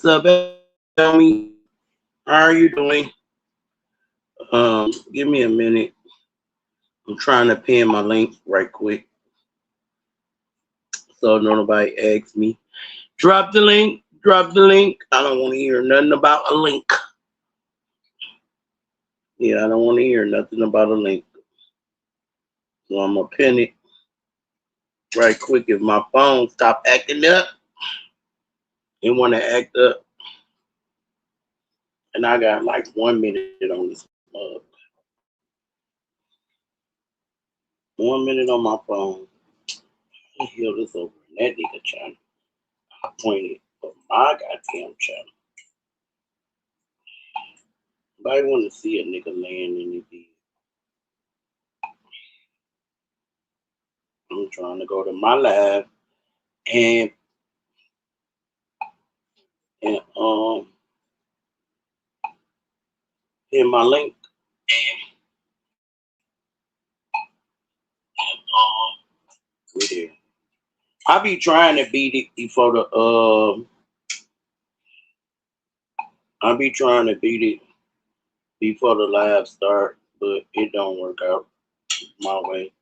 up, Elmi? How are you doing? Give me a minute. I'm trying to pin my link right quick so nobody asks me. Drop the link. Drop the link. I don't want to hear nothing about a link. Yeah, I don't want to hear nothing about a link. So I'm gonna pin it right quick. If my phone stop acting up, it want to act up, and I got like 1 minute on this mug. 1 minute on my phone. I heal this over in that nigga channel. I pointed for my goddamn channel. Nobody want to see a nigga laying in the bed. I'm trying to go to my live and and hit my link. We're there. I be trying to beat it before the I be trying to beat it before the live start, but it don't work out my way.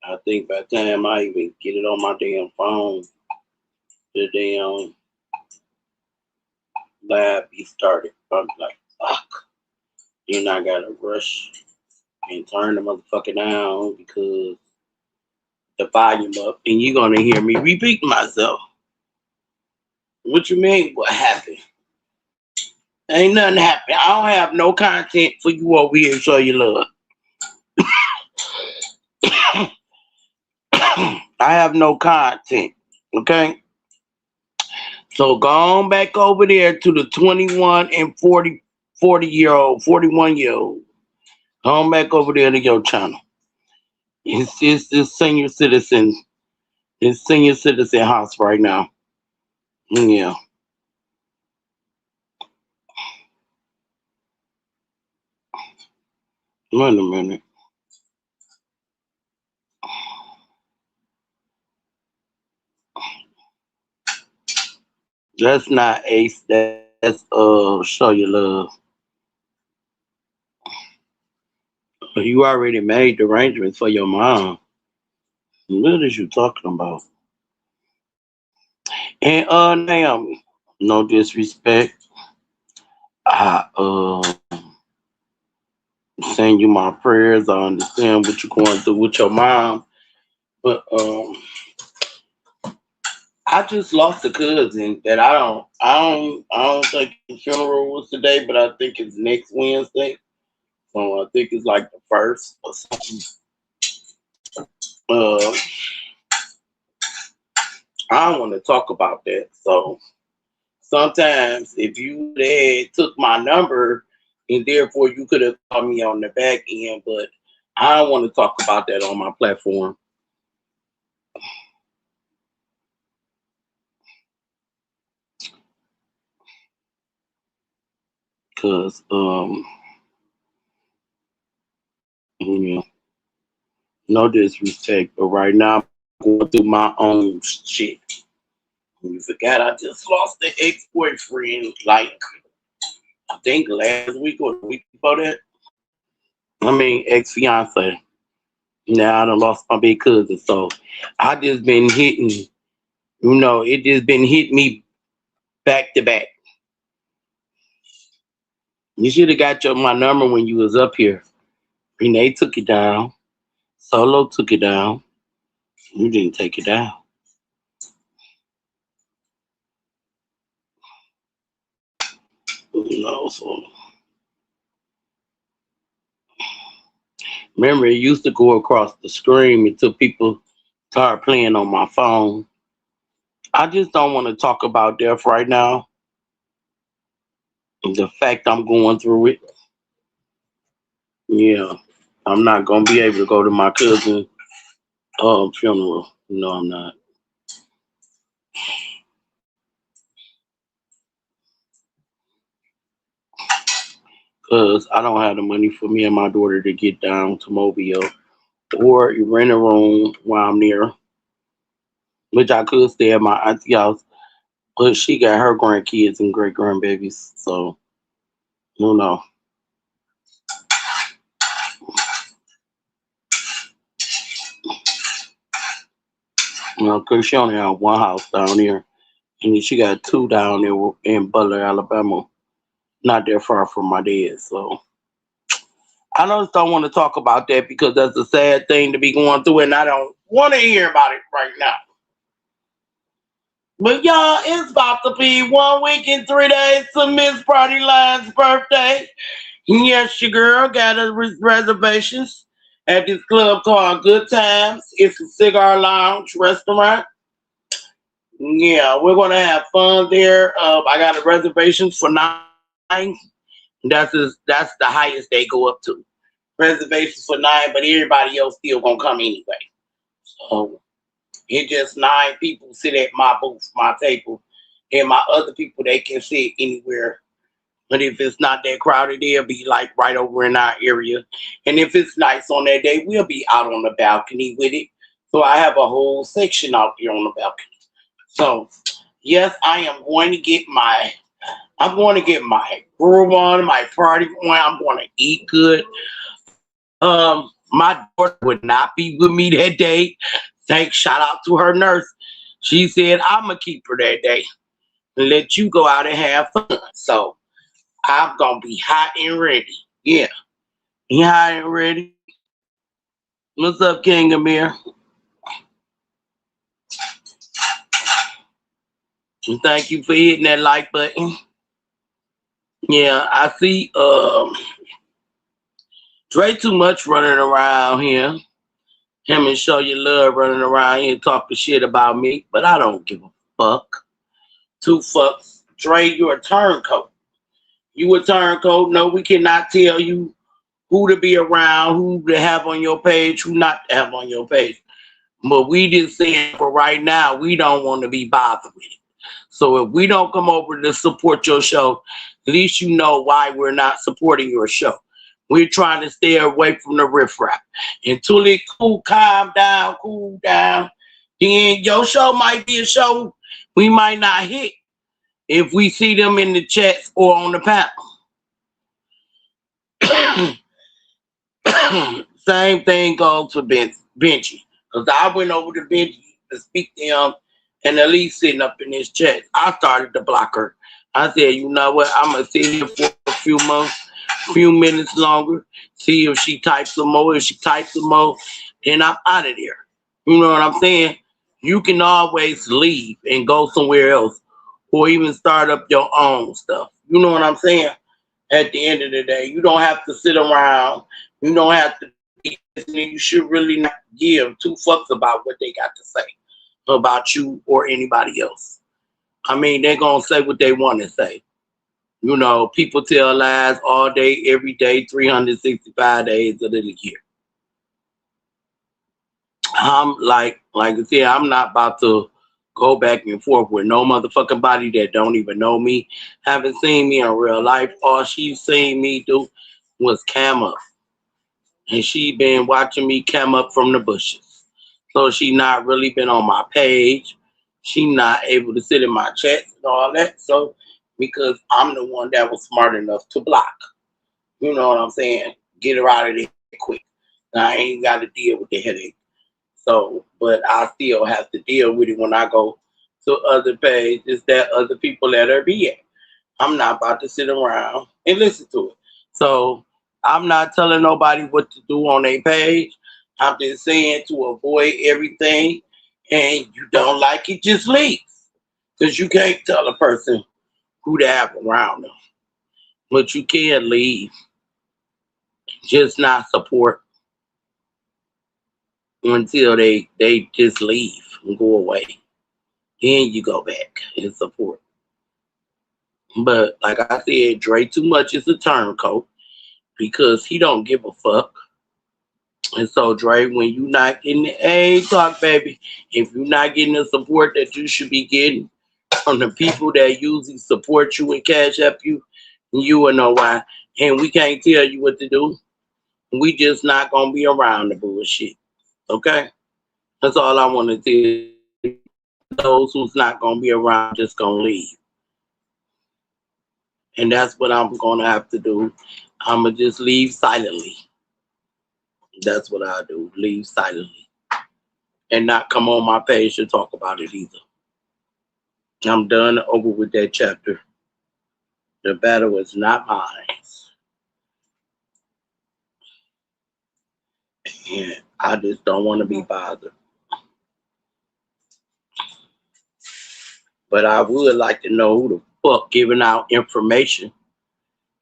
I think by the time I even get it on my damn phone, the damn live be started. I'm like, fuck. Then I gotta rush and turn the motherfucker down because the volume up, and you're gonna hear me repeat myself. What you mean? What happened? Ain't nothing happened. I don't have no content for you over here to show you love. I have no content. Okay? So go on back over there to the 21 and 40 year old, 41-year old. Go on back over there to your channel. It's this senior citizen. It's senior citizen house right now. Yeah. Wait a minute. That's not Ace. That's show your love. You already made the arrangements for your mom. What is you talking about? And Naomi, no disrespect. I send you my prayers. I understand what you're going through with your mom. But I just lost a cousin that I don't think the funeral was today, but I think it's next Wednesday. So I think it's like the first or something. Uh, I don't want to talk about that. So sometimes if you had took my number and therefore you could have called me on the back end, but I don't want to talk about that on my platform because you know, no disrespect, but right now I'm going through my own shit. You forgot I just lost the ex-boyfriend like I think last week or the week before that. I mean ex-fiance. Now I done lost my big cousin, so I just been hitting. It just been hitting me back to back. You should have got my number when you was up here. Renee took it down. Solo took it down. You didn't take it down. So remember it used to go across the screen until people start playing on my phone. I just don't want to talk about death right now. The fact I'm going through it. Yeah. I'm not gonna be able to go to my cousin's funeral. No, I'm not. Because I don't have the money for me and my daughter to get down to Mobile or rent a room while I'm there, which I could stay at my auntie's house. But she got her grandkids and great grandbabies, so you know, cause she only have one house down here, and then she got two down there in Butler, Alabama, not that far from my dad. So I just don't want to talk about that because that's a sad thing to be going through, and I don't want to hear about it right now. But y'all, it's about to be 1 week and 3 days to Miss Party Line's birthday. Yes, your girl got a reservations at this club called Good Times. It's a cigar lounge restaurant. Yeah, we're gonna have fun there. I got a reservations for 9. That's the highest they go up to. Reservations for 9, but everybody else still gonna come anyway. So it's just 9 people sit at my booth, my table, and my other people they can sit anywhere. But if it's not that crowded, they'll be like right over in our area. And if it's nice on that day, we'll be out on the balcony with it. So I have a whole section out there on the balcony. So yes, I'm going to get my groove on, my party on. I'm going to eat good. My daughter would not be with me that day. Thanks, shout out to her nurse. She said I'm gonna keep her that day and let you go out and have fun. So I'm gonna be hot and ready. Yeah, you hot and ready. What's up, King Amir? And thank you for hitting that like button. Yeah, I see Dre too much running around here. Him and Show Your Love running around here talking shit about me, but I don't give a fuck. Two fucks. Dre, you're a turncoat. You a turncoat. No, we cannot tell you who to be around, who to have on your page, who not to have on your page. But we just saying for right now, we don't want to be bothered with it. So if we don't come over to support your show, at least you know why we're not supporting your show. We're trying to stay away from the riffraff. Until it calm down, then your show might be a show we might not hit if we see them in the chats or on the panel. Same thing goes for Benji. Because I went over to Benji to speak to him and at least sitting up in his chat. I started to block her. I said, you know what? I'm going to sit here for a few months, few minutes longer, see if she types some more. If she types some more, then I'm out of there. You know what I'm saying? You can always leave and go somewhere else or even start up your own stuff. You know what I'm saying? At the end of the day, you don't have to sit around. You don't have to be listening. You should really not give two fucks about what they got to say about you or anybody else. I mean, they're going to say what they want to say. You know, people tell lies all day, every day, 365 days of the year. I'm like I said, I'm not about to go back and forth with no motherfucking body that don't even know me, haven't seen me in real life. All she's seen me do was cam up. And she been watching me cam up from the bushes. So she not really been on my page. She not able to sit in my chats and all that. So because I'm the one that was smart enough to block. You know what I'm saying? Get her out of there quick. I ain't got to deal with the headache. So, but I still have to deal with it when I go to other pages that other people let her be at. I'm not about to sit around and listen to it. So I'm not telling nobody what to do on their page. I'm just saying to avoid everything, and you don't like it, just leave. Because you can't tell a person who to have around them. But you can leave. Just not support until they just leave and go away. Then you go back and support. But like I said, Dre too much is a turncoat because he don't give a fuck. And so Dre, when you not getting the talk, baby, if you're not getting the support that you should be getting from the people that usually support you and cash up you will know why. And we can't tell you what to do. We just not gonna be around the bullshit. Okay? That's all I want to tell you. those who's not gonna be around just gonna leave. And that's what I'm gonna have to do. I'ma just leave silently. That's what I do. Leave silently. And not come on my page to talk about it either. I'm done over with that chapter. The battle is not mine. And I just don't want to be bothered. But I would like to know who the fuck giving out information.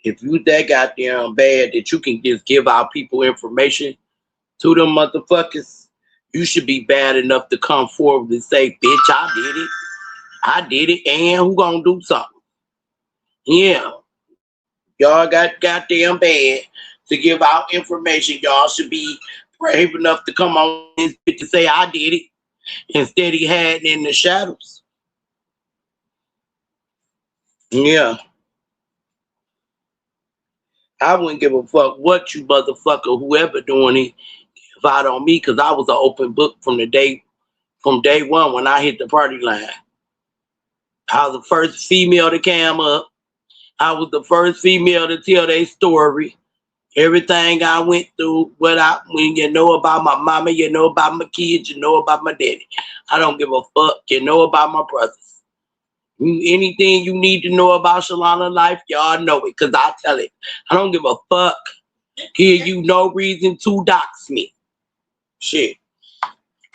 If you that goddamn bad that you can just give out people information to them motherfuckers, you should be bad enough to come forward and say, bitch, I did it. I did it, and who gonna do something? Yeah. Y'all got goddamn bad to give out information. Y'all should be brave enough to come on this bitch to say I did it. Instead he had in the shadows. Yeah. I wouldn't give a fuck what you motherfucker, whoever doing it, if out on me, because I was an open book from day one when I hit the party line. I was the first female to cam up. I was the first female to tell their story. Everything I went through, when you know about my mama, you know about my kids, you know about my daddy. I don't give a fuck. You know about my brothers. Anything you need to know about Shalana life, y'all know it, because I tell it. I don't give a fuck. Give you no reason to dox me. Shit.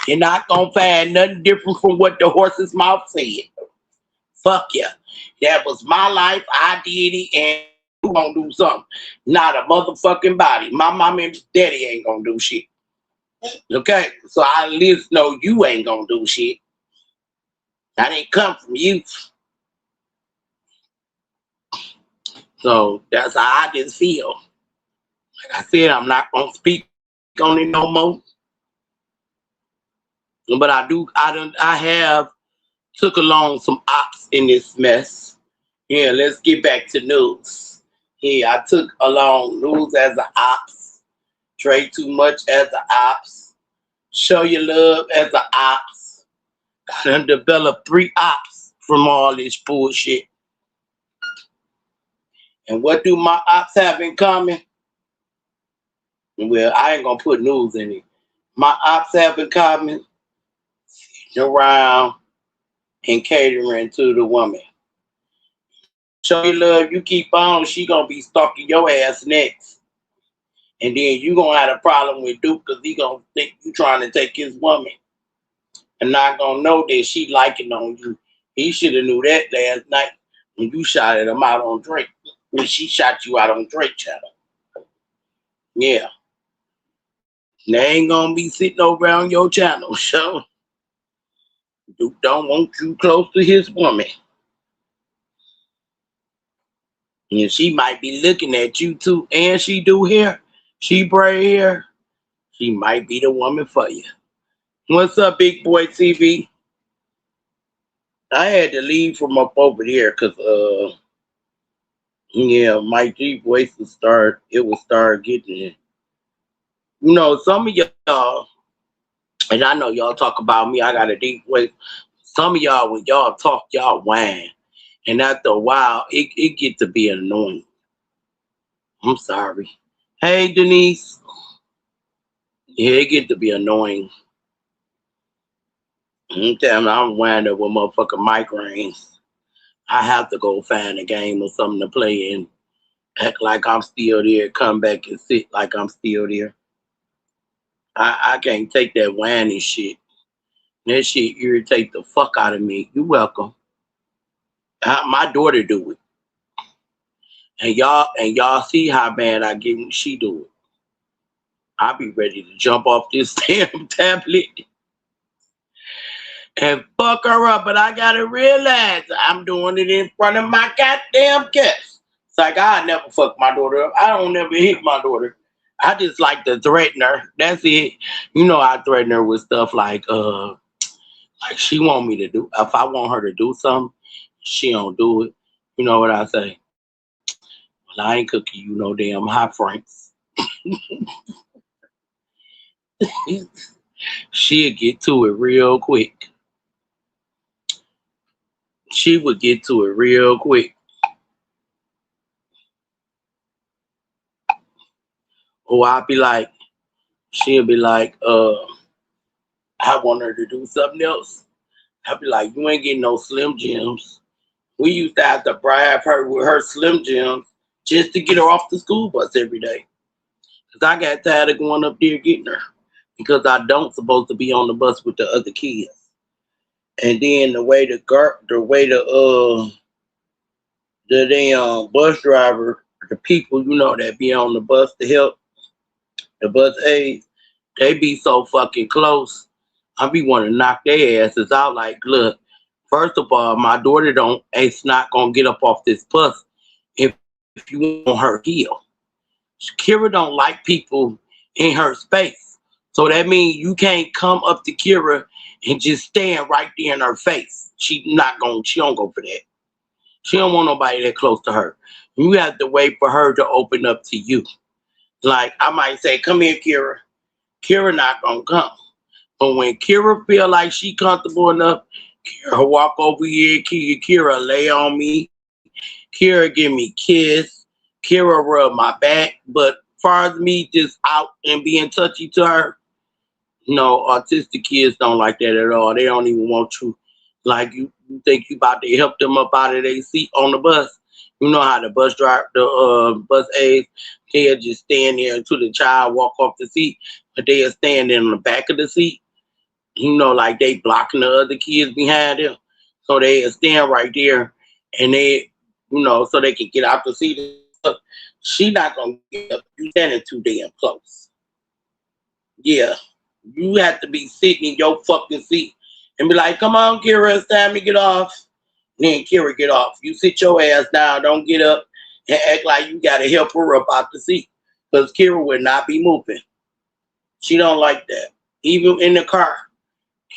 You're not gonna find nothing different from what the horse's mouth said. Fuck yeah. That was my life. I did it, and you gonna do something. Not a motherfucking body. My mom and daddy ain't gonna do shit. Okay? So I at least know you ain't gonna do shit. That ain't come from you. So that's how I just feel. Like I said, I'm not gonna speak on it no more. But I have took along some ops in this mess. Yeah, let's get back to news. Yeah, I took along news as an ops, Trade Too Much as an ops, Show Your Love as an ops. I done developed 3 ops from all this bullshit. And what do my ops have in common? Well, I ain't gonna put news in it. My ops have in common around and catering to the woman. Show Your Love, you keep on, she gonna be stalking your ass next. And then you gonna have a problem with Duke because he gonna think you trying to take his woman. And not gonna know that she liking on you. He should have knew that last night when you shot at him out on Drake. When she shot you out on Drake channel. Yeah. They ain't gonna be sitting over on your channel, so Duke don't want you close to his woman. And she might be looking at you too, and she do hair. She braid hair. She might be the woman for you. What's up, Big Boy TV? I had to leave from up over there because yeah, my deep voice would start getting it. You know, some of y'all, and I know y'all talk about me, I got a deep voice. Some of y'all, when y'all talk, y'all whine. And after a while, it get to be annoying. I'm sorry. Hey, Denise. Yeah, it get to be annoying. I'm wound up with motherfucking migraines. I have to go find a game or something to play and act like I'm still there, come back and sit like I'm still there. I can't take that whining shit. That shit irritate the fuck out of me. You welcome. My daughter do it. And y'all see how bad I get when she do it. I be ready to jump off this damn tablet and fuck her up, but I gotta realize I'm doing it in front of my goddamn guests. It's like I never fuck my daughter up. I don't never hit my daughter. I just like to threaten her. That's it. You know, I threaten her with stuff like she want me to do. If I want her to do something, she don't do it. You know what I say? Well, I ain't cooking you no damn hot franks. She'll get to it real quick. she would get to it real quick. Or I'd be like, she'll be like, I want her to do something else. I'd be like, you ain't getting no Slim Jims. We used to have to bribe her with her Slim Jims just to get her off the school bus every day. Because I got tired of going up there getting her. Because I don't supposed to be on the bus with the other kids. And then the damn bus driver, the people, that be on the bus to help the bus aides, they be so fucking close. I be wanting to knock their asses out. Like, look, first of all, my daughter ain't not gonna get up off this bus if you want her heel. Kira don't like people in her space. So that means you can't come up to Kira and just stand right there in her face. She don't go for that. She don't want nobody that close to her. You have to wait for her to open up to you. Like, I might say, come here, Kira. Kira not gonna come. But when Kira feel like she comfortable enough, Kira walk over here, Kira lay on me, Kira give me kiss, Kira rub my back. But far as me just out and being touchy to her, no, autistic kids don't like that at all. They don't even want you. Like, you think you about to help them up out of their seat on the bus. You know how the bus aides, they'll just stand there until the child walk off the seat, but they'll stand in the back of the seat. Like they blocking the other kids behind them. So they stand right there and so they can get out the seat. She not gonna get up. You standing too damn close. Yeah. You have to be sitting in your fucking seat and be like, come on, Kira, it's time to get off. And then Kira get off. You sit your ass down, don't get up and act like you gotta help her up out the seat. Because Kira will not be moving. She don't like that. Even in the car.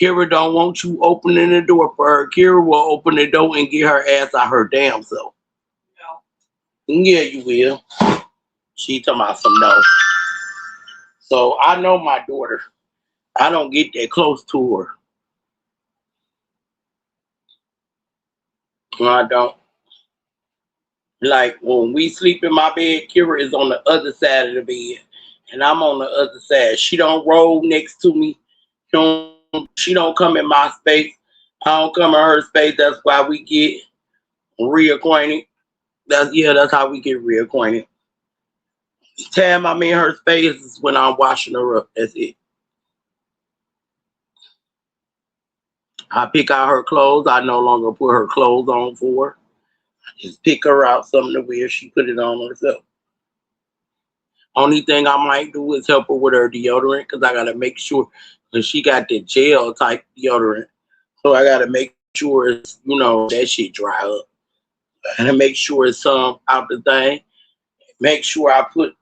Kira don't want you opening the door for her. Kira will open the door and get her ass out her damn self. No. Yeah, you will. She talking about some no. So I know my daughter. I don't get that close to her. No, I don't. Like when we sleep in my bed, Kira is on the other side of the bed, and I'm on the other side. She don't roll next to me. She don't come in my space. I don't come in her space. That's why we get reacquainted. That's how we get reacquainted. The time I'm in her space is when I'm washing her up. That's it. I pick out her clothes. I no longer put her clothes on for her. I just pick her out something to wear. She put it on herself. Only thing I might do is help her with her deodorant because I gotta make sure because she got the gel type deodorant. So I gotta make sure it's that shit dry up. And make sure it's some out the thing. Make sure I put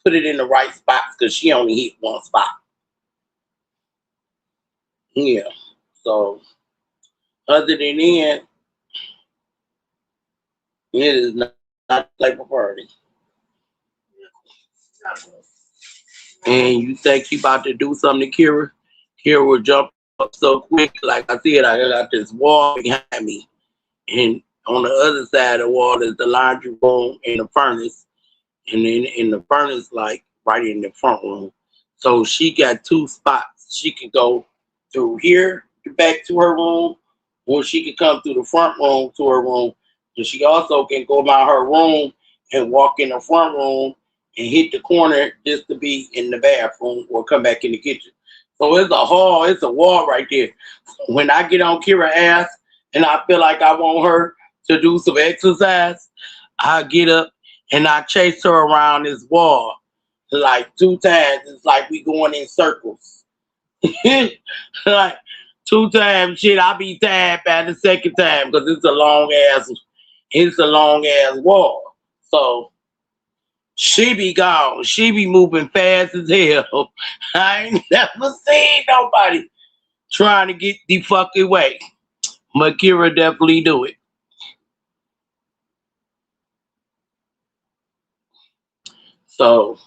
it in the right spots because she only hit one spot. Yeah. So other than that, it is not like a party. And you think you about to do something to Kira, Kira will jump up so quick. Like I said, I got this wall behind me. And on the other side of the wall is the laundry room and the furnace. And then in the furnace, like right in the front room. So she got two spots. She can go through here back to her room, or she can come through the front room to her room. And she also can go by her room and walk in the front room and hit the corner just to be in the bathroom or come back in the kitchen. So it's a hall, it's a wall right there. When I get on Kira's ass and I feel like I want her to do some exercise, I get up and I chase her around this wall like 2 times. It's like we going in circles. Like 2 times, shit. I be tired by the second time because it's a long ass wall. So she be gone. She be moving fast as hell. I ain't never seen nobody trying to get the fuck away. But Kira definitely do it. So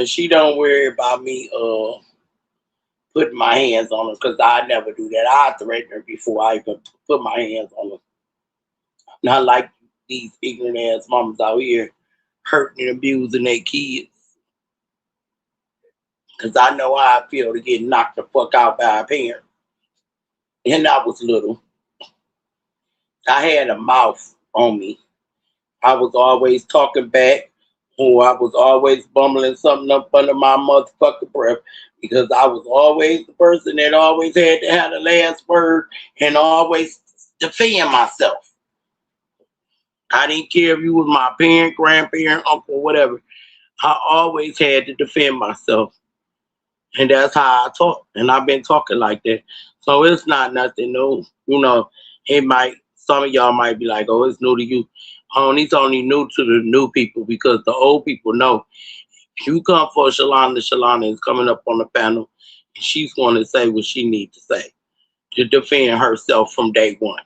she don't worry about me putting my hands on her because I never do that. I threaten her before I even put my hands on her. Not like these ignorant ass mamas out here hurting and abusing their kids. Because I know how I feel to get knocked the fuck out by a parent. And I was little. I had a mouth on me. I was always talking back, or I was always bumbling something up under my motherfucking breath because I was always the person that always had to have the last word and always defend myself. I didn't care if you was my parent, grandparent, uncle, whatever. I always had to defend myself. And that's how I talk. And I've been talking like that. So it's not nothing new. It might, some of y'all might be like, oh, it's new to you. It's only new to the new people because the old people know. If you come for Shalana is coming up on the panel and she's going to say what she needs to say to defend herself from day one.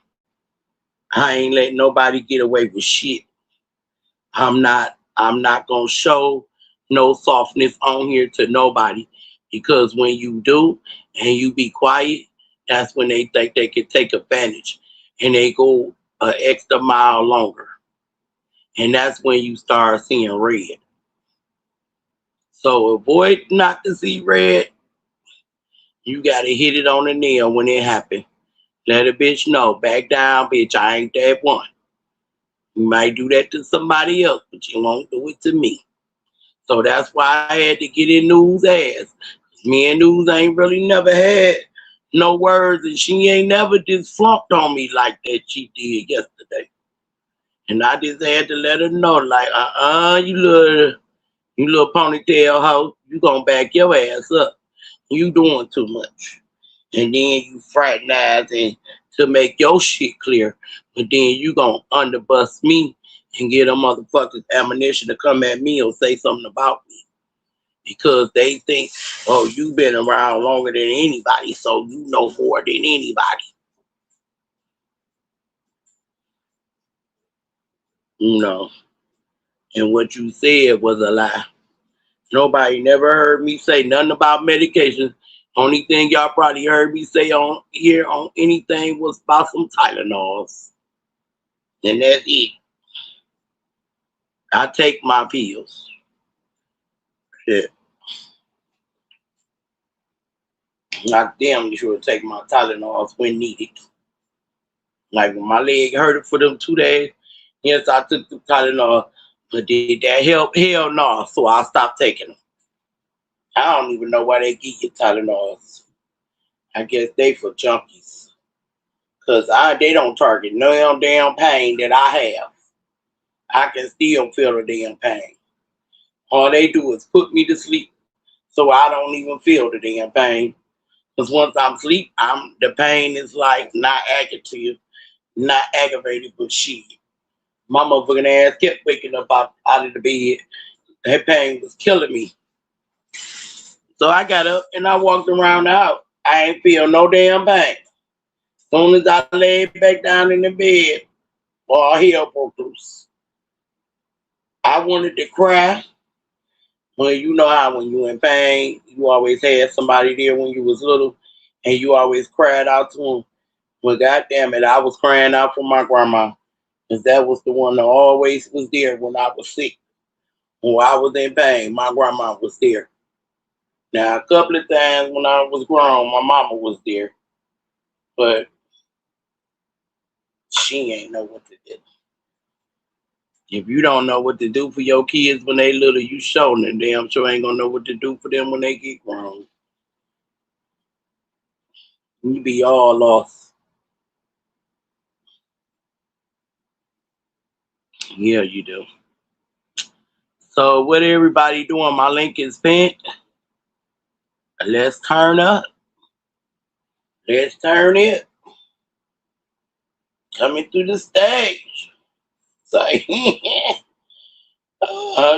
I ain't letting nobody get away with shit. I'm not gonna show no softness on here to nobody because when you do and you be quiet, that's when they think they can take advantage and they go an extra mile longer. And that's when you start seeing red. So avoid not to see red. You gotta hit it on the nail when it happens. Let a bitch know, back down, bitch, I ain't that one. You might do that to somebody else, but you won't do it to me. So that's why I had to get in News' ass. Me and News ain't really never had no words, and she ain't never just flunked on me like that she did yesterday. And I just had to let her know, like, you little ponytail hoe, you gonna back your ass up. You doing too much. And then you fraternizing to make your shit clear, but then you gonna underbust me and get a motherfucker's ammunition to come at me or say something about me. Because they think, oh, you've been around longer than anybody, so you know more than anybody. And what you said was a lie. Nobody never heard me say nothing about medication. Only thing y'all probably heard me say on here on anything was about some Tylenols. And that's it. I take my pills. Shit. I damn sure take my Tylenols when needed. Like when my leg hurted for them 2 days, yes, I took the Tylenol. But did that help? Hell no. So I stopped taking them. I don't even know why they give you Tylenols. I guess they for junkies. Because they don't target no damn pain that I have. I can still feel the damn pain. All they do is put me to sleep so I don't even feel the damn pain. Because once I'm asleep, the pain is like not aggravated, but shit. My motherfucking ass kept waking up out of the bed. That pain was killing me. So I got up and I walked around the house. I ain't feel no damn pain. As soon as I laid back down in the bed, all hell broke loose. I wanted to cry. Well, you know how when you in pain, you always had somebody there when you was little, and you always cried out to them. Well, goddamn it, I was crying out for my grandma, because that was the one that always was there when I was sick. When I was in pain, my grandma was there. Now, a couple of times when I was grown, my mama was there, but she ain't know what to do. If you don't know what to do for your kids when they little, you showing them. Damn sure ain't gonna know what to do for them when they get grown. You be all lost. Yeah, you do. So what everybody doing? My link is pinned. Let's turn up. Let's turn it. Coming through the stage. So,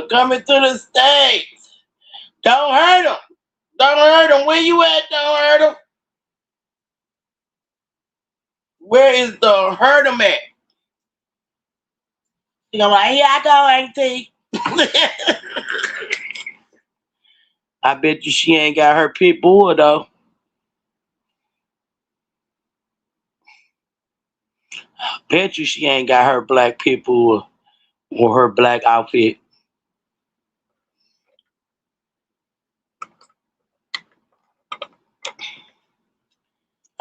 coming to the stage. Don't hurt him. Don't hurt him. Where you at? Don't hurt him. Where is the hurt him at? You know, like, here I go, Auntie. I bet you she ain't got her pit bull though. Bet you she ain't got her black people or her black outfit.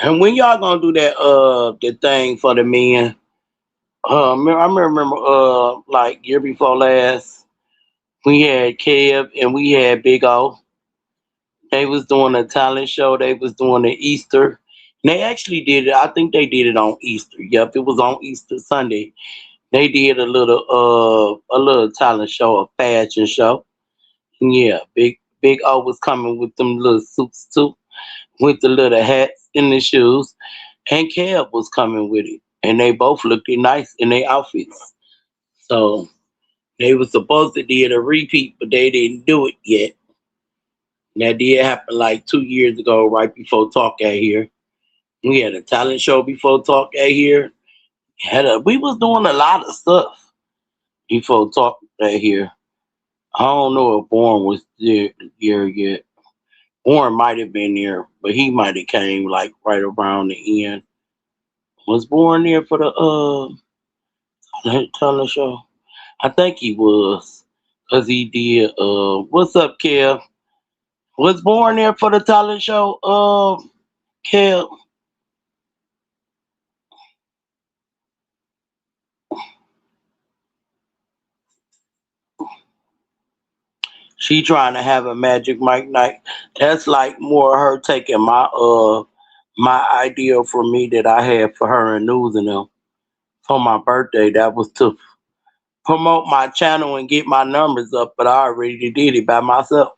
And when y'all gonna do that the thing for the men? I remember like year before last, we had Kev and we had Big O. They was doing a talent show. They was doing the Easter. And they actually did it. I think they did it on Easter. Yep, it was on Easter Sunday. They did a little talent show, a fashion show. Yeah, Big O was coming with them little suits too, with the little hats and the shoes, and Kev was coming with it, and they both looked nice in their outfits. So they were supposed to do a repeat, but they didn't do it yet. That did happen like 2 years ago, right before Talk At Here. We had a talent show before Talk At Here. We was doing a lot of stuff before Talk At Here. I don't know if Born was there yet. Born might have been there, but he might have came like right around the end. Was Born there for the talent show? I think he was, cause he did. What's up, Kev? Was Born there for the talent show? Kev. She trying to have a Magic Mike night. That's like more her taking my idea for me that I had for her and News and them for my birthday. That was to promote my channel and get my numbers up, but I already did it by myself.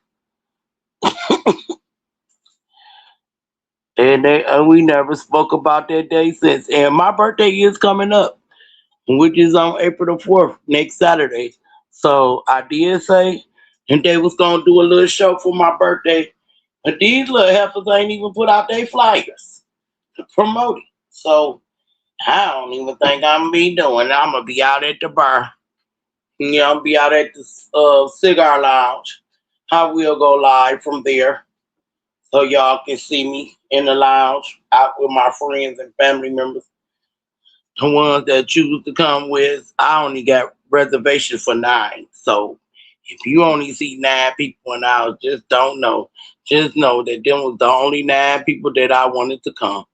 And we never spoke about that day since. And my birthday is coming up, which is on April the 4th, next Saturday. So I did say and they was gonna do a little show for my birthday. But these little heifers ain't even put out their flyers to promote it. So I don't even think I'm gonna be doing it. I'm gonna be out at the bar. I'll be out at the cigar lounge. I will go live from there so y'all can see me in the lounge out with my friends and family members. The ones that choose to come with, I only got reservations for 9. So if you only see 9 people and I just don't know, just know that them was the only 9 people that I wanted to come.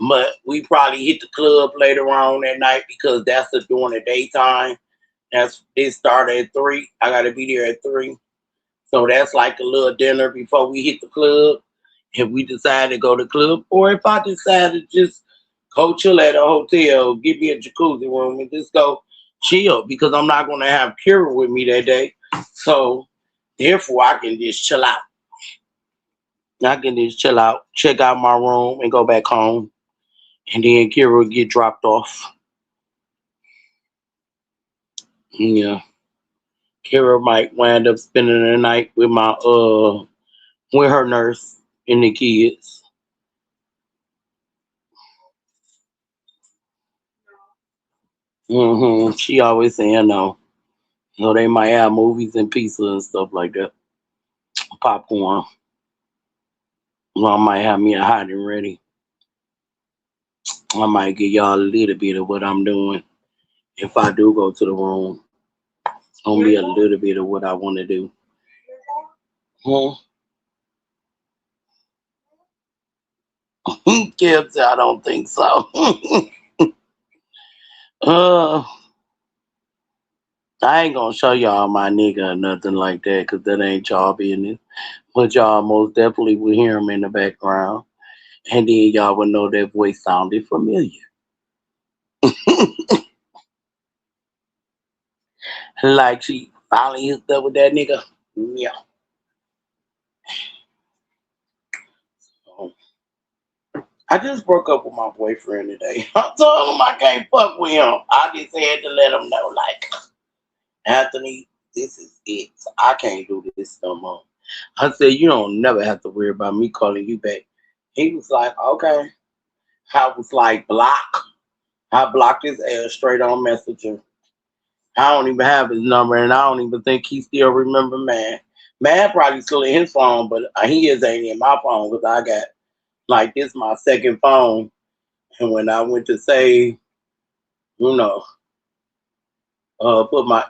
But we probably hit the club later on that night because that's during the daytime. That's it started at 3. I gotta be there at 3. So that's like a little dinner before we hit the club. If we decide to go to the club, or if I decide to just go chill at a hotel, give me a jacuzzi room, and just go chill because I'm not gonna have Kira with me that day. So therefore, I can just chill out. I can just chill out, check out my room, and go back home, and then Kira will get dropped off. Yeah, Kira might wind up spending the night with her nurse and the kids. She always saying no. So they might have movies and pizza and stuff like that. Popcorn. Well, I might have me a hot and ready. I might give y'all a little bit of what I'm doing. If I do go to the room, only a little bit of what I want to do. Hmm. Gibbs, I don't think so. uh, I ain't gonna show y'all my nigga or nothing like that because that ain't y'all business. But y'all most definitely will hear him in the background. And then y'all will know that voice sounded familiar. Like she finally hooked up with that nigga. Yeah. So, I just broke up with my boyfriend today. I told him I can't fuck with him. I just had to let him know, like, Anthony, this is it. I can't do this no more. I said, you don't never have to worry about me calling you back. He was like, okay. I was like, block. I blocked his ass straight on Messenger. I don't even have his number, and I don't even think he still remember man. Man probably still in his phone, but his ain't in my phone because I got like this my second phone. And when I went to save, You know, put my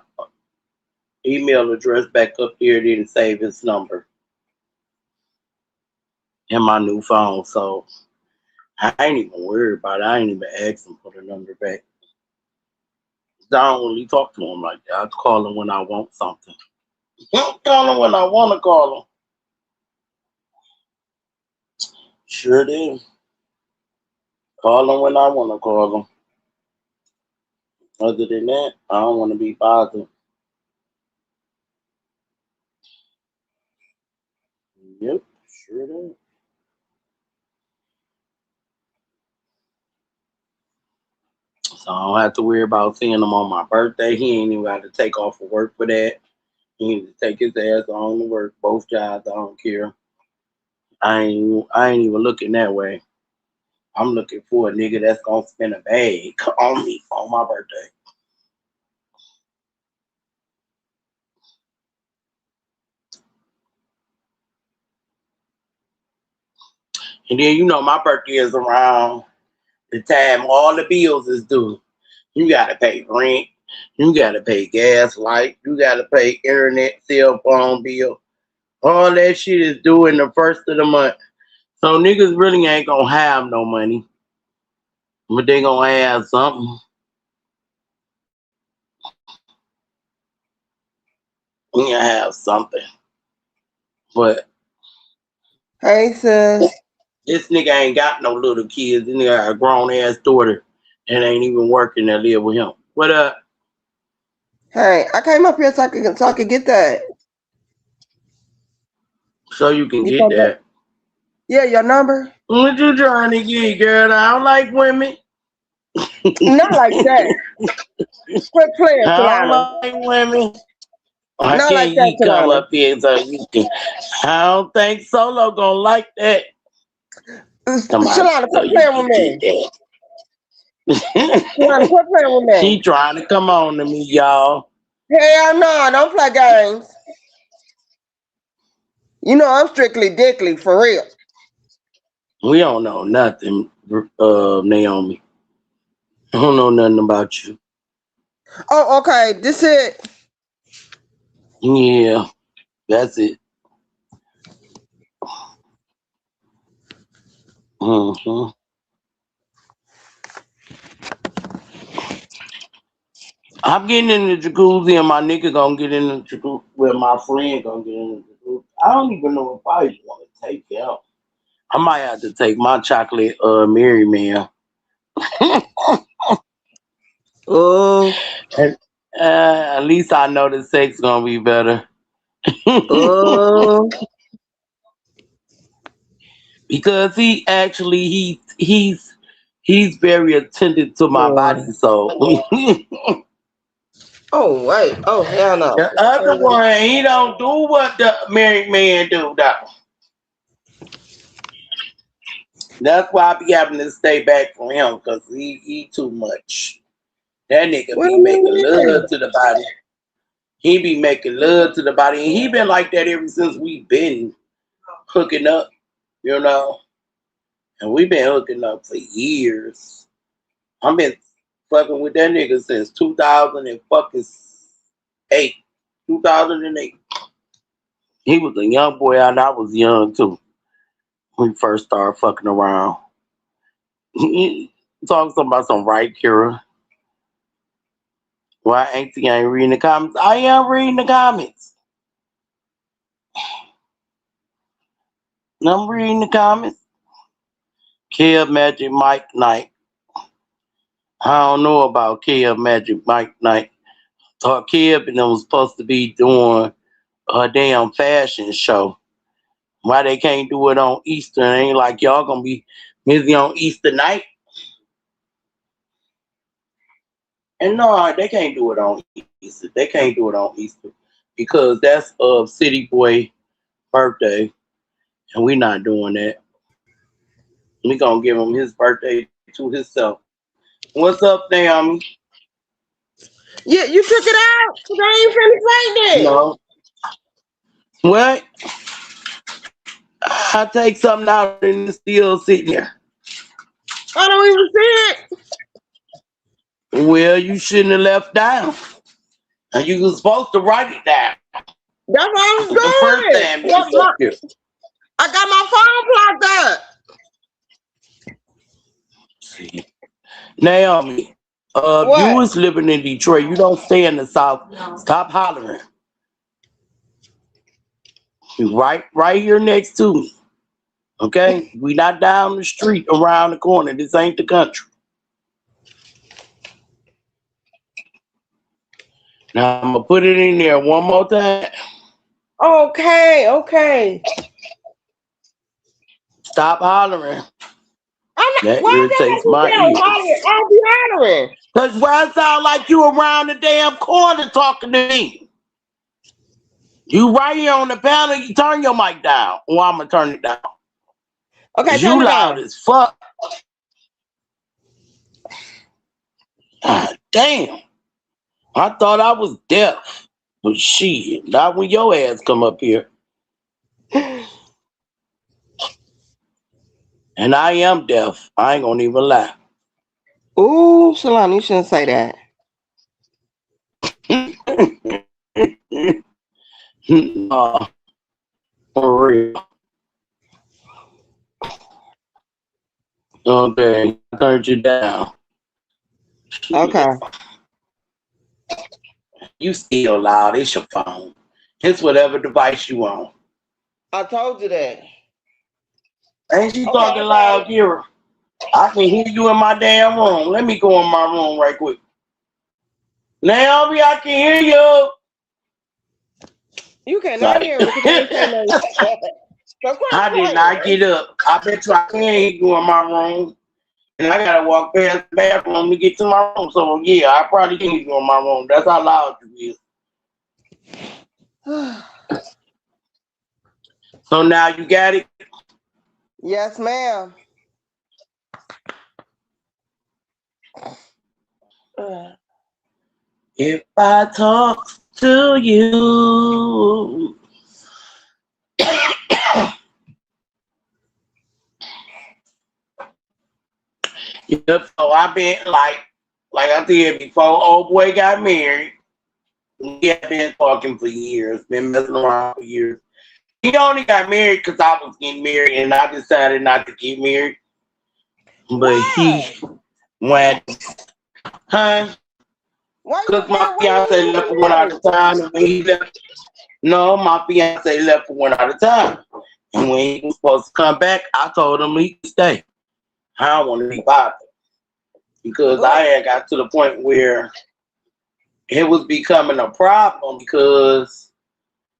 email address back up there, didn't save his number in my new phone. So I ain't even worried about it. I ain't even asked him for the number back. I don't really talk to him like that. I call him when I want something. I don't call him when I want to call him. Sure do. Call him when I want to call him. Other than that, I don't want to be bothered. Yep, sure do. So I don't have to worry about seeing him on my birthday. He ain't even got to take off of work for that. He needs to take his ass on to work. Both jobs, I don't care. I ain't even looking that way. I'm looking for a nigga that's gonna spend a bag on me on my birthday. And then my birthday is around the time all the bills is due. You gotta pay rent, you gotta pay gas, light, you gotta pay internet, cell phone bill. All that shit is due in the first of the month. So niggas really ain't gonna have no money, but they gonna have something. We gonna have something. But Hey, sis. this nigga ain't got no little kids. This nigga got a grown ass daughter and ain't even working that live with him. What up? Hey, I came up here so I could get that. So you can You get talking about? that. Yeah, your number? What you trying to get, girl? I don't like women. Not like that. Quit playing, I don't Solana. like women. I Not like can't that, you come Solana. up here so you can. I don't think Solo gonna like that. Come on, Solana, so quit you playing can with get me. Solana, that. quit playing with She me. trying to come on to me, y'all. Hell no, don't play games. You know I'm strictly dickly for real. We don't know nothing, Naomi. I don't know nothing about you. Oh, okay. This it. Yeah, that's it. hmm I'm getting in the jacuzzi, and my nigga gonna get in the jacuzzi. Well, my friend gonna get in the jacuzzi. I don't even know if I want to take it out. I might have to take my chocolate, Mary Man. Oh, And, at least I know the sex gonna be better. oh. Because he actually he's very attentive to my body. Boy. So Oh, wait. Oh, hell no. the other one, he don't do what the married man do. Though. That's why I be having to stay back from him because he too much. That nigga Wait be a making minute. love to the body. He be making love to the body, and he been like that ever since we been hooking up. You know, and we been hooking up for years. I've been fucking with that nigga since 2008. 2008. He was a young boy and I was young too. When we first started fucking around. He talking about some right, Kira. Why Auntie ain't reading the comments? I am reading the comments. I'm reading the comments. Kill Magic Mike Knight. I don't know about Kill Magic Mike Knight. Thought Kib and them was supposed to be doing a damn fashion show. Why they can't do it on Easter? It ain't like y'all gonna be busy on Easter night. And no, they can't do it on Easter. They can't do it on Easter because that's City Boy birthday, and we not doing that. We gonna give him his birthday to himself. What's up, Naomi? Yeah, you took it out. 'Cause I ain't finna say that. No. What? I take something out and it's still sitting there. I don't even see it. Well, you shouldn't have left down. And you was supposed to write it down. That's what I was The first doing. time you was up here. I got my phone plugged up. See. Naomi, if you What? was living in Detroit, you don't stay in the South. Stop hollering. You right here next to me. Okay? We not down the street around the corner. This ain't the country. Now I'm gonna put it in there one more time. Okay. Stop hollering. That Why irritates my ears. I'll be hollering. Cause why it sound like you around the damn corner talking to me? You right here on the panel, you turn your mic down. Or I'm gonna turn it down. Okay, You loud as fuck. God damn. I thought I was deaf. But shit, not when your ass come up here. And I am deaf. I ain't gonna even lie. Ooh, Shalana, you shouldn't say that. No, for real. Okay, I turned you down. Okay. You still loud. It's your phone. It's whatever device you on. I told you that. Ain't you talking loud, Kira? I can hear you in my damn room. Let me go in my room right quick. Naomi, I can hear you. You cannot hear me because I ain't saying nothing. I did not get up. I bet you I can't hear you in my room. And I gotta walk past the bathroom to get to my room. So yeah, I probably can't hear you in my room. That's how loud you is. So now you got it? Yes, ma'am. If I talk to you. Yep, so I've been like I said before, old boy got married. We have been talking for years, been messing around for years. He only got married because I was getting married and I decided not to get married. But he went, because my fiance left for one out of time, and when he left, no, my fiance left for one out of time. And when he was supposed to come back, I told him he could stay. I don't want to be bothered. Because I had got to the point where it was becoming a problem because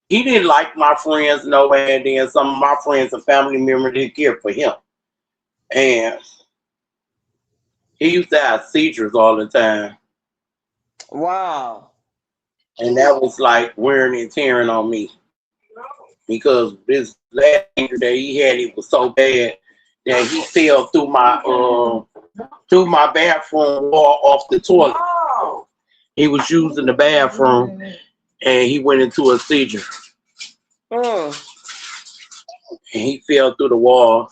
he didn't like my friends no way, and then some of my friends and family members didn't care for him. And he used to have seizures all the time. Wow. And that was like wearing and tearing on me. Because this last seizure that he had, it was so bad that he fell through my bathroom wall off the toilet. He was using the bathroom and he went into a seizure. And he fell through the wall.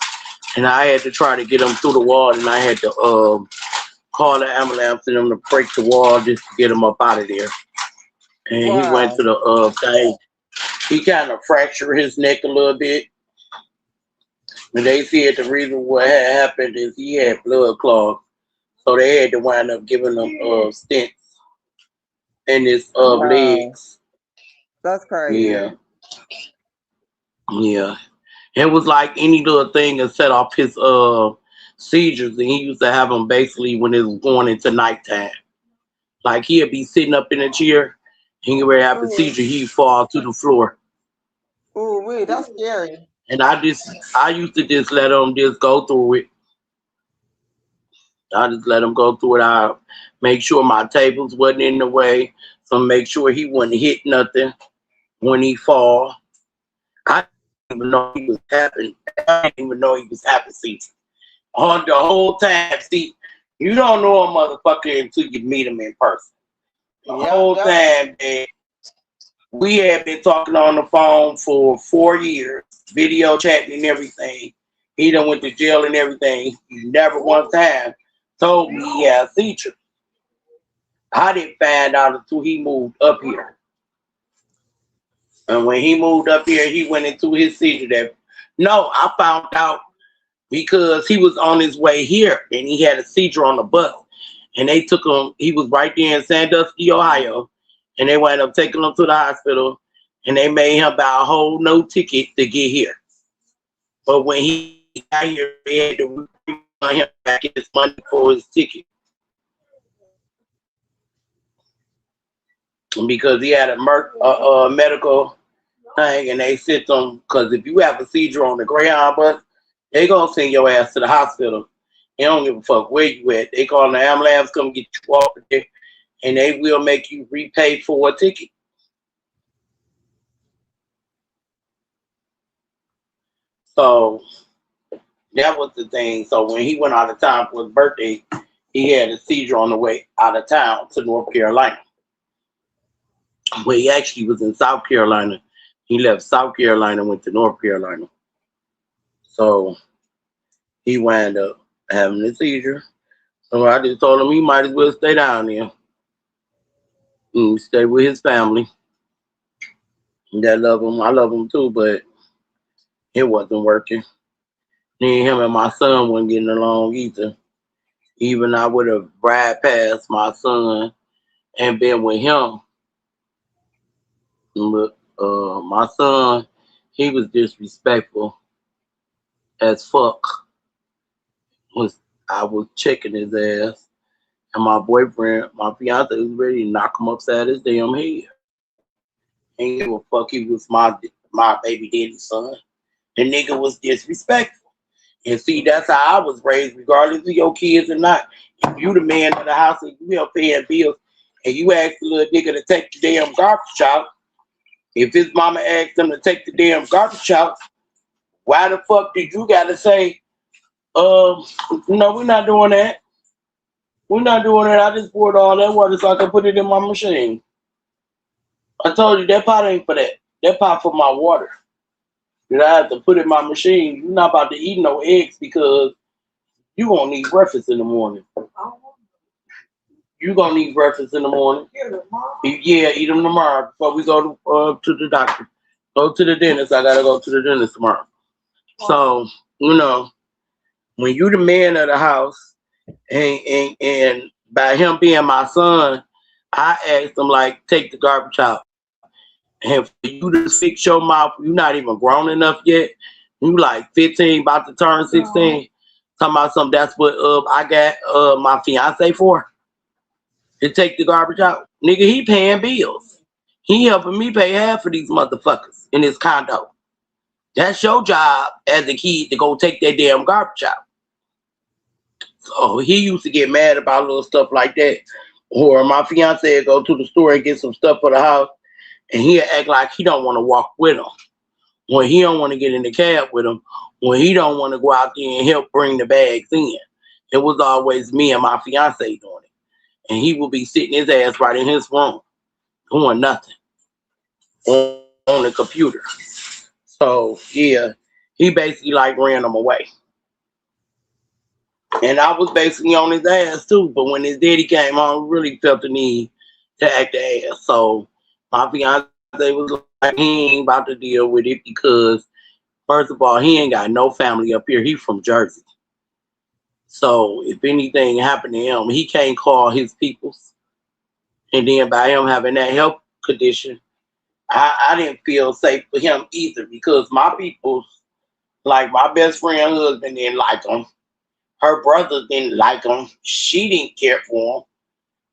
And I had to try to get him through the wall, and I had to call the ambulance and them to break the wall just to get him up out of there. And he went to the thing. He kind of fractured his neck a little bit. And they said the reason what had happened is he had blood clots. So they had to wind up giving him stents in his legs. That's crazy. Yeah. It was like any little thing that set off his seizures, and he used to have them basically when it was going into nighttime. Like he'd be sitting up in a chair, he would have a seizure, he'd fall to the floor. Ooh, wait, that's scary. And I used to just let him just go through it. I just let him go through it. I make sure my tables wasn't in the way, so make sure he wouldn't hit nothing when he fall. I didn't even know he was having. I didn't even know he was having seizures. On the whole time, see, you don't know a motherfucker until you meet him in person. The whole time that we had been talking on the phone for 4 years, video chatting and everything. He done went to jail and everything. He never one time told me he had a seizure. I didn't find out until he moved up here. And when he moved up here, he went into his seizure. No, I found out because he was on his way here and he had a seizure on the bus. And they took him, he was right there in Sandusky, Ohio. And they wound up taking him to the hospital. And they made him buy a whole new ticket to get here. But when he got here, they had to refund him back his money for his ticket. Because he had a medical thing, and they sent him, because if you have a seizure on the Greyhound bus, they gonna send your ass to the hospital. They don't give a fuck where you at. They call the ambulance, come get you off there, and they will make you repay for a ticket. So that was the thing. So when he went out of town for his birthday, he had a seizure on the way out of town to North Carolina. Well, he actually was in South Carolina. He left South Carolina, went to North Carolina. So he wound up having a seizure. So I just told him he might as well stay down there and stay with his family. That love him. I love him too, but it wasn't working. Me and him and my son wasn't getting along either. Even I would have ride past my son and been with him. But my son, he was disrespectful as fuck. I was checking his ass, and my boyfriend, my fiance, was ready to knock him upside his damn head. Ain't give a fuck. He was my baby daddy's son. The nigga was disrespectful. And see, that's how I was raised, regardless of your kids or not. If you the man of the house and you help paying bills, and you ask the little nigga to take the damn garbage out, if his mama asked him to take the damn garbage out, why the fuck did you gotta say, no, we're not doing that. We're not doing that. I just poured all that water so I can put it in my machine. I told you that pot ain't for that. That pot for my water. That I have to put in my machine. You're not about to eat no eggs because you're gonna need breakfast in the morning. You're gonna need breakfast in the morning. Yeah, eat them tomorrow before we go to the doctor. Go to the dentist. I gotta go to the dentist tomorrow. So, when you the man of the house, and by him being my son, I asked him, like, take the garbage out. And for you to fix your mouth, you're not even grown enough yet. You like 15, about to turn 16. Talking about something, that's what I got my fiance for. To take the garbage out. Nigga, he paying bills. He helping me pay half of these motherfuckers in his condo. That's your job as a kid to go take that damn garbage out. So he used to get mad about little stuff like that. Or my fiance would go to the store and get some stuff for the house, and he'd act like he don't want to walk with him. When he don't want to get in the cab with him. When he don't want to go out there and help bring the bags in. It was always me and my fiance doing it. And he would be sitting his ass right in his room, doing nothing on the computer. So, yeah, he basically like ran him away. And I was basically on his ass too. But when his daddy came home, really felt the need to act the ass. So my fiance was like, he ain't about to deal with it because, first of all, he ain't got no family up here. He from Jersey. So if anything happened to him, he can't call his peoples. And then by him having that health condition, I didn't feel safe for him either because my peoples, like my best friend husband didn't like him. Her brother didn't like him. She didn't care for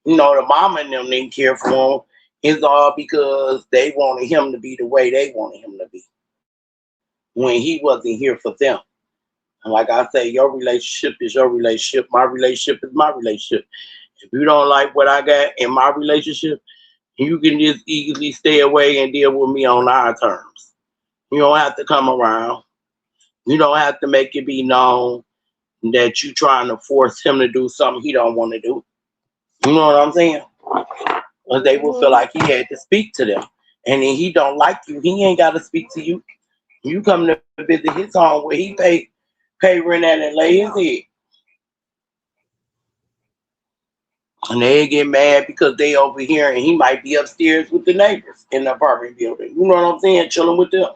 him. The mama and them didn't care for him. It's all because they wanted him to be the way they wanted him to be when he wasn't here for them. And like I say, your relationship is your relationship. My relationship is my relationship. If you don't like what I got in my relationship, you can just easily stay away and deal with me on our terms. You don't have to come around. You don't have to make it be known that you trying to force him to do something he don't want to do. You know what I'm saying? Because they will feel like he had to speak to them. And then he don't like you. He ain't got to speak to you. You come to visit his home where he pay rent at and lay his head. And they get mad because they over here and he might be upstairs with the neighbors in the apartment building. You know what I'm saying? Chilling with them.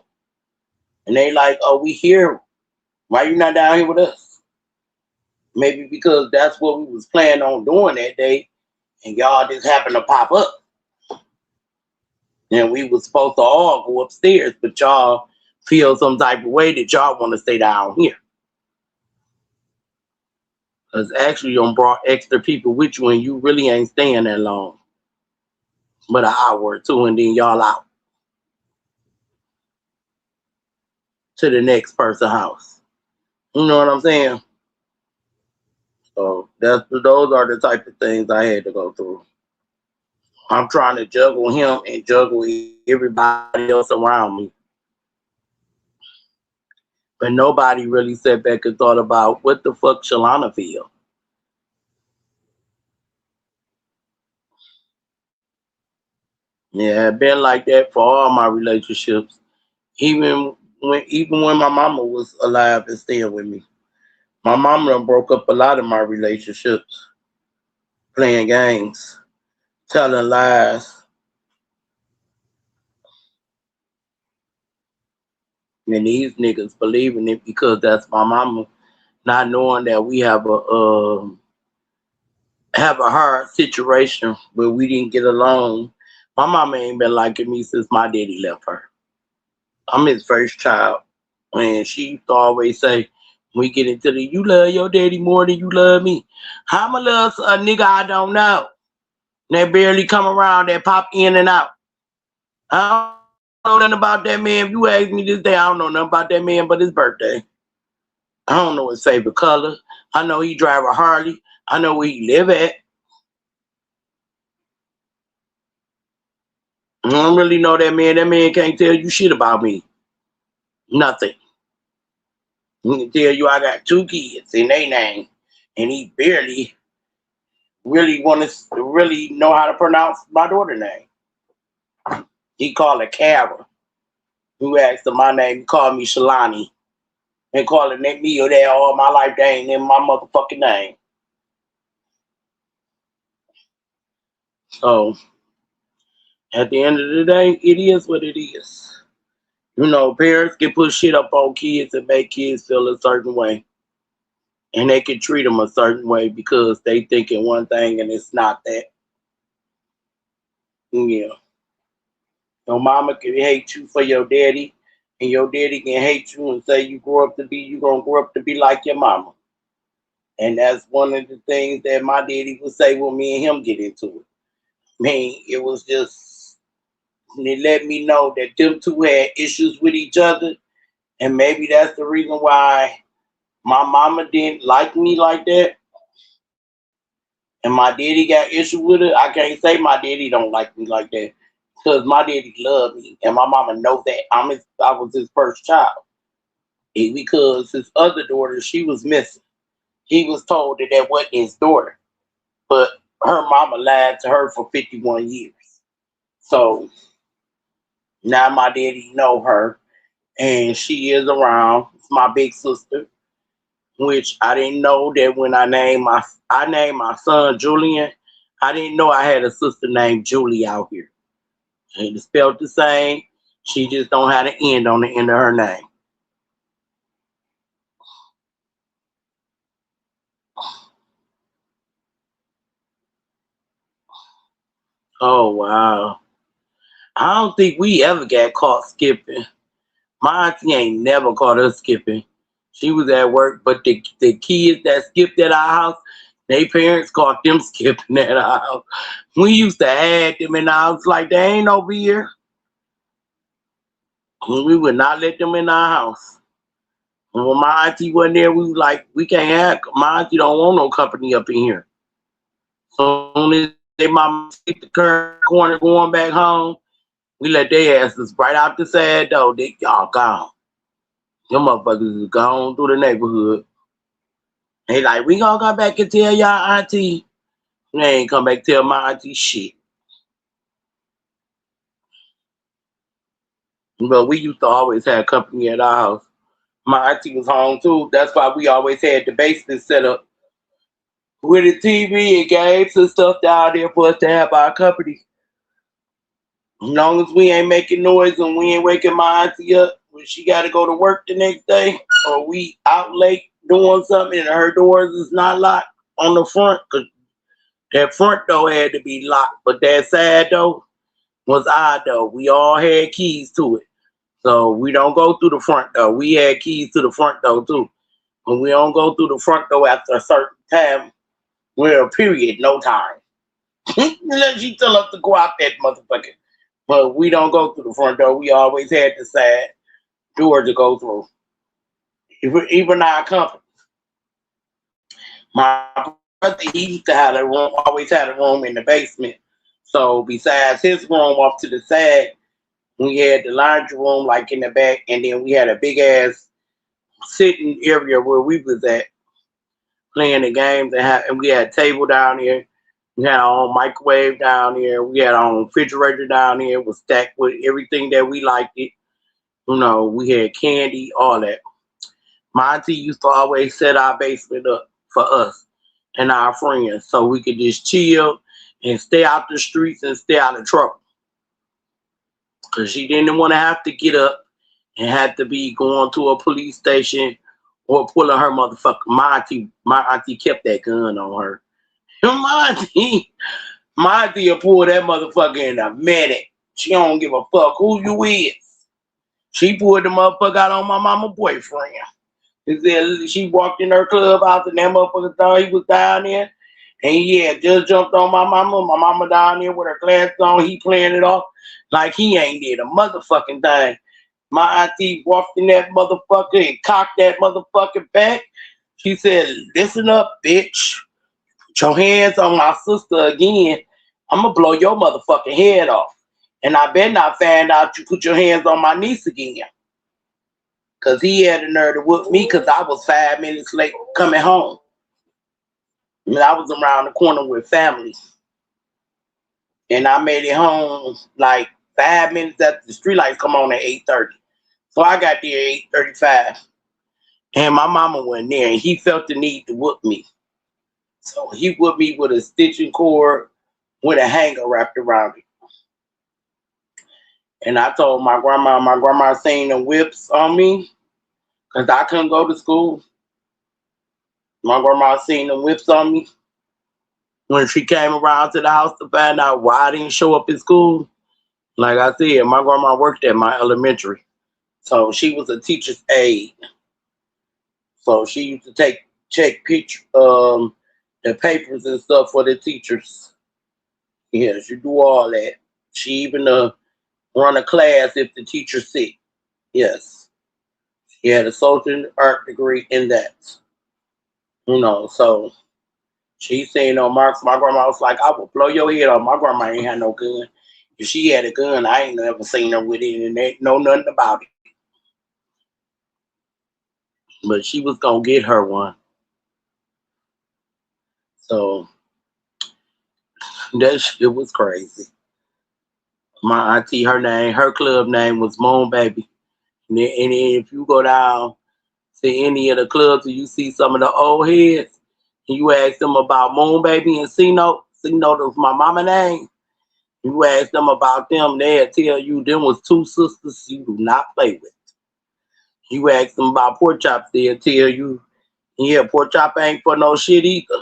And they like, oh, we here. Why you not down here with us? Maybe because that's what we was planning on doing that day, and y'all just happened to pop up. And we was supposed to all go upstairs, but y'all feel some type of way that y'all want to stay down here. Because actually you done brought extra people with you and you really ain't staying that long. But an hour or two and then y'all out to the next person's house. You know what I'm saying? So those are the type of things I had to go through. I'm trying to juggle him and juggle everybody else around me. But nobody really sat back and thought about what the fuck Shalana feel. Yeah, it's been like that for all my relationships. Even when my mama was alive and staying with me. My mama done broke up a lot of my relationships, playing games, telling lies, and these niggas believing it because that's my mama, not knowing that we have a hard situation where we didn't get along. My mama ain't been liking me since my daddy left her. I'm his first child. And she used to always say, when we get into the, you love your daddy more than you love me. How I'ma love a nigga I don't know? They barely come around, they pop in and out. I don't know nothing about that man. If you ask me this day, I don't know nothing about that man but his birthday. I don't know his favorite color. I know he drive a Harley. I know where he live at. I don't really know that man. That man can't tell you shit about me. Nothing. He can tell you I got 2 kids in their name. And he barely really want to really know how to pronounce my daughter's name. He called her Kara. Who asked her my name, he called me Shalani. And calling me or that all my life, they ain't in my motherfucking name. So at the end of the day, it is what it is. You know, parents can put shit up on kids and make kids feel a certain way. And they can treat them a certain way because they thinking one thing and it's not that. Yeah. Your mama can hate you for your daddy, and your daddy can hate you and say you gonna grow up to be like your mama. And that's one of the things that my daddy would say when me and him get into it. I mean, it was just, it let me know that them two had issues with each other, and maybe that's the reason why my mama didn't like me like that, and my daddy got issue with it. I can't say my daddy don't like me like that, because my daddy loved me, and my mama know that I was his first child. And because his other daughter, she was missing. He was told that that wasn't his daughter, but her mama lied to her for 51 years. So now my daddy know her, and she is around. It's my big sister, which I didn't know that when I named my son Julian. I didn't know I had a sister named Julie out here. And it's spelled the same. She just don't have an end on the end of her name. Oh wow. I don't think we ever got caught skipping. My auntie ain't never caught us skipping. She was at work, but the kids that skipped at our house, their parents caught them skipping at our house. We used to have them in our house like they ain't over here. We would not let them in our house. And when my auntie wasn't there, we was like, we can't have, my auntie don't want no company up in here. So soon as they mama hit the current corner going back home, we let their asses right out the side door. They y'all gone. Them motherfuckers is gone through the neighborhood. They like, we gonna come back and tell y'all auntie. They ain't come back and tell my auntie shit. But we used to always have company at our house. My auntie was home too. That's why we always had the basement set up with the TV and games and stuff down there for us to have our company. As long as we ain't making noise and we ain't waking my auntie up when she got to go to work the next day, or we out late doing something and her doors is not locked on the front, because that front door had to be locked, but that side door was our door. We all had keys to it. So we don't go through the front door. We had keys to the front door too. When we don't go through the front door after a certain time, we're a period, no time. Unless you tell us to go out that motherfucker. But we don't go through the front door. We always had the side door to go through. Even our company. My brother, he used to have a room, always had a room in the basement. So besides his room off to the side, we had the laundry room like in the back, and then we had a big ass sitting area where we was at playing the games, and we had a table down here. We had our own microwave down here. We had our own refrigerator down here. It was stacked with everything that we liked it. You know, we had candy, all that. My auntie used to always set our basement up for us and our friends so we could just chill and stay out the streets and stay out of trouble. Because she didn't want to have to get up and had to be going to a police station or pulling her motherfucker. My auntie kept that gun on her. My auntie will pull that motherfucker in a minute. She don't give a fuck who you is. She pulled the motherfucker out on my mama boyfriend. She walked in her clubhouse and that motherfucker thought he was down there. And he had just jumped on my mama. My mama down there with her glasses on. He playing it off like he ain't did a motherfucking thing. My auntie walked in that motherfucker and cocked that motherfucker back. She said, listen up, bitch. Put your hands on my sister again. I'm going to blow your motherfucking head off. And I better not find out you put your hands on my niece again. Because he had the nerve to whoop me because I was 5 minutes late coming home. And I was around the corner with family. And I made it home like 5 minutes after the streetlights come on at 8:30. So I got there at 8:35. And my mama wasn't there. And he felt the need to whoop me. So he whooped me with a stitching cord with a hanger wrapped around it. And I told my grandma seen the whips on me because I couldn't go to school. My grandma seen the whips on me when she came around to the house to find out why I didn't show up in school. Like I said, my grandma worked at my elementary. So she was a teacher's aide. So she used to check the papers and stuff for the teachers. Yeah, she do all that. She even run a class if the teacher's sick. Yes. She had a social art degree in that. You know, so she seen on marks. My grandma was like, I will blow your head off. My grandma ain't had no gun. If she had a gun, I ain't never seen her with it and they know nothing about it. But she was gonna get her one. So that shit was crazy. My auntie, her club name was Moon Baby. And if you go down to any of the clubs and you see some of the old heads, and you ask them about Moon Baby and C-Note was my mama name. You ask them about them, they'll tell you them was two sisters you do not play with. You ask them about Pork Chops, they'll tell you, yeah, Pork Chop ain't for no shit either.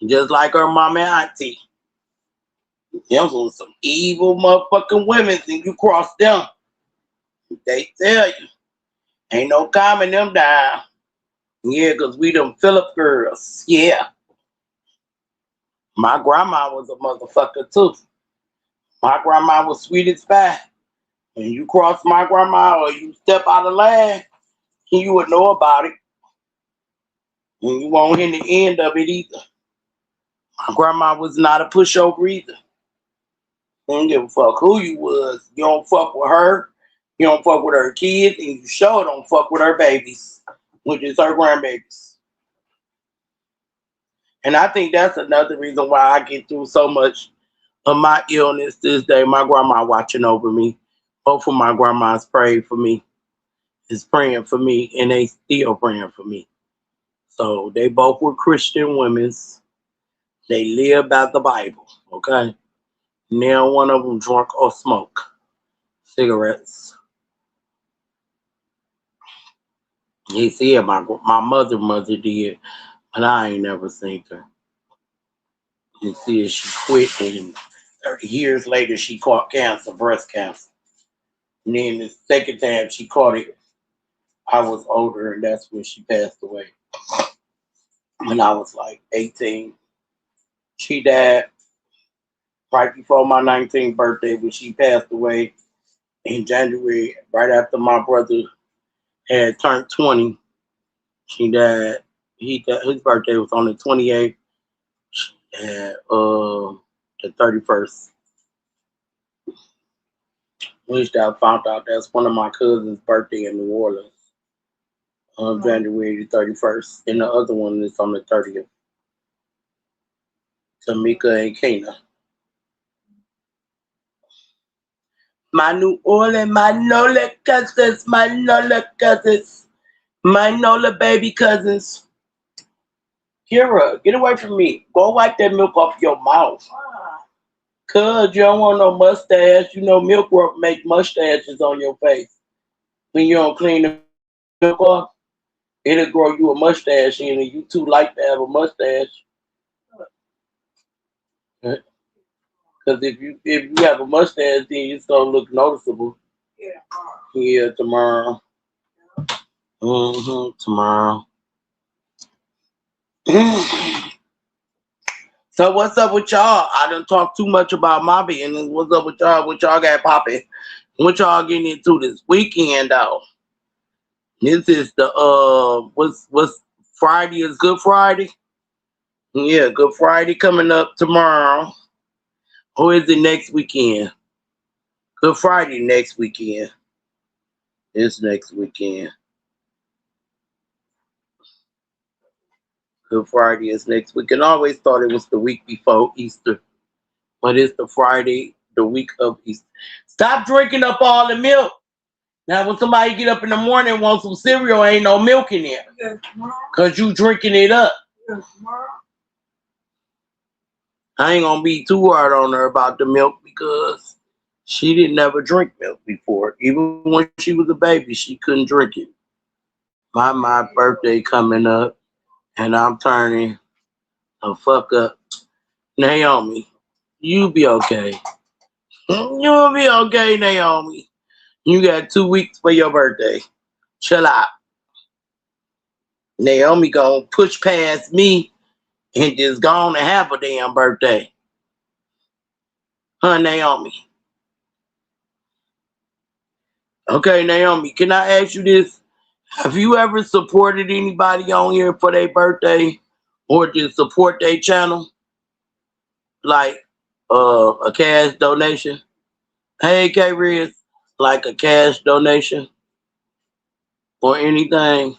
Just like her mama and auntie. Them was some evil motherfucking women, and you cross them, they tell you. Ain't no calming them down. Yeah, because we them Phillip girls. Yeah. My grandma was a motherfucker too. My grandma was sweet as pie. And you cross my grandma or you step out of line, you would know about it. And you won't hear the end of it either. My grandma was not a pushover either. You don't give a fuck who you was. You don't fuck with her. You don't fuck with her kids. And you sure don't fuck with her babies, which is her grandbabies. And I think that's another reason why I get through so much of my illness this day. My grandma watching over me. Both of my grandmas prayed for me. Is praying for me, and they still praying for me. So they both were Christian women. They live by the Bible, okay? Neither one of them drunk or smoke cigarettes. He said my mother did, but I ain't never seen her. He said she quit, and 30 years later she caught cancer, breast cancer. And then the second time she caught it, I was older, and that's when she passed away. When I was like 18, she died right before my 19th birthday, when she passed away in January, right after my brother had turned 20. She died. His birthday was on the 28th and the 31st. Which I found out that's one of my cousin's birthday in New Orleans on January the 31st. And the other one is on the 30th. Tamika and Kena. My New Orleans, my Nola cousins, my Nola cousins, my Nola baby cousins. Kira, get away from me. Go wipe that milk off your mouth. Cuz you don't want no mustache. You know milk work make mustaches on your face. When you don't clean the milk off, it'll grow you a mustache in, and you too like to have a mustache. Because if you have a mustache, then it's gonna look noticeable. Yeah, tomorrow. Tomorrow. So what's up with y'all? I done talked too much about my business. What's up with y'all? What y'all got popping? What y'all getting into this weekend though? This is the what's Friday is Good Friday. Yeah, Good Friday coming up tomorrow. Or is it next weekend? Good Friday next weekend. It's next weekend. Good Friday is next week. And I always thought it was the week before Easter. But it's the Friday, the week of Easter. Stop drinking up all the milk. Now when somebody get up in the morning and want some cereal, ain't no milk in there. Cause you drinking it up. I ain't gonna be too hard on her about the milk because she didn't ever drink milk before. Even when she was a baby, she couldn't drink it. My birthday coming up and I'm turning the fuck up. Naomi, you be okay. You'll be okay, Naomi. You got 2 weeks for your birthday. Chill out. Naomi gonna push past me and just go on and have a damn birthday. Huh, Naomi? Okay, Naomi, can I ask you this? Have you ever supported anybody on here for their birthday or just support their channel? Like a cash donation? Hey, K Riz, like a cash donation or anything?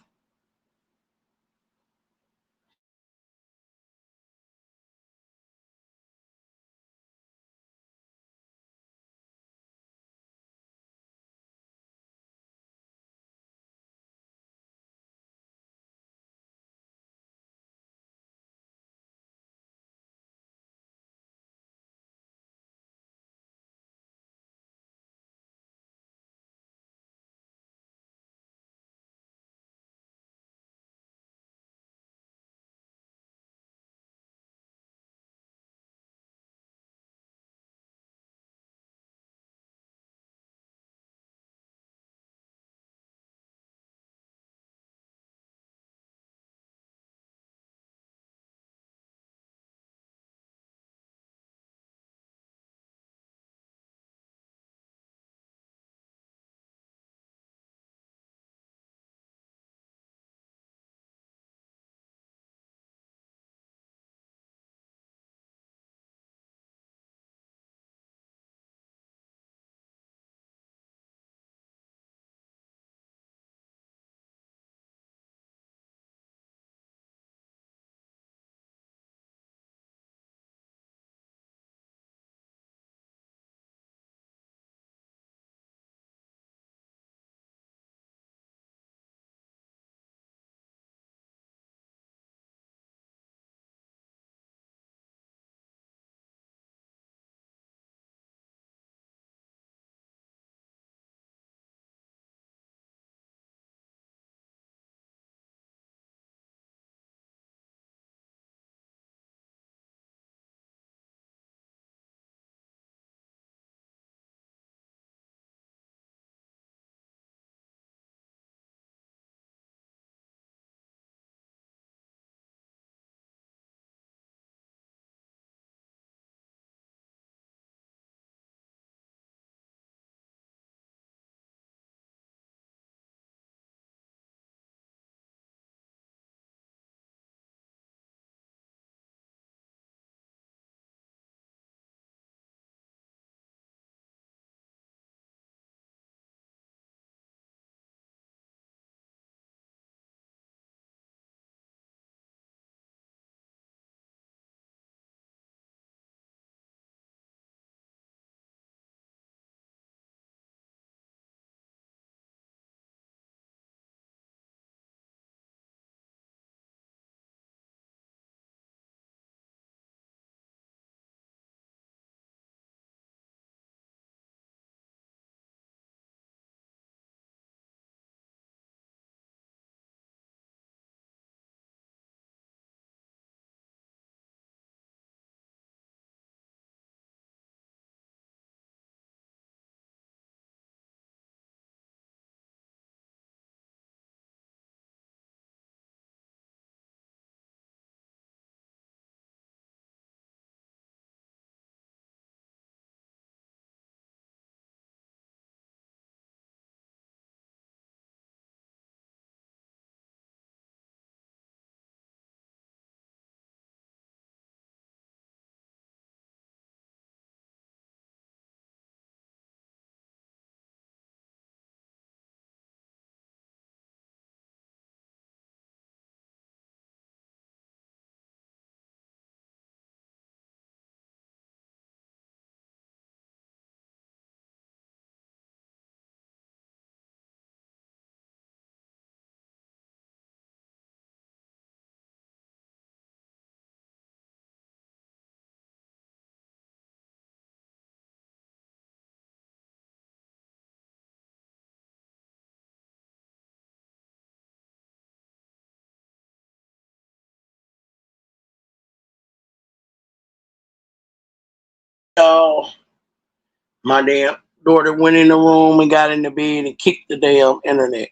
my damn daughter went in the room and got in the bed and kicked the damn internet.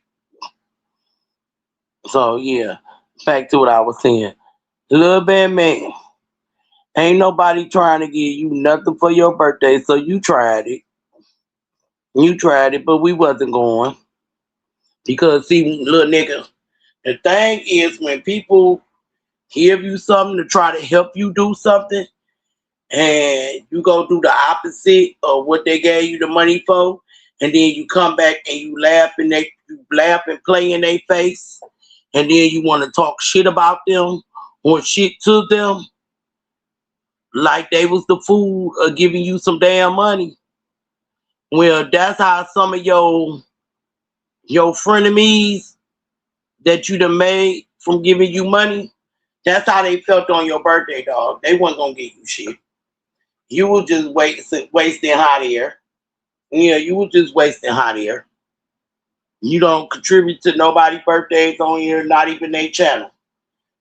So yeah, back to what I was saying. Little bad man, ain't nobody trying to give you nothing for your birthday, so you tried it. You tried it, but we wasn't going because see, little nigga, the thing is when people give you something to try to help you do something, and you go do the opposite of what they gave you the money for, and then you come back and you laugh and play in their face, and then you want to talk shit about them or shit to them like they was the fool of giving you some damn money. Well, that's how some of your frenemies that you done made from giving you money, that's how they felt on your birthday, dog. They wasn't gonna give you shit. You were just wasting hot air. Yeah, you were just wasting hot air. You don't contribute to nobody's birthdays on here, not even their channel.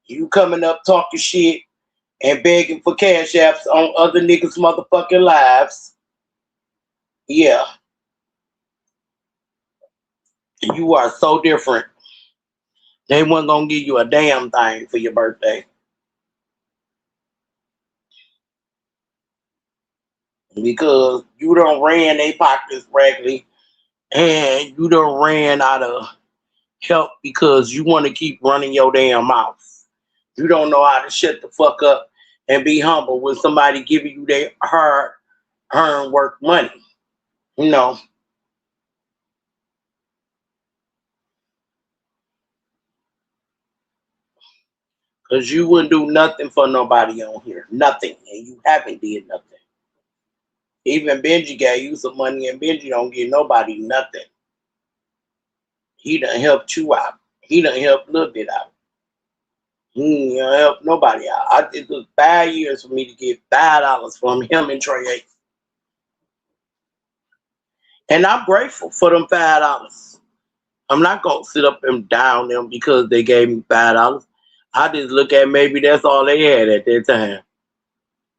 You coming up talking shit and begging for cash apps on other niggas' motherfucking lives. Yeah, you are so different. They wasn't gonna give you a damn thing for your birthday because you done ran their pockets regularly and you done ran out of help because you want to keep running your damn mouth. You don't know how to shut the fuck up and be humble when somebody giving you their hard earned work money. You know, because you wouldn't do nothing for nobody on here. Nothing. And you haven't did nothing. Even Benji gave you some money and Benji don't give nobody nothing. He done helped you out. He done helped a little bit out. He done helped nobody out. It took 5 years for me to get $5 from him and Trey A. And I'm grateful for them $5. I'm not gonna sit up and down them because they gave me $5. I just look at maybe that's all they had at that time.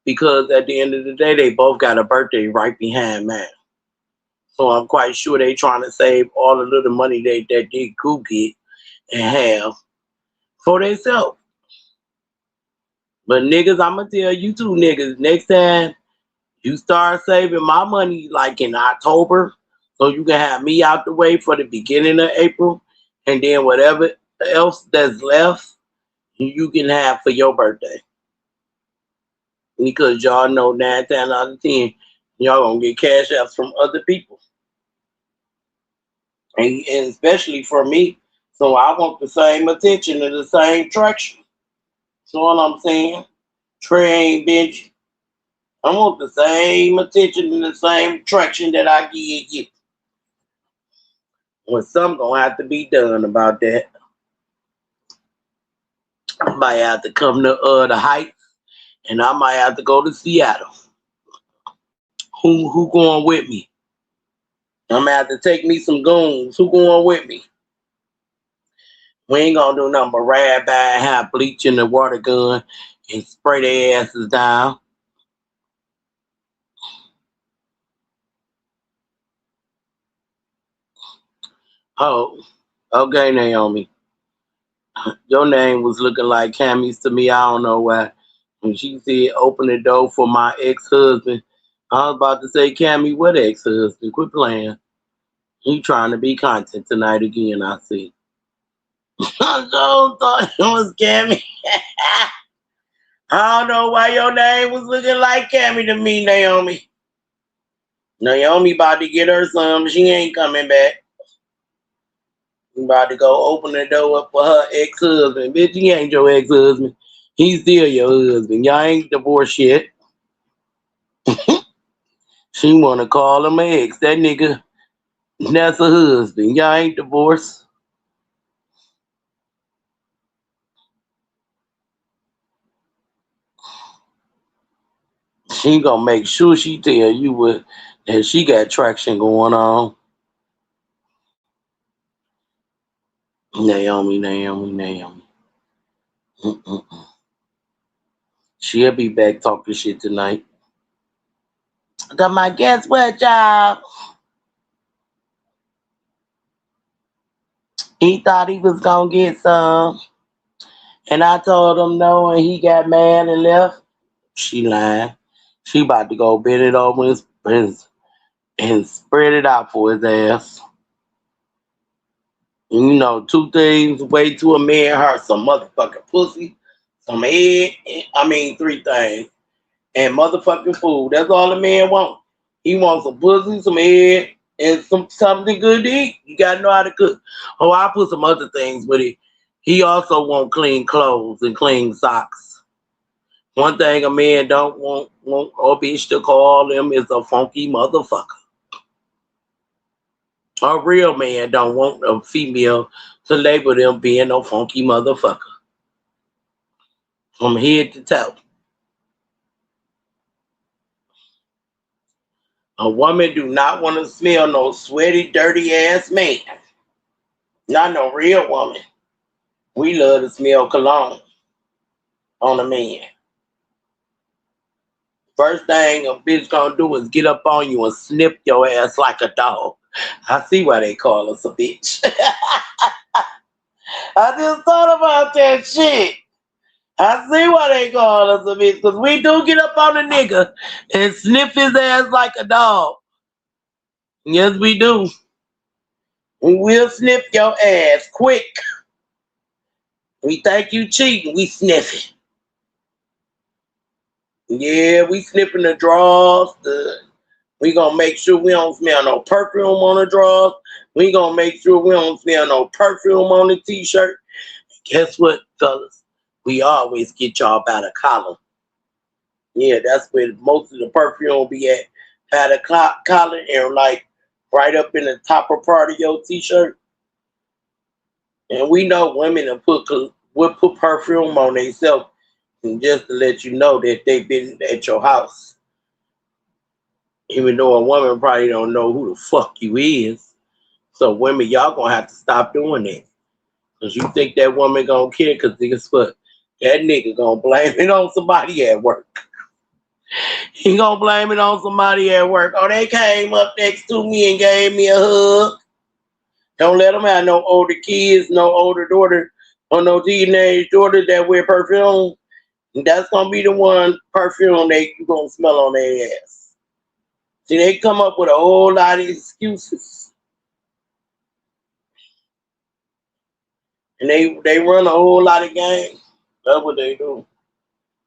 Because at the end of the day, they both got a birthday right behind mine. So I'm quite sure they trying to save all the little money that they could get and have for themselves. But niggas, I'ma tell you too, niggas, next time you start saving my money like in October, so you can have me out the way for the beginning of April, and then whatever else that's left, you can have for your birthday. Because y'all know 9 times out of 10, y'all gonna get cash apps from other people. And especially for me. So I want the same attention and the same traction. So what I'm saying? Trey ain't Benji. I want the same attention and the same traction that I give you. Well, something gonna have to be done about that. I might have to come to the Heights, and I might have to go to Seattle. Who going with me? I'm gonna have to take me some goons. Who going with me? We ain't gonna do nothing but ride by and have bleach in the water gun and spray their asses down. Oh, okay, Naomi. Your name was looking like Cammy's to me. I don't know why. When she said open the door for my ex-husband, I was about to say, Cammy, what ex-husband? Quit playing. He trying to be content tonight again, I see. I so thought it was Cammy. I don't know why your name was looking like Cammy to me, Naomi. Naomi about to get her some. She ain't coming back. You about to go open the door up for her ex-husband. Bitch, he ain't your ex-husband. He's still your husband. Y'all ain't divorced yet. She wanna call him an ex. That nigga, that's a husband. Y'all ain't divorced. She gonna make sure she tell you what that she got traction going on. Naomi. Mm-mm. She'll be back talking shit tonight. Come on, guess what, y'all? He thought he was gonna get some, and I told him no, and he got mad and left. She lying. She about to go bend it over and spread it out for his ass. And you know, two things way to a man hurt: some motherfucking pussy, some head. I mean, three things, and motherfucking food. That's all the man wants. He wants some pussy, some head, and something good to eat. You gotta know how to cook. Oh, I put some other things with it. He also want clean clothes and clean socks. One thing a man don't want a bitch to call him is a funky motherfucker. A real man don't want a female to label them being a funky motherfucker from head to toe. A woman do not want to smell no sweaty, dirty ass man. Not no real woman. We love to smell cologne on a man. First thing a bitch gonna do is get up on you and snip your ass like a dog. I see why they call us a bitch. I just thought about that shit. I see why they call us a bitch, because we do get up on a nigga and sniff his ass like a dog. Yes, we do. We will sniff your ass quick. We think you cheating, we sniff it. Yeah, we sniffing the drawers. We gonna make sure we don't smell no perfume on the drawers. We gonna make sure we don't smell no perfume on the t-shirt. Guess what, fellas? We always get y'all by the collar. Yeah, that's where most of the perfume be at. By the collar and like right up in the topper part of your t-shirt. And we know women will put perfume on themselves just to let you know that they've been at your house. Even though a woman probably don't know who the fuck you is. So women, y'all gonna have to stop doing that. Cause you think that woman gonna care, cause guess what? That nigga gonna blame it on somebody at work. He gonna blame it on somebody at work. Oh, they came up next to me and gave me a hug. Don't let them have no older kids, no older daughter, or no teenage daughter that wear perfume. That's gonna be the one perfume that you gonna smell on their ass. See, they come up with a whole lot of excuses, and they run a whole lot of game. That's what they do.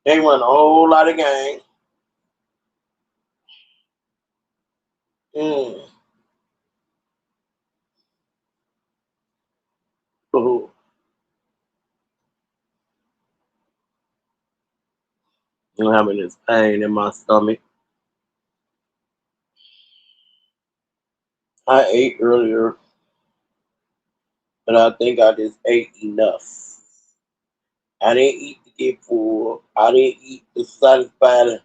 They run a whole lot of game. Mm. Ooh. I'm having this pain in my stomach. I ate earlier, but I think I just ate enough. I didn't eat to get full. I didn't eat to satisfy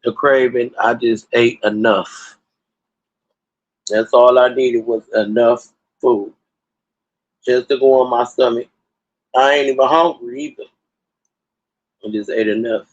the craving. I just ate enough. That's all I needed was enough food just to go in my stomach. I ain't even hungry either. I just ate enough.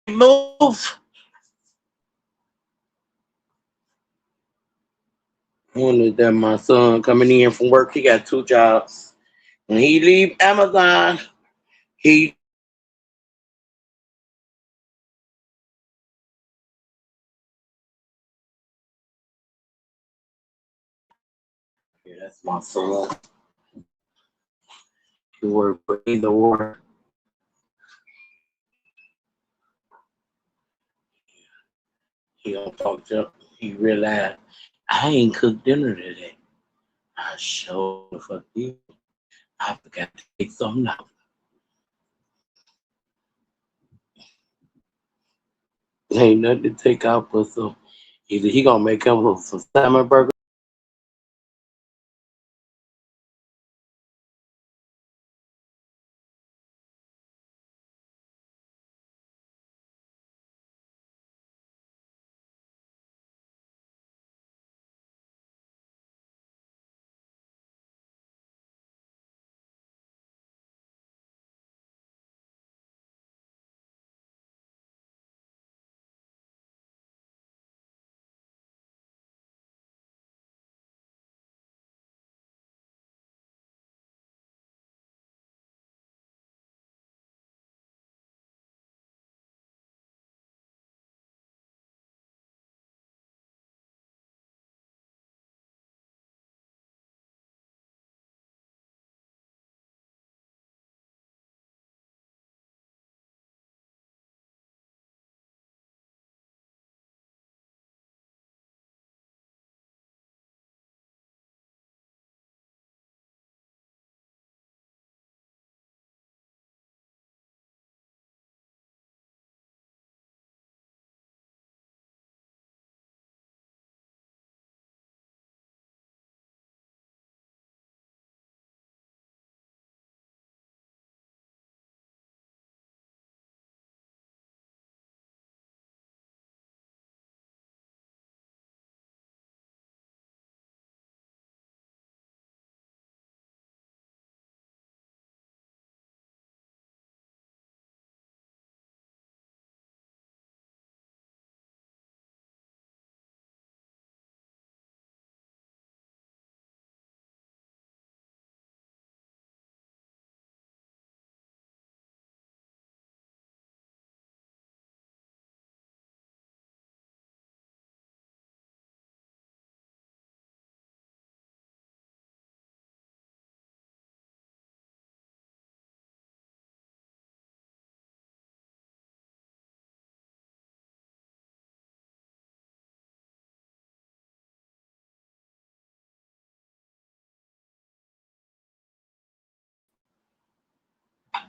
Move. One is that my son coming in from work. He got 2 jobs. When he leave Amazon, he yeah, that's my son. He work for either or. He don't talk to. He realized I ain't cooked dinner today. I sure the fuck did. I forgot to take something out. Ain't nothing to take out but some. Either he gonna make him some salmon burger.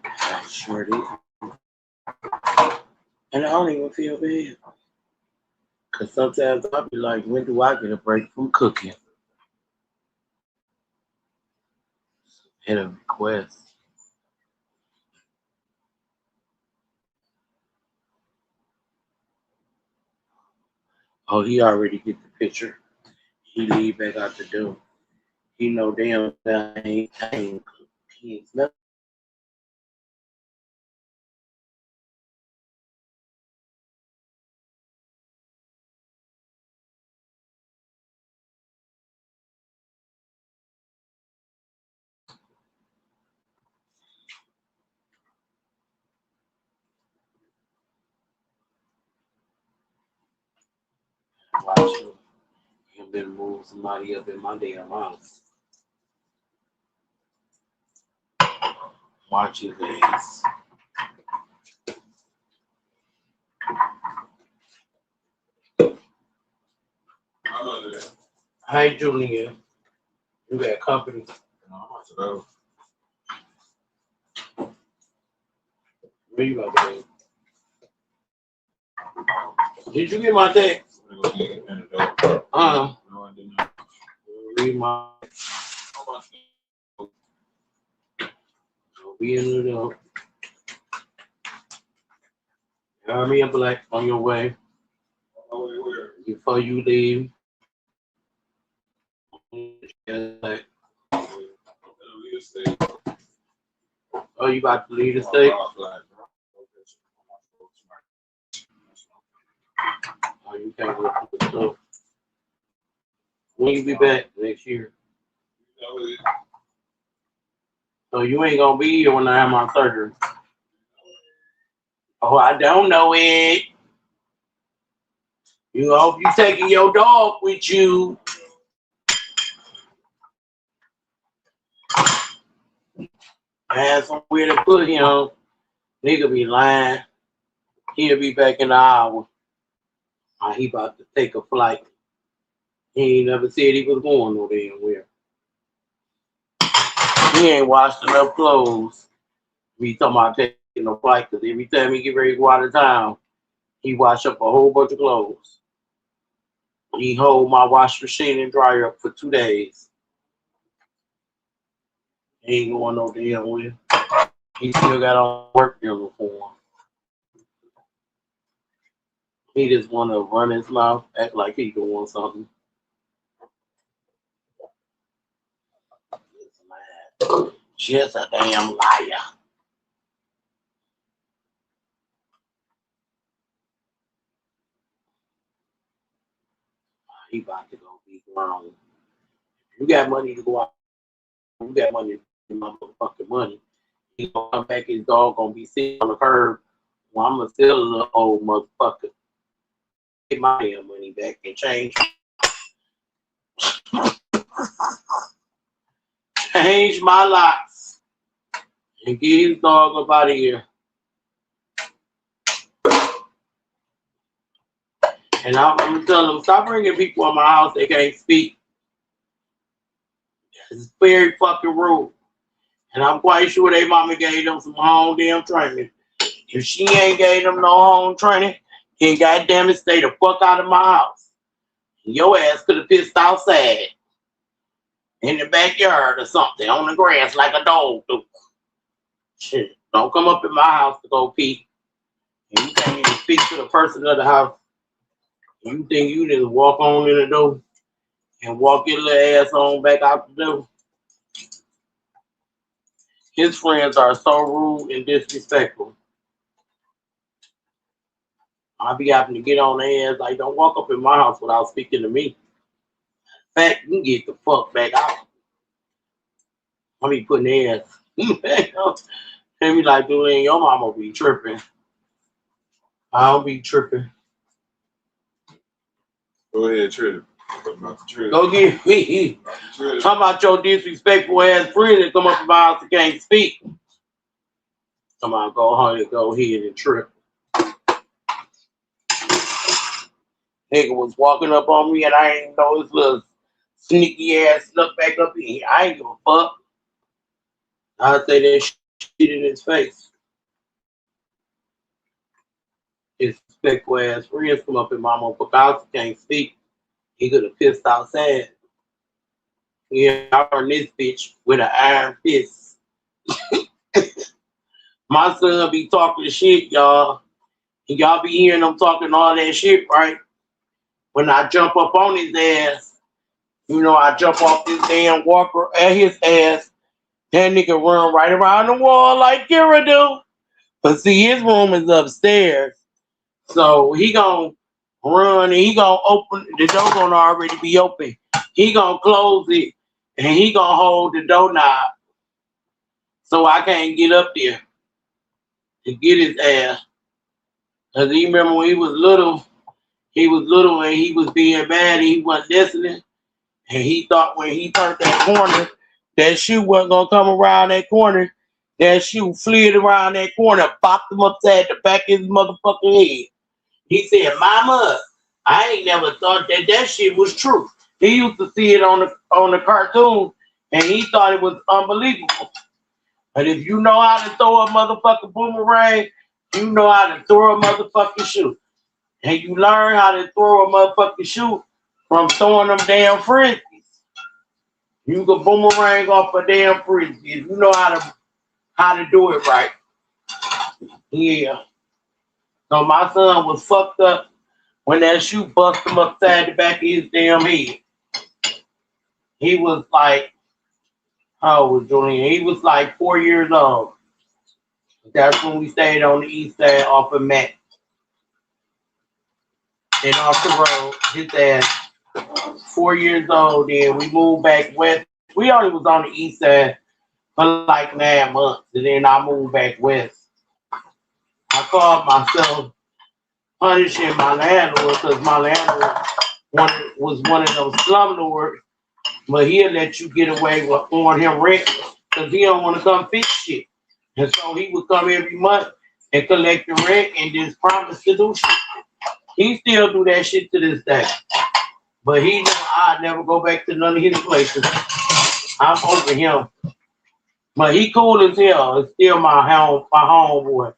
I sure did. And I don't even feel bad. Cause sometimes I'll be like, when do I get a break from cooking? Hit a request. Oh, he already get the picture. He leave back out the door. He know damn I ain't cooked. He ain't nothing. Watch him. Him been move somebody up in my damn house. Watch his ass. Hi, Julia. You got company. Where you about to be? Did you get my text? Read my. Be in the door. Hurry up, Black, on your way. Before you leave. Oh, you about to leave the state? Oh, you can't go to the store. When you be back next year? So you ain't gonna be here when I have my surgery. Oh, I don't know it. You hope you taking your dog with you. I had somewhere to put him. Nigga be lying. He'll be back in an hour. He about to take a flight. He ain't never said he was going no damn where. He ain't washed enough clothes. We talking about taking a flight because every time he get ready to go out of town, he wash up a whole bunch of clothes. He hold my wash machine and dryer up for 2 days. He ain't going no damn where. He still got on work uniform. He just want to run his mouth, act like he doing something. Just a damn liar. He about to go be grown. You got money to go out. You got money to my motherfucking money. He gonna come back, his dog gonna be sitting on the curb. Well, I'm gonna still a little old motherfucker. Get my damn money back and change my locks and get his dog up out of here. And I'm gonna tell them, stop bringing people in my house that can't speak. It's very fucking rude. And I'm quite sure they mama gave them some home damn training. If she ain't gave them no home training, then goddamn it, stay the fuck out of my house. Your ass could have pissed outside in the backyard or something on the grass like a dog do. Shit, don't come up in my house to go pee. And you can't even speak to the person of the house. You think you just walk on in the door and walk your little ass on back out the door? His friends are so rude and disrespectful. I be having to get on their ass like, don't walk up in my house without speaking to me. In fact, you can get the fuck back out. I be putting their ass. They be like, dude, your mama be tripping. I don't be tripping. Go ahead, Trip. Go get me. Talk about your disrespectful ass friend that come up in my house and can't speak. Come on, go ahead and trip. Nigga was walking up on me and I ain't know his little sneaky ass snuck back up in here. I ain't give a fuck. I'd say that shit in his face. His respectful ass friends come up in my motherfucker house and can't speak. He could have pissed outside. Yeah, I heard this bitch with an iron fist. My son be talking shit, y'all. And y'all be hearing him talking all that shit, right? When I jump up on his ass, you know, I jump off this damn walker at his ass. That nigga run right around the wall like Kira do. But see, his room is upstairs. So he gonna run and he gonna open, the door gonna already be open. He gonna close it and he gonna hold the doorknob. So I can't get up there to get his ass. Cause he remember when he was little and he was being bad and he wasn't listening. And he thought when he turned that corner, that shoe wasn't gonna come around that corner. That shoe fled around that corner, bopped him upside the back of his motherfucking head. He said, Mama, I ain't never thought that shit was true. He used to see it on the cartoon and he thought it was unbelievable. But if you know how to throw a motherfucking boomerang, you know how to throw a motherfucking shoe. And you learn how to throw a motherfucking shoe from throwing them damn frisbees. You can boomerang off a damn frisbee if you know how to do it right. Yeah. So my son was fucked up when that shoe busted him upside the back of his damn head. He was like, how old was Julian? He was like 4 years old. That's when we stayed on the east side off of Mac. and off the road. His ass 4 years old. Then we moved back west. We only was on the east side for like 9 months, and then I moved back west. I called myself punishing my landlord because my landlord was one of those slumlords, but he'll let you get away with on him rent because he don't want to come fix shit. And so he would come every month and collect the rent and just promise to do shit. He still do that shit to this day. But he know I'd never go back to none of his places. I'm over him. But he cool as hell. It's still my homeboy.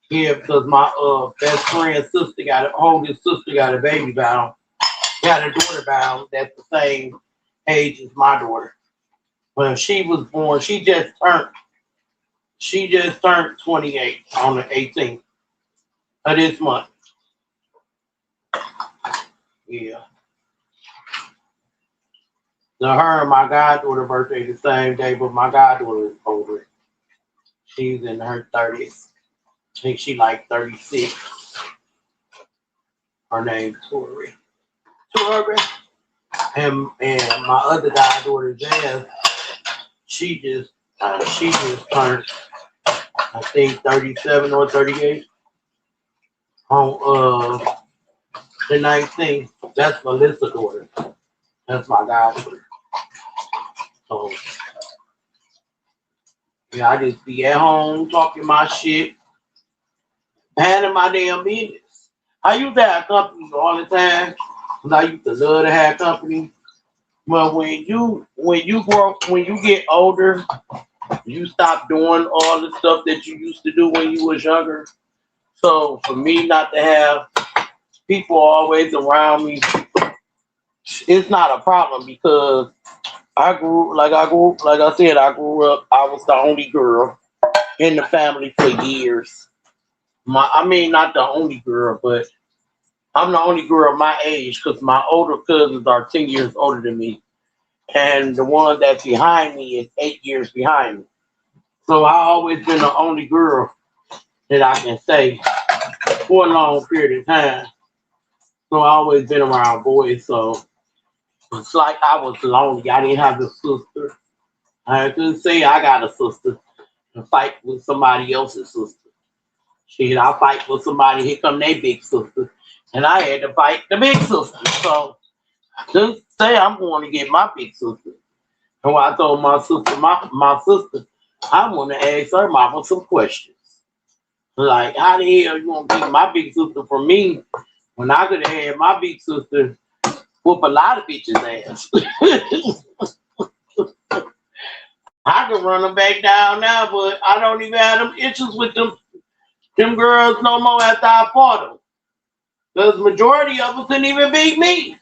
Yeah, because my best friend's sister his sister got a baby bound. Got a daughter bound that's the same age as my daughter. When she was born, she just turned 28 on the 18th of this month. Yeah. So her and my goddaughter birthday the same day, but my goddaughter is older. She's in her 30s. I think she like 36. Her name's Tori. Tori. And my other goddaughter Jazz, she just turned I think 37 or 38 on the 19th. That's Melissa's daughter. That's my goddaughter. So yeah, I just be at home talking my shit, handling my damn business. I used to have company all the time. I used to love to have company. But when you get older, you stop doing all the stuff that you used to do when you was younger. So for me not to have people always around me, it's not a problem because I grew up, I was the only girl in the family for years. Not the only girl, but I'm the only girl my age because my older cousins are 10 years older than me. And the one that's behind me is 8 years behind me. So I always been the only girl that I can say for a long period of time. So I always been around boys. So it's like I was lonely. I didn't have a sister. I couldn't say I got a sister and fight with somebody else's sister. Shit, I fight with somebody, here come their big sister. And I had to fight the big sister. So just say I'm going to get my big sister. And when I told my sister, my sister, I want to ask her mama some questions. Like, how the hell you want to keep my big sister from me when I could have had my big sister whoop a lot of bitches' ass? I could run them back down now, but I don't even have them issues with them girls no more after I fought them. Because majority of them couldn't even beat me.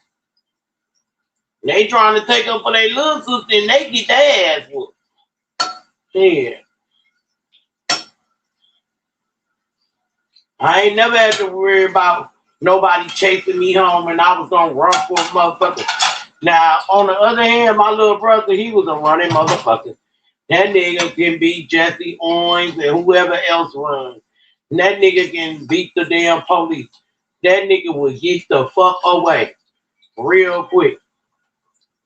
They trying to take up for their little sister and they get their ass whooped. Yeah. I ain't never had to worry about nobody chasing me home and I was gonna run for a motherfucker. Now, on the other hand, my little brother, he was a running motherfucker. That nigga can beat Jesse Owens and whoever else runs. And that nigga can beat the damn police. That nigga will get the fuck away real quick.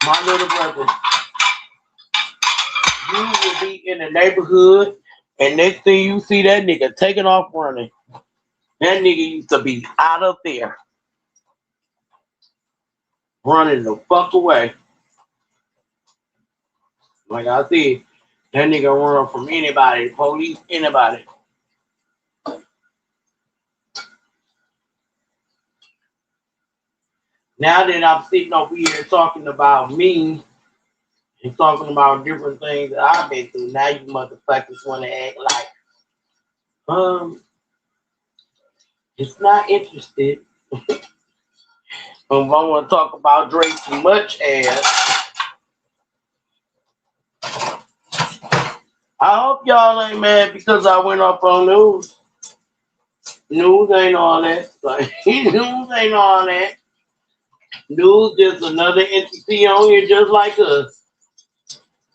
My little brother, you will be in the neighborhood and next thing you see that nigga taking off running. That nigga used to be out up there running the fuck away. Like I said, that nigga run from anybody, police, anybody. Now that I'm sitting over here talking about me and talking about different things that I've been through, now you motherfuckers want to act like, it's not interested. I want to talk about Drake too much as I hope y'all ain't mad because I went up on news. News ain't all that. Like, news ain't all that. News just another entity on here just like us.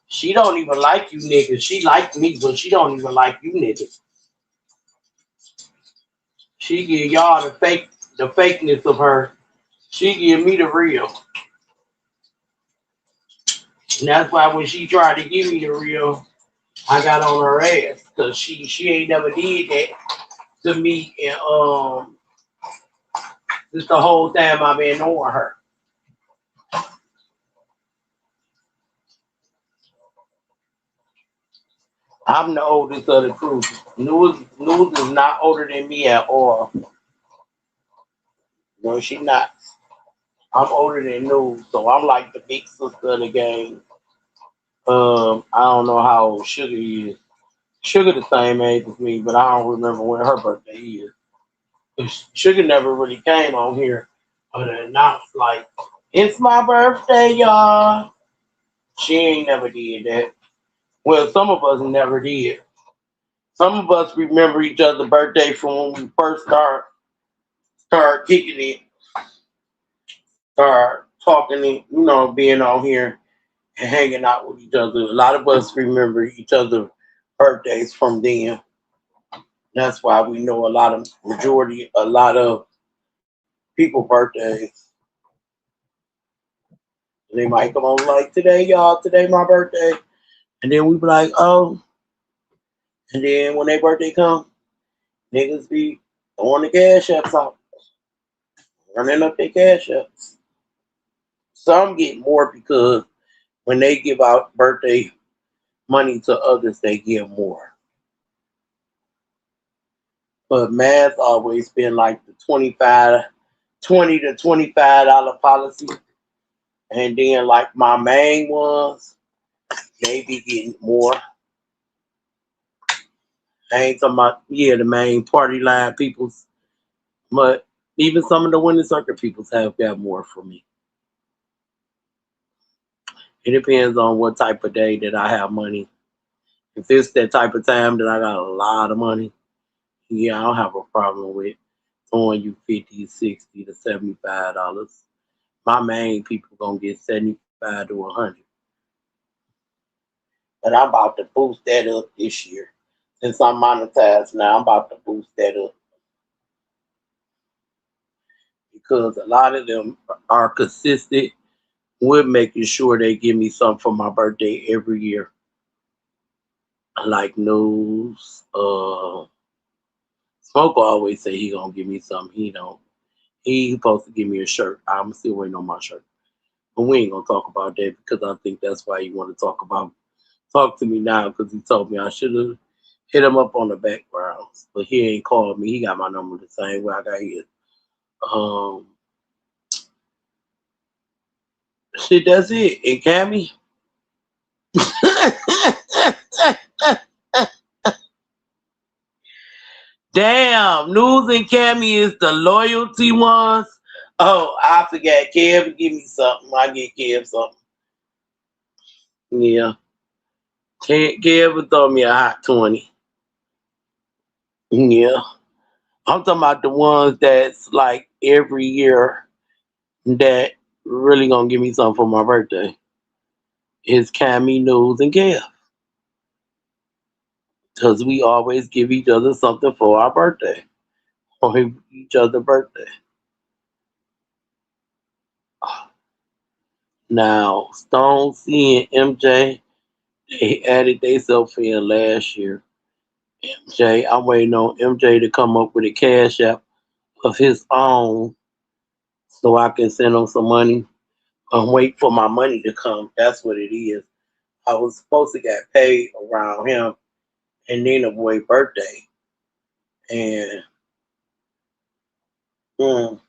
She don't even like you niggas. She like me, but she don't even like you niggas. She give y'all the the fakeness of her. She give me the real. And that's why when she tried to give me the real, I got on her ass. Cause she ain't never did that to me and just the whole time I've been knowing her. I'm the oldest of the crew. News is not older than me at all. No, she not. I'm older than News, so I'm like the big sister of the gang. I don't know how old Sugar is. Sugar the same age as me, but I don't remember when her birthday is. 'Cause Sugar never really came on here but announced like, it's my birthday, y'all. She ain't never did that. Well, some of us never did. Some of us remember each other's birthday from when we first start kicking it, start talking it, being on here and hanging out with each other. A lot of us remember each other's birthdays from then. That's why we know a lot of people birthdays. They might come on like, today, y'all, today my birthday. And then we be like, oh. And then when their birthday come, niggas be throwing the cash apps out, running up their cash apps. Some get more because when they give out birthday money to others, they give more. But math always been like the 20 to $25 policy. And then like my main ones, they be getting more. I ain't talking about, yeah, the main party line peoples, but even some of the winning circuit peoples have got more from me. It depends on what type of day that I have money. If it's that type of time that I got a lot of money, yeah, I don't have a problem with throwing you 50, 60 to $75. My main people gonna get 75 to 100. But I'm about to boost that up this year. Since I'm monetized now, I'm about to boost that up because a lot of them are consistent with making sure they give me something for my birthday every year. Like News, Smoke always say he gonna give me something. He don't. He supposed to give me a shirt. I'm still waiting on my shirt. But we ain't gonna talk about that because I think that's why you want to talk to me now because he told me I should have hit him up on the backgrounds. But he ain't called me. He got my number the same way I got his. Um Shit, that's it. And Cammy. Damn, News and Cammy is the loyalty ones. Oh, I forgot. Kev give me something. I get Kev something. Yeah. Kev would throw me a hot 20. Yeah. I'm talking about the ones that's like every year that really gonna give me something for my birthday. It's Cammy, News, and Kev. Because we always give each other something for our birthday. For each other's birthday. Now, Stone C and MJ, they added themselves in last year. MJ, I'm waiting on MJ to come up with a cash app of his own so I can send him some money. I'm waiting for my money to come. That's what it is. I was supposed to get paid around him and Nina Boy's birthday. And mm,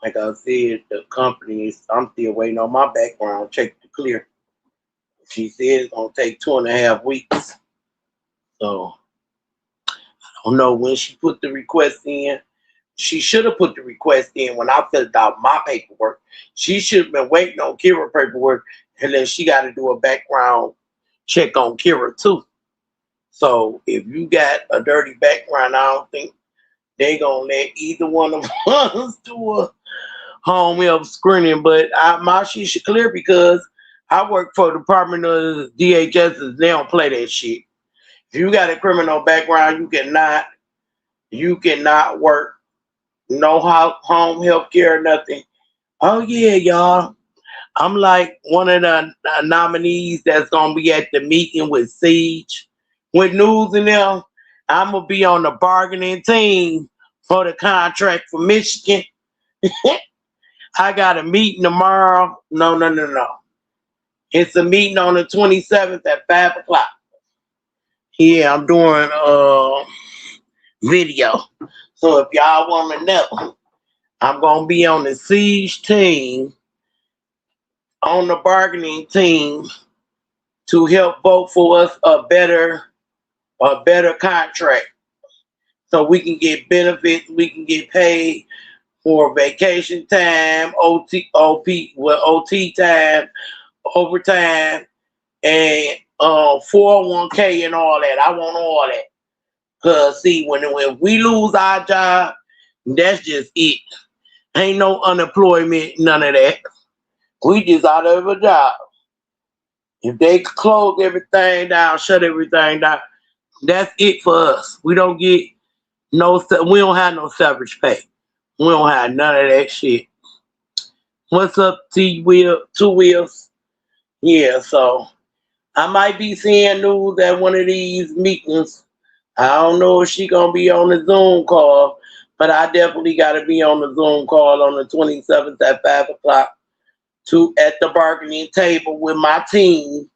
like I said, the company is, I'm still waiting on my background check to clear. She said it's gonna take 2.5 weeks. So I don't know when she put the request in. She should have put the request in when I filled out my paperwork. She should have been waiting on Kira paperwork, and then she got to do a background check on Kira too. So if you got a dirty background, I don't think they gonna let either one of us do a home health screening. But my shit should clear because I work for the Department of DHS. They don't play that shit. If you got a criminal background, you cannot work no home health care, nothing. Oh yeah, y'all. I'm like one of the nominees that's gonna be at the meeting with Siege, with News and them. I'm gonna be on the bargaining team for the contract for Michigan. I got a meeting tomorrow. No, no, no, no. It's a meeting on the 27th at 5 o'clock. Yeah, I'm doing video. So if y'all want to know, I'm gonna be on the Siege team, on the bargaining team to help vote for us a better contract so we can get benefits, we can get paid for vacation time, OT time, overtime, and 401k and all that. I want all that. Cause see, when we lose our job, that's just it. Ain't no unemployment, none of that. We just out of a job. If they close everything down, shut everything down, that's it for us. We don't get we don't have no severance pay. We don't have none of that shit. What's up, Two Wheels? Yeah, so I might be seeing News at one of these meetings. I don't know if she gonna be on the Zoom call, but I definitely gotta be on the Zoom call on the 27th at 5 o'clock to at the bargaining table with my team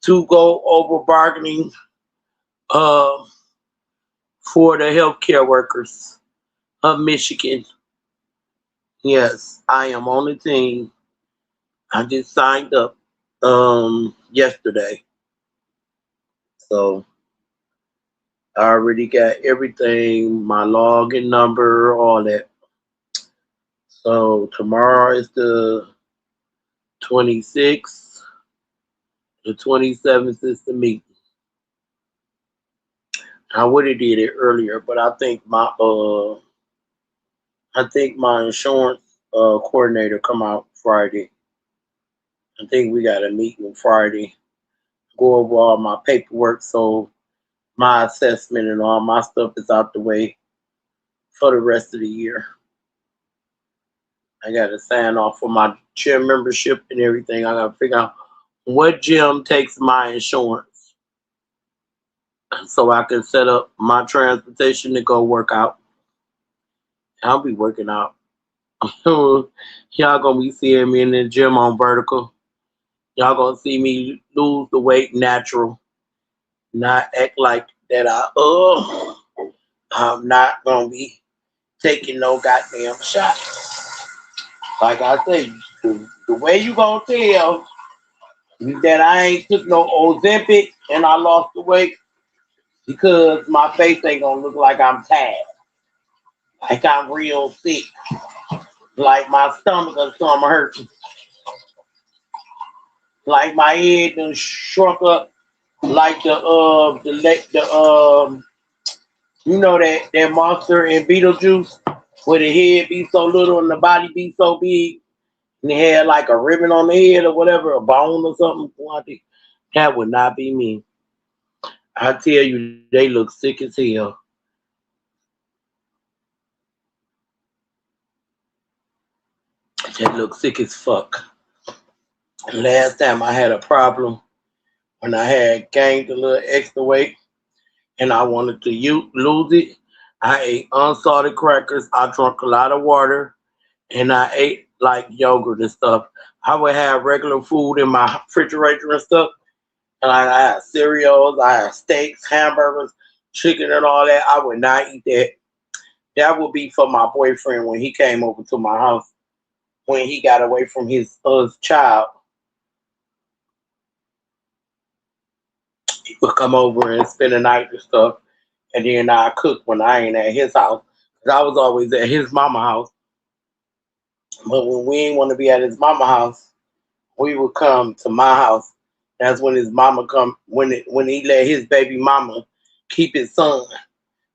to go over bargaining uh for the healthcare workers of Michigan. Yes, I am on the team. I just signed up yesterday. So I already got everything, my login number, all that. So tomorrow is the 26th. The 27th is the meeting. I would have did it earlier, but I think my insurance coordinator come out Friday. I think we got a meeting Friday. Go over all my paperwork so my assessment and all my stuff is out the way for the rest of the year. I got to sign off for my gym membership and everything. I got to figure out what gym takes my insurance so I can set up my transportation to go work out. I'll be working out. Y'all gonna be seeing me in the gym on vertical. Y'all gonna see me lose the weight natural, not act like that. I'm not gonna be taking no goddamn shot. Like I say, the way you gonna tell that I ain't took no Ozempic and I lost the weight because my face ain't gonna look like I'm tired, like I'm real sick, like my stomach or something hurting, like my head done shrunk up, like that monster in Beetlejuice, where the head be so little and the body be so big, and they had like a ribbon on the head or whatever, a bone or something. That would not be me. I tell you, they look sick as hell. They look sick as fuck. Last time I had a problem when I had gained a little extra weight and I wanted to lose it. I ate unsalted crackers. I drank a lot of water and I ate like yogurt and stuff. I would have regular food in my refrigerator and stuff. And I had cereals, I had steaks, hamburgers, chicken, and all that. I would not eat that. That would be for my boyfriend when he came over to my house when he got away from his child. He would come over and spend the night and stuff, and then I cook when I ain't at his house. 'Cause I was always at his mama house. But when we ain't want to be at his mama house, we would come to my house. That's when his mama come when he let his baby mama keep his son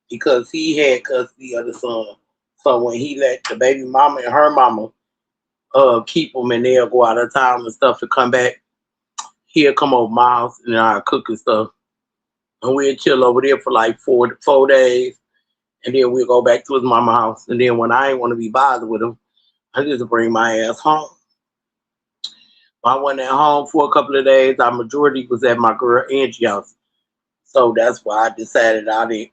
because he had custody of the son. So when he let the baby mama and her mama keep him and they'll go out of town and stuff to come back, he'll come over my house and I cook and stuff. And we'll chill over there for like four days. And then we'll go back to his mama house. And then when I ain't want to be bothered with him, I just bring my ass home. I went at home for a couple of days. Our majority was at my girl Angie's house. So that's why I decided I didn't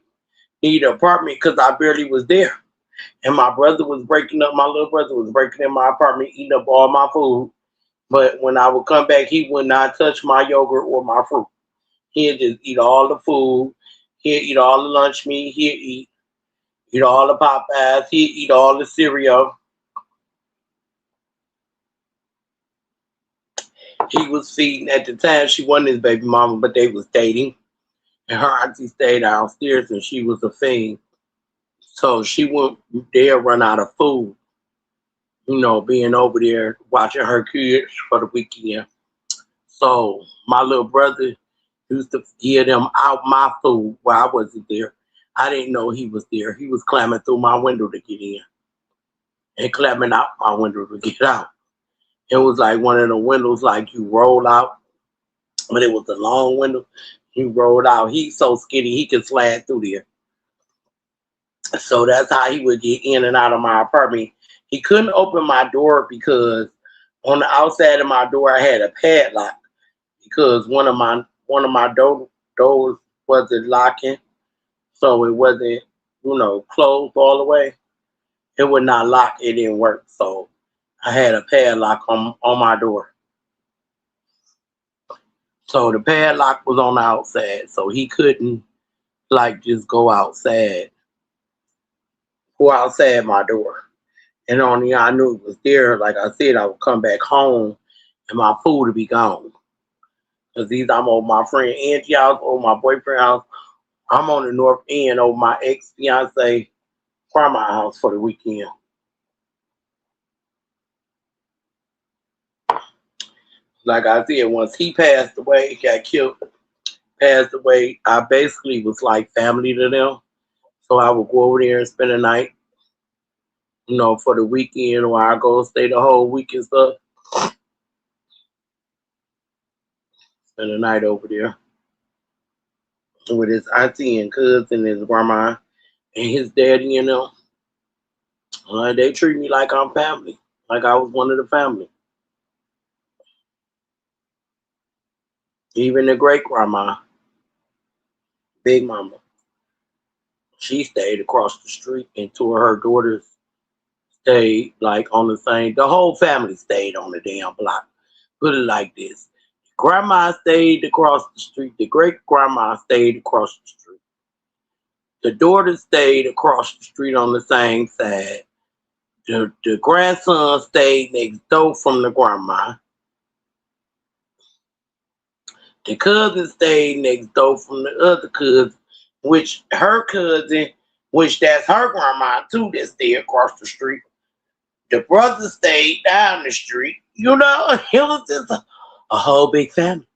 need an apartment because I barely was there. And my brother was breaking up, my little brother was breaking in my apartment, eating up all my food. But when I would come back, he would not touch my yogurt or my fruit. He'd just eat all the food. He'd eat all the lunch meat. Eat all the Popeyes. He'd eat all the cereal. He was feeding at the time. She wasn't his baby mama, but they was dating. And her auntie stayed downstairs, and she was a fiend. So she went there, run out of food. Being over there watching her kids for the weekend. So my little brother used to give them out my food while I wasn't there. I didn't know he was there. He was climbing through my window to get in and climbing out my window to get out. It was like one of the windows like you roll out, but it was a long window. He rolled out. He's so skinny he could slide through there. So that's how he would get in and out of my apartment. He couldn't open my door because on the outside of my door I had a padlock because one of my doors wasn't locking, so it wasn't closed all the way. It would not lock. It didn't work. So I had a padlock on my door. So the padlock was on the outside, so he couldn't like just go outside my door. And only I knew it was there. Like I said, I would come back home and my food would be gone. Because either I'm over my friend Angie house or my boyfriend house. I'm on the north end over my ex fiance grandma house for the weekend. Like I said, once he passed away, got killed, passed away, I basically was like family to them. So I would go over there and spend the night, for the weekend, or I go stay the whole week and stuff, spend the night over there with his auntie and cousin, his grandma, and his daddy and them. They treat me like I'm family, like I was one of the family. Even the great grandma, Big Mama, she stayed across the street, and two of her daughters stayed like on the same. The whole family stayed on the damn block. Put it like this: grandma stayed across the street. The great grandma stayed across the street. The daughters stayed across the street on the same side. The grandson stayed next door from the grandma. The cousin stayed next door from the other cousin, which her cousin, which that's her grandma too, that stayed across the street. The brother stayed down the street. It was just a whole big family.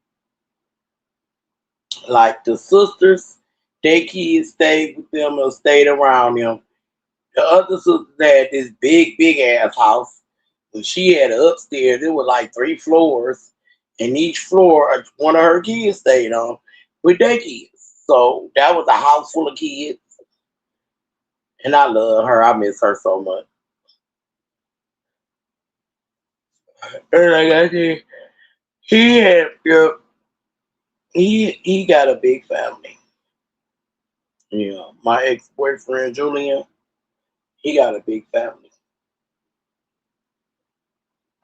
Like the sisters, their kids stayed with them or stayed around them. The other sisters had this big, big ass house. And she had upstairs. It was like 3 floors. And each floor, one of her kids stayed on with their kids. So that was a house full of kids. And I love her. I miss her so much. And like I said, he had, he got a big family. My ex boyfriend Julian, he got a big family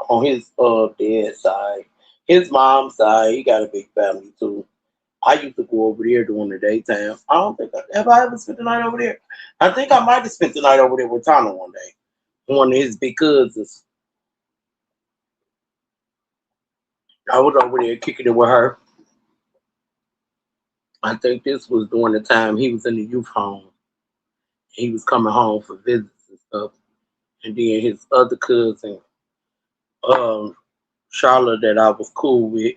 on his dad's side. His mom's side, he got a big family too. I used to go over there during the daytime. I don't think have I ever spent the night over there. I think I might have spent the night over there with Tana one day. One of his big cousins. I was over there kicking it with her. I think this was during the time he was in the youth home. He was coming home for visits and stuff. And then his other cousin, um, Charlotte, that I was cool with,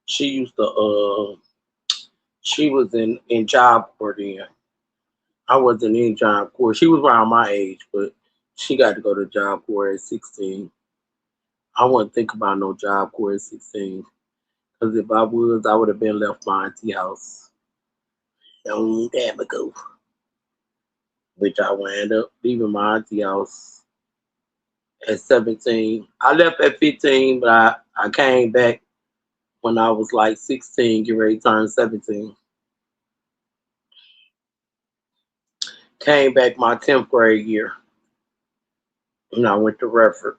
she used to she was in Job Corps then. I wasn't in Job Corps. She was around my age, but she got to go to Job Corps at 16. I wouldn't think about no Job Corps at 16. Because if I was, I would have been left my auntie house. Long time ago. which I wound up leaving my auntie house at 17. I left at 15, but I came back when I was like 16, get ready to turn 17. Came back my 10th grade year, and I went to Redford.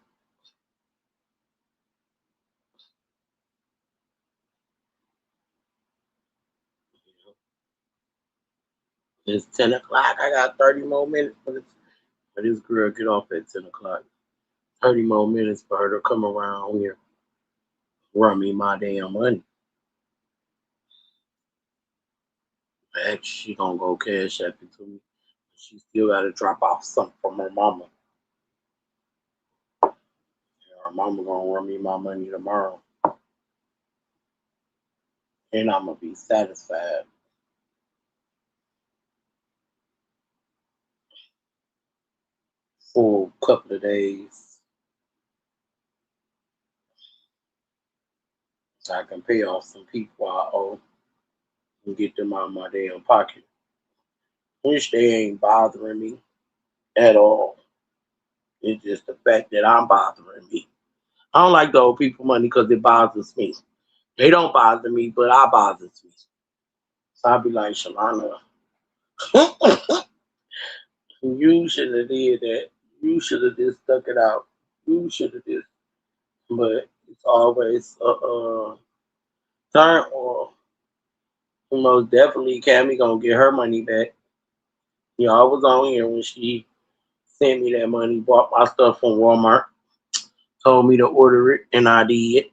It's 10 o'clock. I got 30 more minutes for this girl get off at 10 o'clock. 30 more minutes for her to come around here, run me my damn money. Actually, she gonna go cash app it to me. She still gotta drop off something from her mama. Her mama gonna run me my money tomorrow, and I'm gonna be satisfied. For a couple of days so I can pay off some people I owe and get them out of my damn pocket. Which they ain't bothering me at all. It's just the fact that I'm bothering me. I don't like the old people money because it bothers me. They don't bother me, but I bothers me. So I'll be like, Shalana, you should have did that. You should have just stuck it out. You should have just. But it's always turn or most definitely Cammy gonna get her money back. You know, I was on here when she sent me that money, bought my stuff from Walmart, told me to order it, and I did.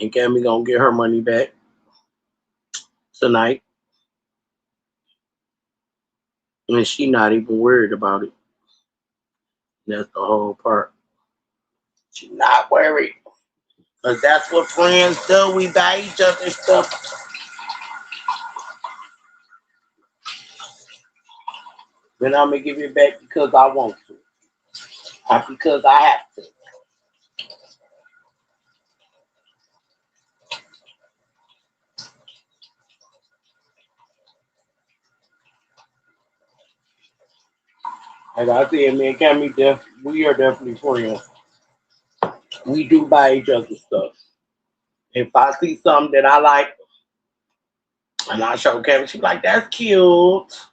And Cammy gonna get her money back tonight, and she not even worried about it. That's the whole part. She not worried, cause that's what friends do. We buy each other stuff. Then I'm gonna give it back because I want to, not because I have to. Like I said, me and Cammy, we are definitely friends. We do buy each other stuff. If I see something that I like and I show Cammy, she be like, "That's cute."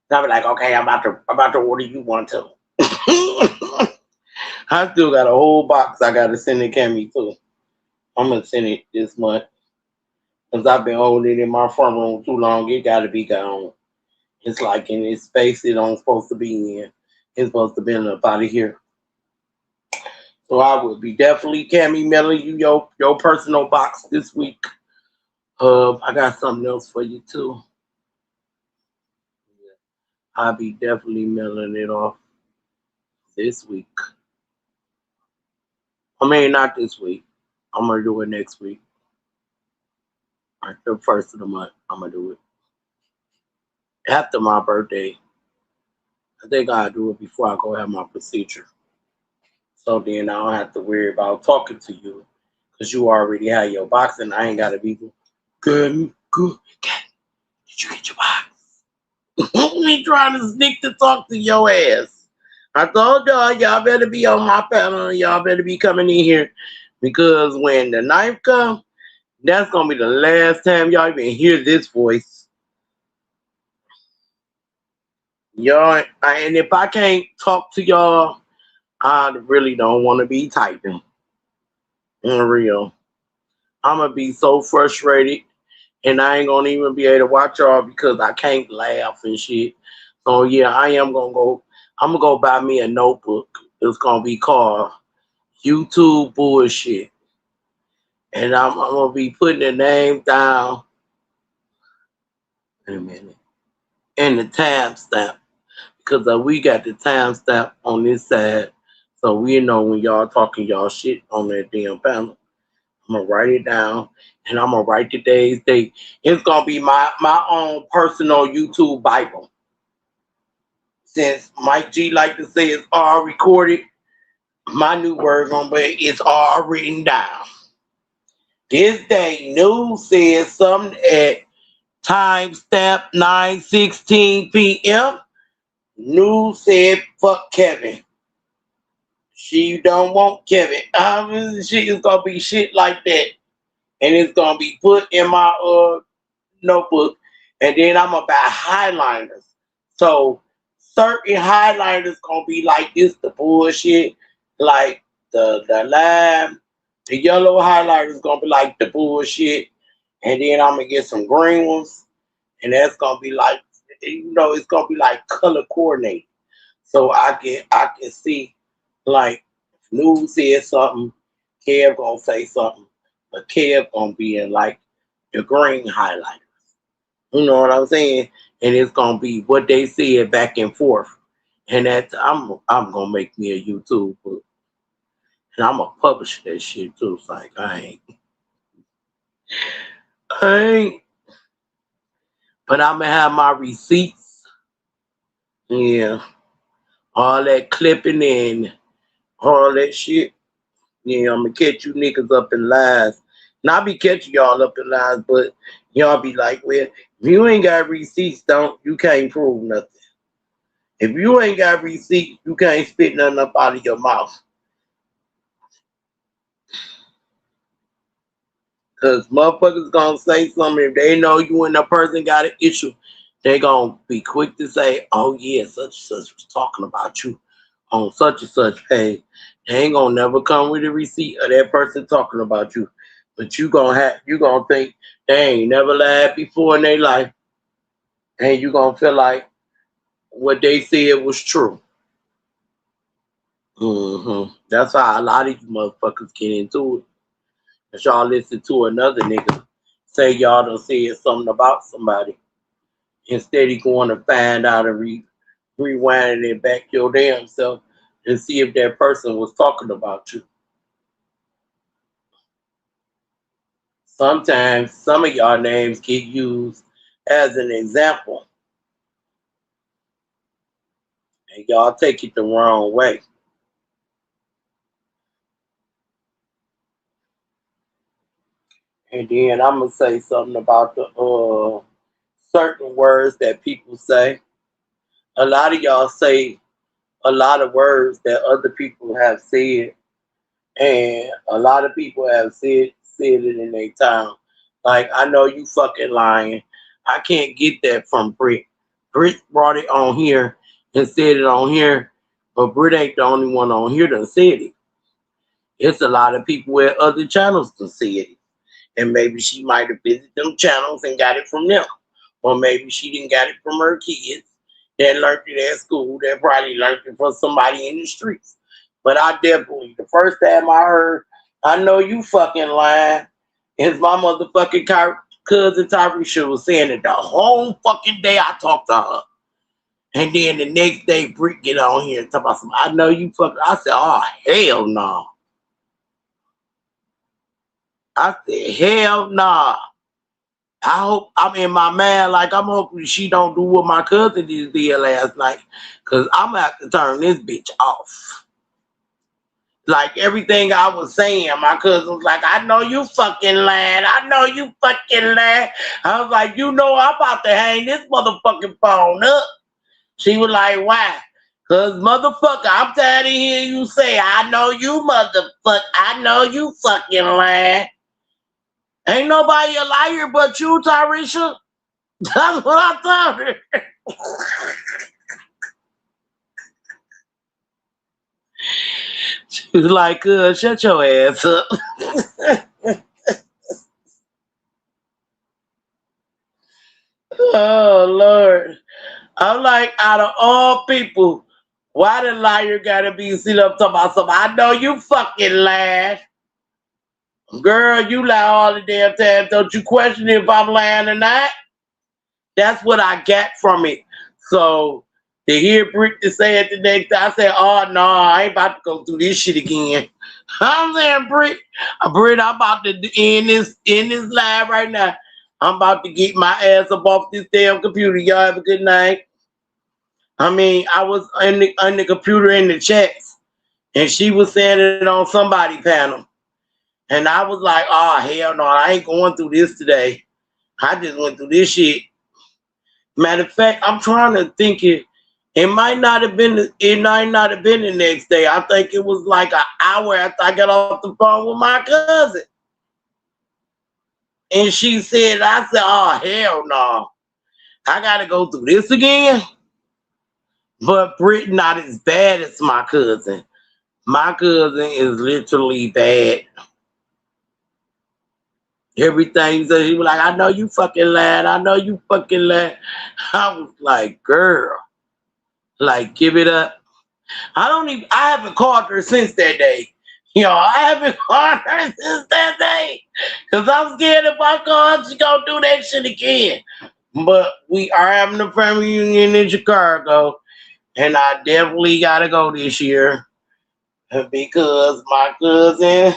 And I be like, "Okay, I'm about to order you one too." I still got a whole box I gotta send to Cammy too. I'm gonna send it this month because I've been holding it in my front room too long. It gotta be gone. It's like in this space it don't supposed to be in. It's supposed to be up out of here. So I will be definitely Cammy mailing you your personal box this week. I got something else for you too. I'll be definitely mailing it off this week. I mean, not this week. I'm gonna do it next week. Like the first of the month, I'm gonna do it after my birthday. I think I'll do it before I go have my procedure. So then I don't have to worry about talking to you because you already have your box and I ain't gotta be good. Good. Did you get your box? Me trying to sneak to talk to your ass. I told y'all better be on my panel. Y'all better be coming in here because when the knife comes, that's gonna be the last time y'all even hear this voice. Y'all, and if I can't talk to y'all, I really don't want to be typing. In real, I'm gonna be so frustrated, and I ain't gonna even be able to watch y'all because I can't laugh and shit. So yeah, I am gonna go. I'm gonna go buy me a notebook. It's gonna be called YouTube Bullshit, and I'm gonna be putting the name down in a minute and the timestamp because we got the timestamp on this side, so we know when y'all talking y'all shit on that damn panel. I'm gonna write it down, and I'm gonna write today's date. It's gonna be my own personal YouTube Bible. Since Mike G like to say it's all recorded, my new word gonna be it's all written down. This day, news says something at timestamp 9:16 p.m. News said fuck Kevin. She don't want Kevin. She is gonna be shit like that, and it's gonna be put in my notebook, and then I'm gonna buy highliners. So certain highliners gonna be like this, the bullshit, like the lime, the yellow highlighters gonna be like the bullshit, and then I'm gonna get some green ones, and that's gonna be like, it's gonna be like color coordinated. So I can see, like, if News said something, Kev gonna say something, but Kev gonna be in like the green highlight. You know what I'm saying? And it's gonna be what they said back and forth. And that's I'm gonna make me a YouTube, and I'm gonna publish that shit too. It's like I ain't, but I'm gonna have my receipts. Yeah, all that clipping and all that shit. Yeah, I'm gonna catch you niggas up in lies. And I be catching y'all up in lies, but y'all be like, well, if you ain't got receipts, you can't prove nothing. If you ain't got receipts, you can't spit nothing up out of your mouth. Cause motherfuckers gonna say something. If they know you and the person got an issue, they gonna be quick to say, oh yeah, such and such was talking about you on such and such page. They ain't gonna never come with a receipt of that person talking about you. But you gonna think they ain't never lied before in their life. And you gonna feel like what they said was true. That's how a lot of you motherfuckers get into it. Cause y'all listen to another nigga say y'all done said something about somebody. Instead of going to find out and rewinding it back your damn self and see if that person was talking about you. Sometimes some of y'all names get used as an example, and y'all take it the wrong way. And then I'm gonna say something about the certain words that people say. A lot of y'all say a lot of words that other people have said, and a lot of people have said it in their time. Like, I know you fucking lying. I can't get that from Brit. Brit brought it on here and said it on here, but Brit ain't the only one on here that said it. It's a lot of people at other channels that said it. And maybe she might have visited them channels and got it from them. Or maybe she didn't got it from her kids that learned it at school, that probably learned it from somebody in the streets. But I definitely, the first time I heard, I know you fucking lying, is my motherfucking cousin Tyresha was saying it the whole fucking day I talked to her. And then the next day, Britt get on here and talk about some, I know you fucking, I said, oh, hell no. I said, hell nah. I hope I'm in my man. Like, I'm hoping she don't do what my cousin did last night. Cause I'm gonna have to turn this bitch off. Like, everything I was saying, my cousin was like, I know you fucking lying. I know you fucking lying. I was like, I'm about to hang this motherfucking phone up. She was like, why? Cause motherfucker, I'm tired of hearing you say, I know you motherfucker. I know you fucking lying. Ain't nobody a liar but you, Tyresha. That's what I thought her. She was like, shut your ass up. Oh, Lord. I'm like, out of all people, why the liar gotta be sitting up talking about something? I know you fucking lie. Girl, you lie all the damn time. Don't you question if I'm lying or not? That's what I got from it. So to hear Britt to say it the next day, I said, oh no, I ain't about to go through this shit again. I'm saying, Britt, I'm about to end this live right now. I'm about to get my ass up off this damn computer. Y'all have a good night. I mean, I was on the computer in the chats, and she was saying it on somebody panel. And I was like, oh, hell no, I ain't going through this today. I just went through this shit. Matter of fact, I'm trying to think it. It might not have been. It might not have been the next day. I think it was like an hour after I got off the phone with my cousin, and she said, "I said, oh hell no, I gotta go through this again." But Brit not as bad as my cousin. My cousin is literally bad. Everything that he was like, I know you fucking lying. I know you fucking lying. I was like, girl, like give it up. I haven't called her since that day. I haven't called her since that day. Cause I'm scared if I call her, she gonna do that shit again. But we are having a family reunion in Chicago. And I definitely gotta go this year. Because my cousin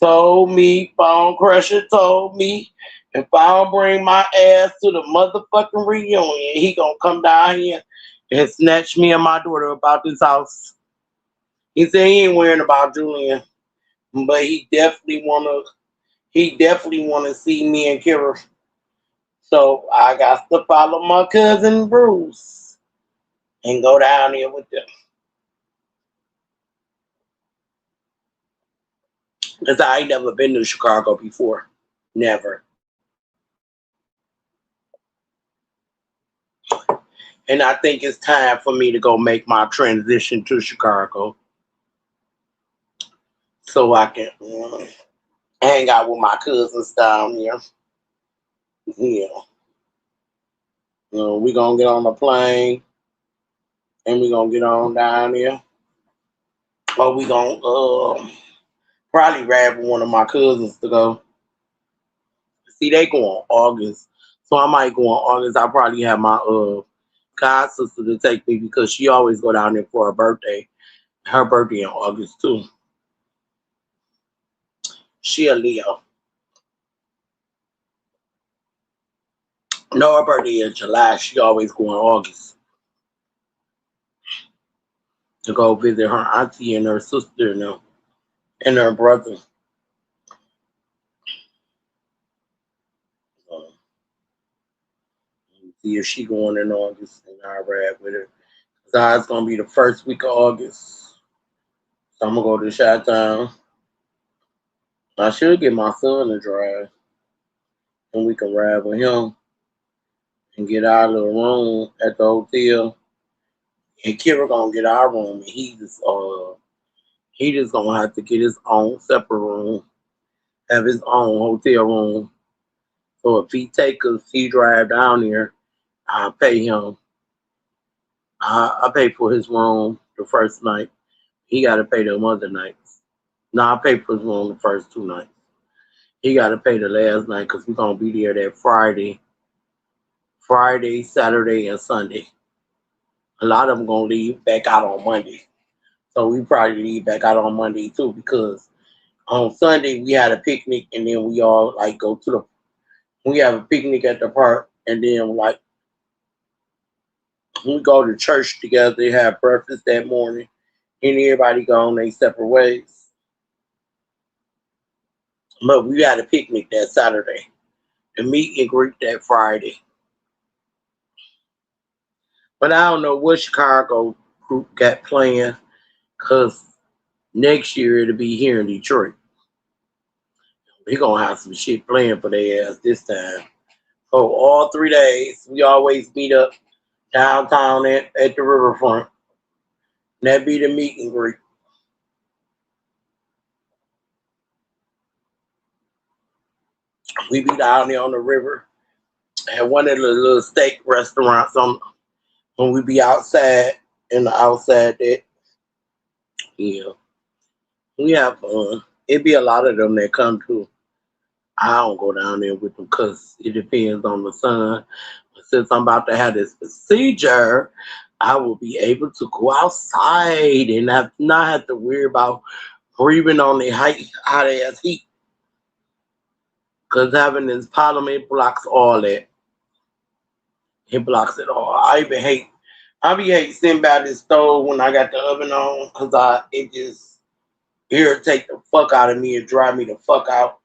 told me, Phone Crusher told me, if I don't bring my ass to the motherfucking reunion, he gonna come down here and snatch me and my daughter about this house. He said he ain't worrying about Julian, but he definitely wanna see me and Kira. So I got to follow my cousin Bruce and go down there with them. Because I ain't never been to Chicago before. Never. And I think it's time for me to go make my transition to Chicago so I can hang out with my cousins down there. Yeah. We're going to get on the plane and we're going to get on down there. Or we're going to probably grab one of my cousins to go. See, they go on August. So I might go on August. I'll probably have my god sister to take me because she always go down there for her birthday. Her birthday in August too. She a Leo. No, her birthday in July. She always go in August to go visit her auntie and her sister and her brother. See if she going in August and I ride with her. So it's gonna be the first week of August. So I'm gonna go to Chi-Town. I should get my son to drive and we can ride with him and get out of the room at the hotel. And Kira gonna get our room and he just gonna have to get his own separate room, have his own hotel room. So if he take us, he drive down there, I pay him. I pay for his room the first night. He got to pay them other nights. No, I pay for his room the first 2 nights. He got to pay the last night because we're going to be there that Friday, Saturday, and Sunday. A lot of them going to leave back out on Monday. So we probably leave back out on Monday too because on Sunday we had a picnic and then we all like we have a picnic at the park and then like we go to church together, have breakfast that morning, and everybody go on their separate ways. But we had a picnic that Saturday and meet and greet that Friday. But I don't know what Chicago group got planned because next year it'll be here in Detroit. We gonna have some shit planned for their ass this time. So all 3 days we always meet up downtown at the riverfront. That be the meet and greet. We be down there on the river at one of the little steak restaurants when we be outside in the outside that yeah. We have fun. It be a lot of them that come too. I don't go down there with them because it depends on the sun. But since I'm about to have this procedure, I will be able to go outside and not have to worry about breathing on the hot ass heat. Because having this polymer blocks all that. It blocks it all. I be hate sitting by this stove when I got the oven on because it just irritate the fuck out of me and drive me the fuck out.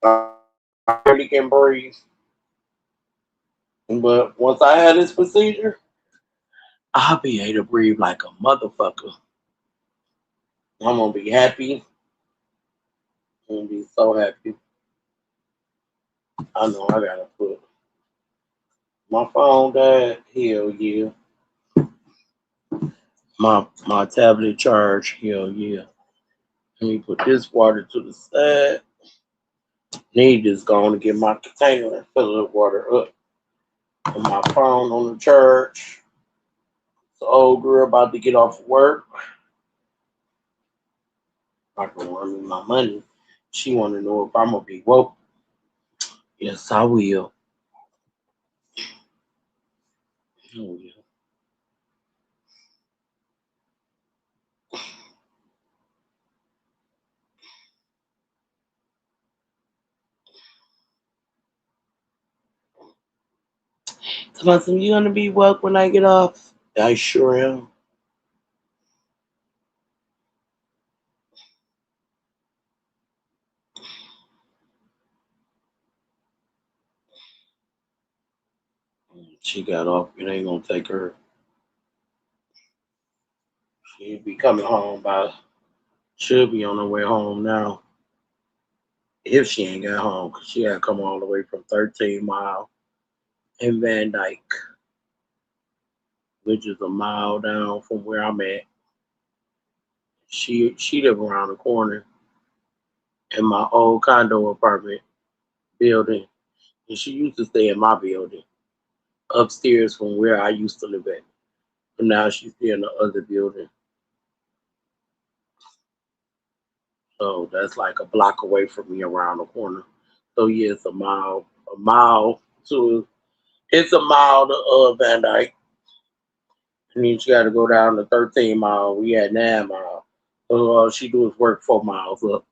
I really can breathe. But once I had this procedure, I'll be able to breathe like a motherfucker. I'm gonna be happy. I'm gonna be so happy. I know I gotta put my phone died. Hell yeah. My tablet charge. Hell yeah. Let me put this water to the side. Need just going to get my container and fill the water up. Put my phone on the charge. The old girl about to get off of work. I can run me my money. She want to know if I'm gonna be woke. Yes, I will. Oh, yeah. Somebody, you gonna be woke when I get off? I sure am. She got off. It ain't gonna take her. She'll be coming home by. Should be on her way home now. If she ain't got home, cause she had to come all the way from 13 Mile in Van Dyke, which is a mile down from where I'm at. She live around the corner in my old condo apartment building, and she used to stay in my building upstairs from where I used to live at. But now she's still in the other building, so that's like a block away from me around the corner. So yeah, it's a mile to it's a mile to Van Dyke, and then she got to go down to 13 Mile. We had 9 mile, so all she do is work 4 miles up.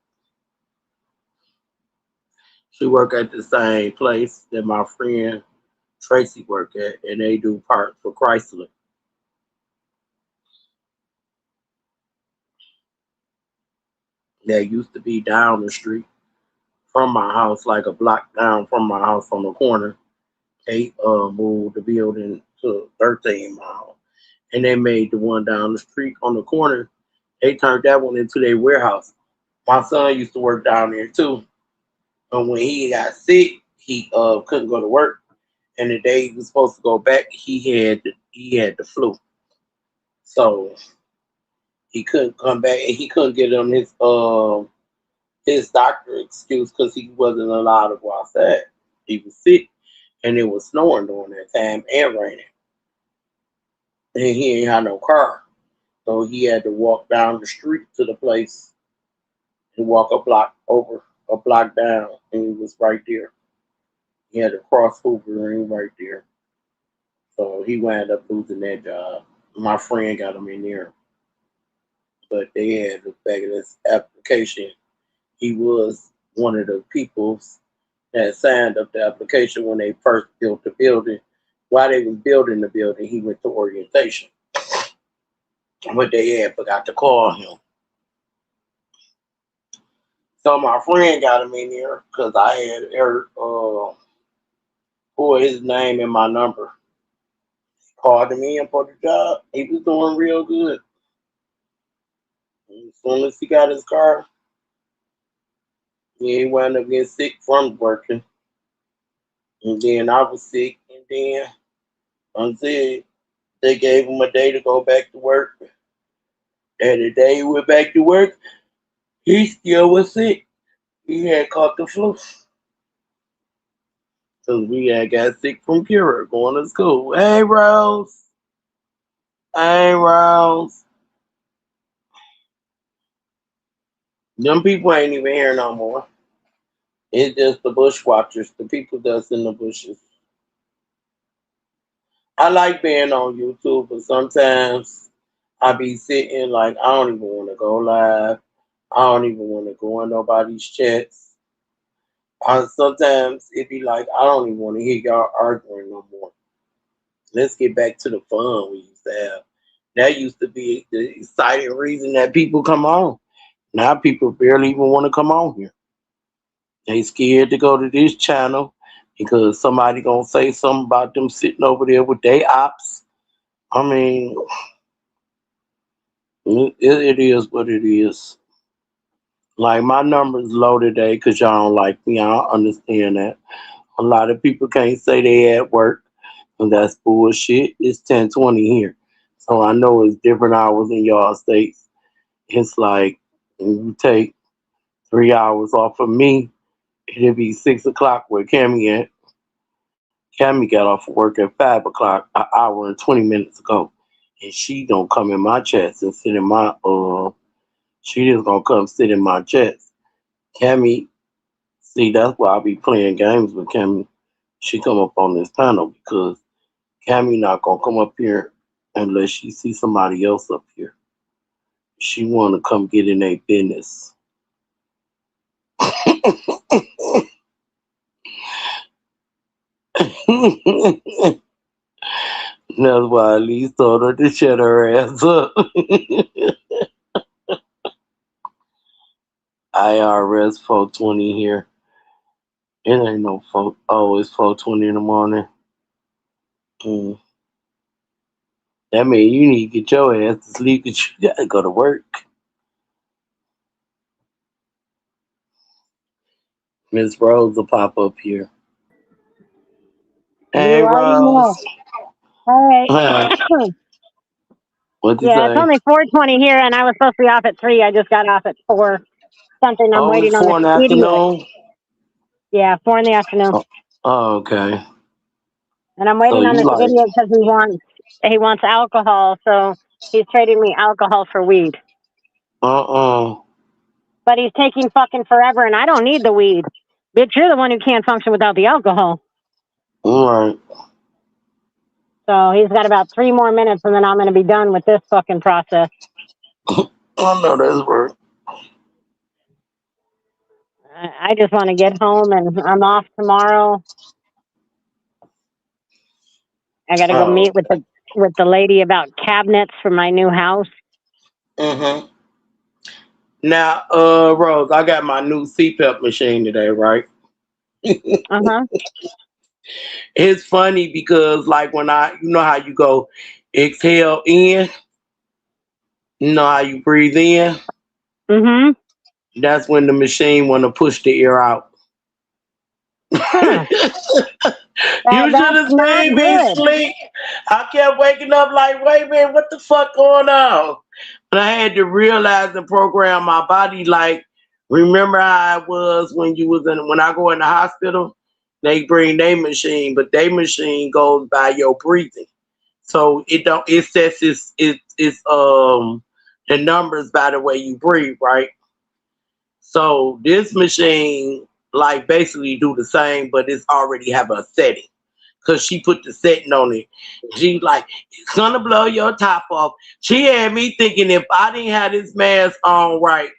She work at the same place that my friend Tracy work at, and they do parts for Chrysler. That used to be down the street from my house, like a block down from my house on the corner. They moved the building to 13 Mile, and they made the one down the street on the corner. They turned that one into their warehouse. My son used to work down there too, and when he got sick, he couldn't go to work. And the day he was supposed to go back, he had the flu, so he couldn't come back, and he couldn't get on his doctor excuse because he wasn't allowed to go outside. He was sick, and it was snowing during that time and raining, and he ain't had no car, so he had to walk down the street to the place and walk a block over, a block down, and he was right there. He had to cross Hoover and right there, so he wound up losing that job. My friend got him in there, but they had the back of this application. He was one of the people that signed up the application when they first built the building. While they was building the building, he went to orientation. But they had forgot to call him. So my friend got him in there because I had put his name and my number. Called him in for the job. He was doing real good. As soon as he got his car, yeah, he wound up getting sick from working. And then I was sick. And then until they gave him a day to go back to work. And the day he went back to work, he still was sick. He had caught the flu. So we had got sick from Kira going to school. Hey, Rose. Hey, Rose. Them people ain't even here no more. It's just the bush watchers, the people that's in the bushes. I like being on YouTube, but sometimes I be sitting like I don't even want to go live. I don't even want to go in nobody's chats. Sometimes it be like I don't even want to hear y'all arguing no more. Let's get back to the fun we used to have. That used to be the exciting reason that people come on. Now people barely even want to come on here. They scared to go to this channel because somebody gonna say something about them sitting over there with their ops. I mean, it is what it is. Like my number's low today because y'all don't like me. I don't understand that. A lot of people can't say they at work, and that's bullshit. It's 10:20 here, so I know it's different hours in y'all states. It's like when you take 3 hours off of me, it'll be 6 o'clock where Cammy at. Cammy got off of work at 5 o'clock, an hour and 20 minutes ago, and she don't come in my chest and sit in my She just gonna come sit in my chest. Cammy, see, that's why I be playing games with Cammy. She come up on this panel because Cammy not gonna come up here unless she see somebody else up here. She wanna come get in their business. That's why at least told her to shut her ass up. IRS 420 here. It ain't no 4. Oh, it's 4:20 in the morning. Mm. That means you need to get your ass to sleep because you gotta go to work. Miss Rose will pop up here. Hey, You already know. Rose. All right. What'd you Yeah, it's say? only 4:20 here, and I was supposed to be off at 3. I just got off at 4. Something. I'm Oh, it's waiting on 4 this in the idiot. afternoon? Yeah, 4 in the afternoon, Oh, okay. and I'm So waiting on you this like, idiot because he wants alcohol, so he's trading me alcohol for weed. uh-uh. But he's taking fucking forever, and I don't need the weed. Bitch, you're the one who can't function without the alcohol. All right. So he's got about 3 more minutes, and then I'm going to be done with this fucking process. I know that's right. I just want to get home, and I'm off tomorrow. I got to go Oh, meet with the lady about cabinets for my new house. mm-hmm. Now, Rose, I got my new CPAP machine today, right? Uh-huh. It's funny because, like, when you know how you go exhale in, you know how you breathe in, Mm-hmm. that's when the machine want to push the air out. Huh. You should That's have not seen me good. sleep. I kept waking up like, wait a minute, what the fuck going on? But I had to realize and program my body like, remember how it was when I go in the hospital, they bring their machine, but their machine goes by your breathing. So it sets the numbers by the way you breathe, right? So this machine like basically do the same, but it's already have a setting because she put the setting on it. She's like, it's gonna blow your top off. She had me thinking if I didn't have this mask on right,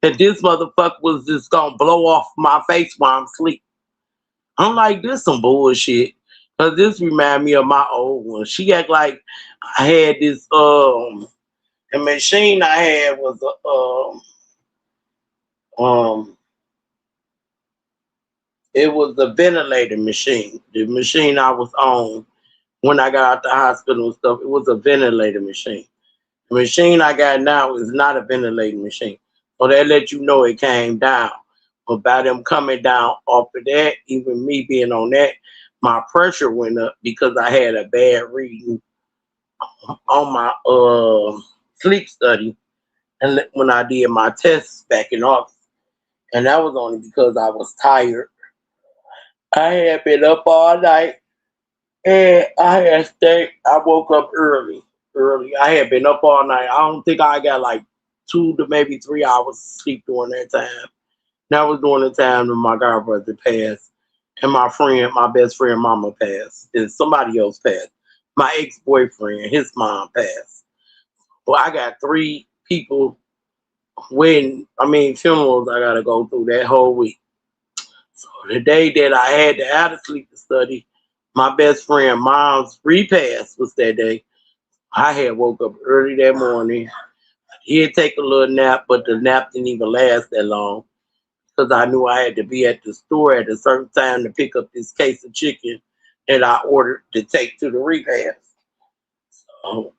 that this motherfucker was just gonna blow off my face while I'm asleep. I'm like, this some bullshit. Cause this remind me of my old one. She act like I had this the machine I had was a it was a ventilator machine. The machine I was on when I got out the hospital and stuff, it was a ventilator machine. The machine I got now is not a ventilating machine. So they let you know it came down. But by them coming down off of that, even me being on that, my pressure went up because I had a bad reading on my sleep study and when I did my tests back in August. And that was only because I was tired. I had been up all night and I had stayed. I woke up early. Early. I had been up all night. I don't think I got like 2 to maybe 3 hours sleep during that time. That was during the time that my godbrother passed and my best friend mama passed. And somebody else passed. My ex-boyfriend, his mom passed. Well, I got 3 people funerals I gotta go through that whole week. So the day that I had to have a sleep study, my best friend mom's repast was that day. I had woke up early that morning. He'd take a little nap, but the nap didn't even last that long because I knew I had to be at the store at a certain time to pick up this case of chicken that I ordered to take to the repast. So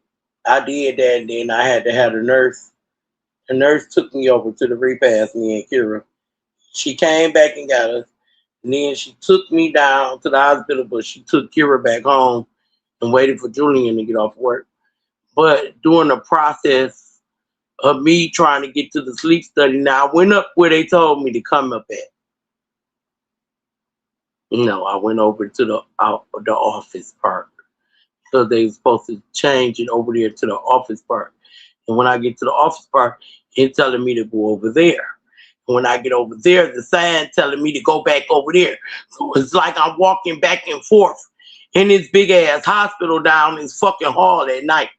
I did that, and then I had to have the nurse. The nurse took me over to the repast, me and Kira. She came back and got us. And then she took me down to the hospital, but she took Kira back home and waited for Julian to get off work. But during the process of me trying to get to the sleep study, now I went up where they told me to come up at. No, I went over to the office part because they were supposed to change it over there to the office part. And when I get to the office part, it's telling me to go over there. When I get over there, the sign telling me to go back over there. So it's like I'm walking back and forth in this big ass hospital down this fucking hall at night.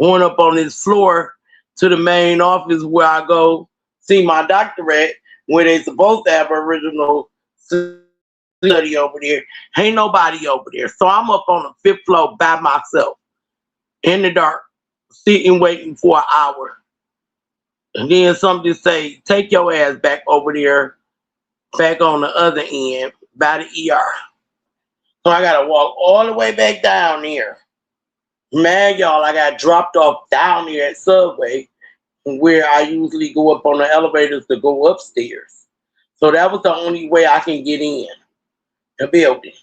Going up on this floor to the main office where I go see my doctor at, where they supposed to have original study over there. Ain't nobody over there. So I'm up on the 5th floor by myself in the dark, sitting waiting for an hour. And then somebody say, take your ass back over there, back on the other end, by the ER. So I got to walk all the way back down there. Man, y'all, I got dropped off down here at Subway, where I usually go up on the elevators to go upstairs. So that was the only way I can get in the building,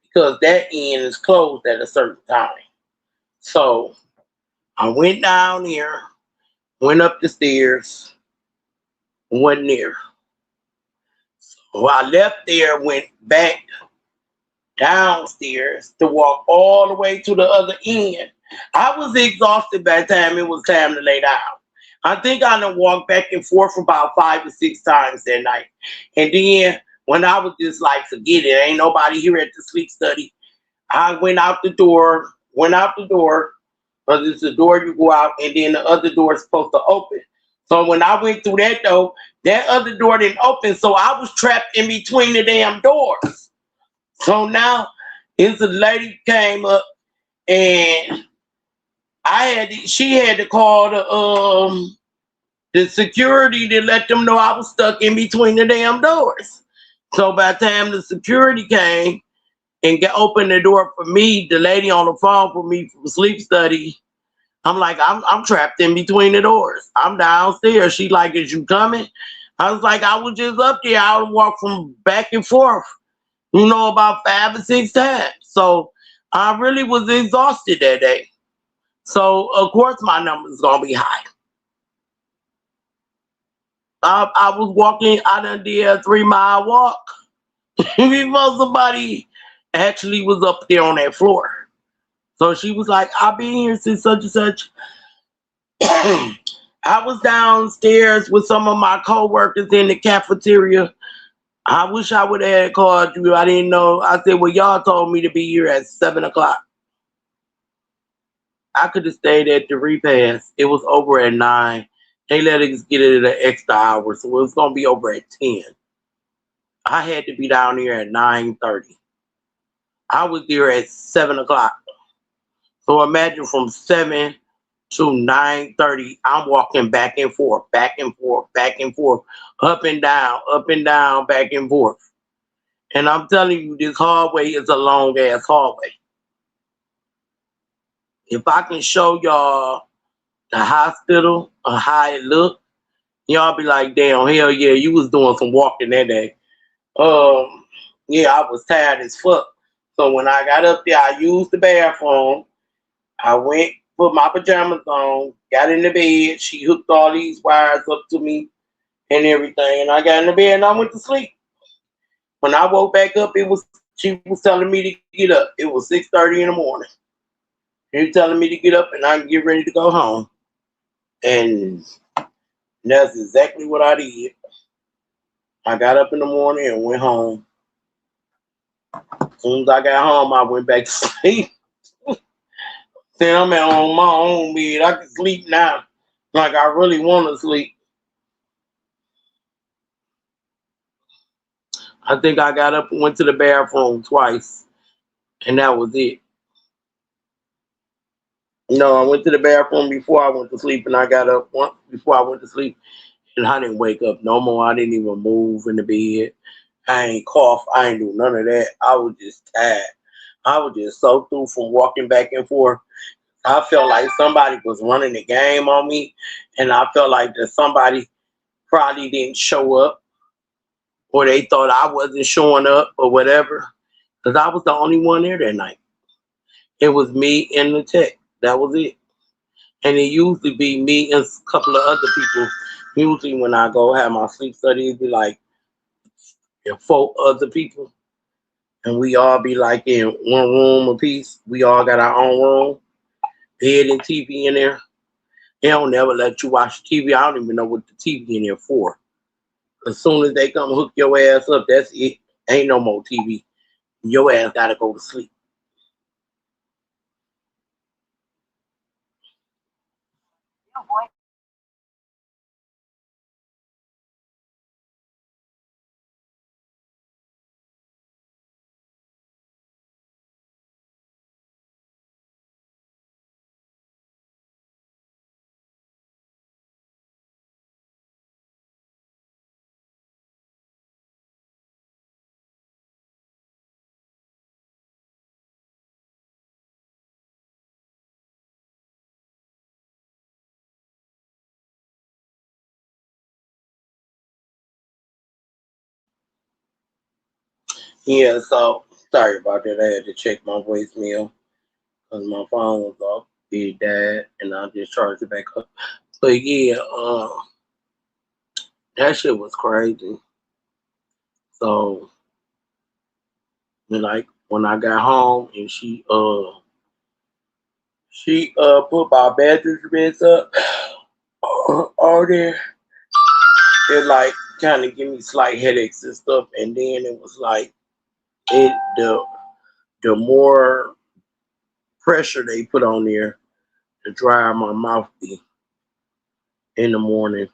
because that end is closed at a certain time. So I went down there, went up the stairs, wasn't there. So I left there, went back downstairs to walk all the way to the other end. I was exhausted by the time it was time to lay down. I think I done walked back and forth about 5 or 6 times that night. And then when I was just like, forget it, ain't nobody here at the sleep study, I went out the door, because it's the door you go out, and then the other door is supposed to open. So when I went through that door, that other door didn't open, so I was trapped in between the damn doors. So now, it's a lady came up, and she had to call the security to let them know I was stuck in between the damn doors. So by the time the security came and opened the door for me, the lady on the phone for me from sleep study, I'm like, I'm trapped in between the doors. I'm downstairs. She like, is you coming? I was like, I was just up there. I would walk from back and forth, about 5 or 6 times. So I really was exhausted that day. So of course my number's gonna be high. I was walking, I done did a 3-mile walk before somebody actually was up there on that floor. So she was like, I've been here since such and such. I was downstairs with some of my co-workers in the cafeteria. I wish I would have called you. I didn't know. I said, well, y'all told me to be here at 7 o'clock. I could have stayed at the repast. It was over at 9. They let us get it an extra hour, so it was going to be over at 10. I had to be down here at 9:30. I was there at 7 o'clock. So imagine from 7 to 9:30, I'm walking back and forth, back and forth, back and forth, up and down, back and forth. And I'm telling you, this hallway is a long ass hallway. If I can show y'all the hospital or how it looked, y'all be like, damn, hell yeah, you was doing some walking that day. Yeah, I was tired as fuck. So when I got up there, I used the bathroom. I went, put my pajamas on, got in the bed. She hooked all these wires up to me and everything. And I got in the bed and I went to sleep. When I woke back up, she was telling me to get up. It was 6:30 in the morning. She was telling me to get up and I can get ready to go home. And that's exactly what I did. I got up in the morning and went home. As soon as I got home, I went back to sleep. Said I'm on my own bed. I can sleep now. Like I really want to sleep. I think I got up and went to the bathroom twice. And that was it. I went to the bathroom before I went to sleep, and I got up once before I went to sleep. And I didn't wake up no more. I didn't even move in the bed. I ain't cough. I ain't do none of that. I was just tired. I was just so through from walking back and forth. I felt like somebody was running the game on me, and I felt like that somebody probably didn't show up, or they thought I wasn't showing up, or whatever. Because I was the only one there that night. It was me and the tech. That was it. And it usually be me and a couple of other people. Usually when I go have my sleep study, it be like four other people. And we all be like in one room apiece. We all got our own room, bed and TV in there. They don't never let you watch TV. I don't even know what the TV in there for. As soon as they come hook your ass up, that's it. Ain't no more TV. Your ass gotta go to sleep. Yeah, so sorry about that. I had to check my voicemail because my phone was off. It died, and I just charged it back up. But yeah, that shit was crazy. So, like when I got home and she put my bathroom beds up all there, it like kind of give me slight headaches and stuff. And then it was like it the more pressure they put on there, the drier my mouth be in the morning.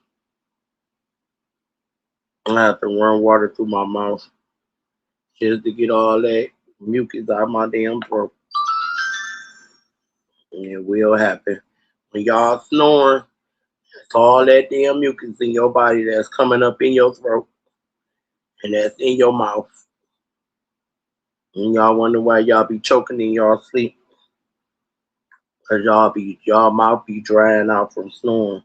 I have to run water through my mouth just to get all that mucus out of my damn throat. And it will happen. When y'all snoring, it's all that damn mucus in your body that's coming up in your throat and that's in your mouth. And y'all wonder why y'all be choking in y'all sleep. Cause y'all mouth be drying out from snoring.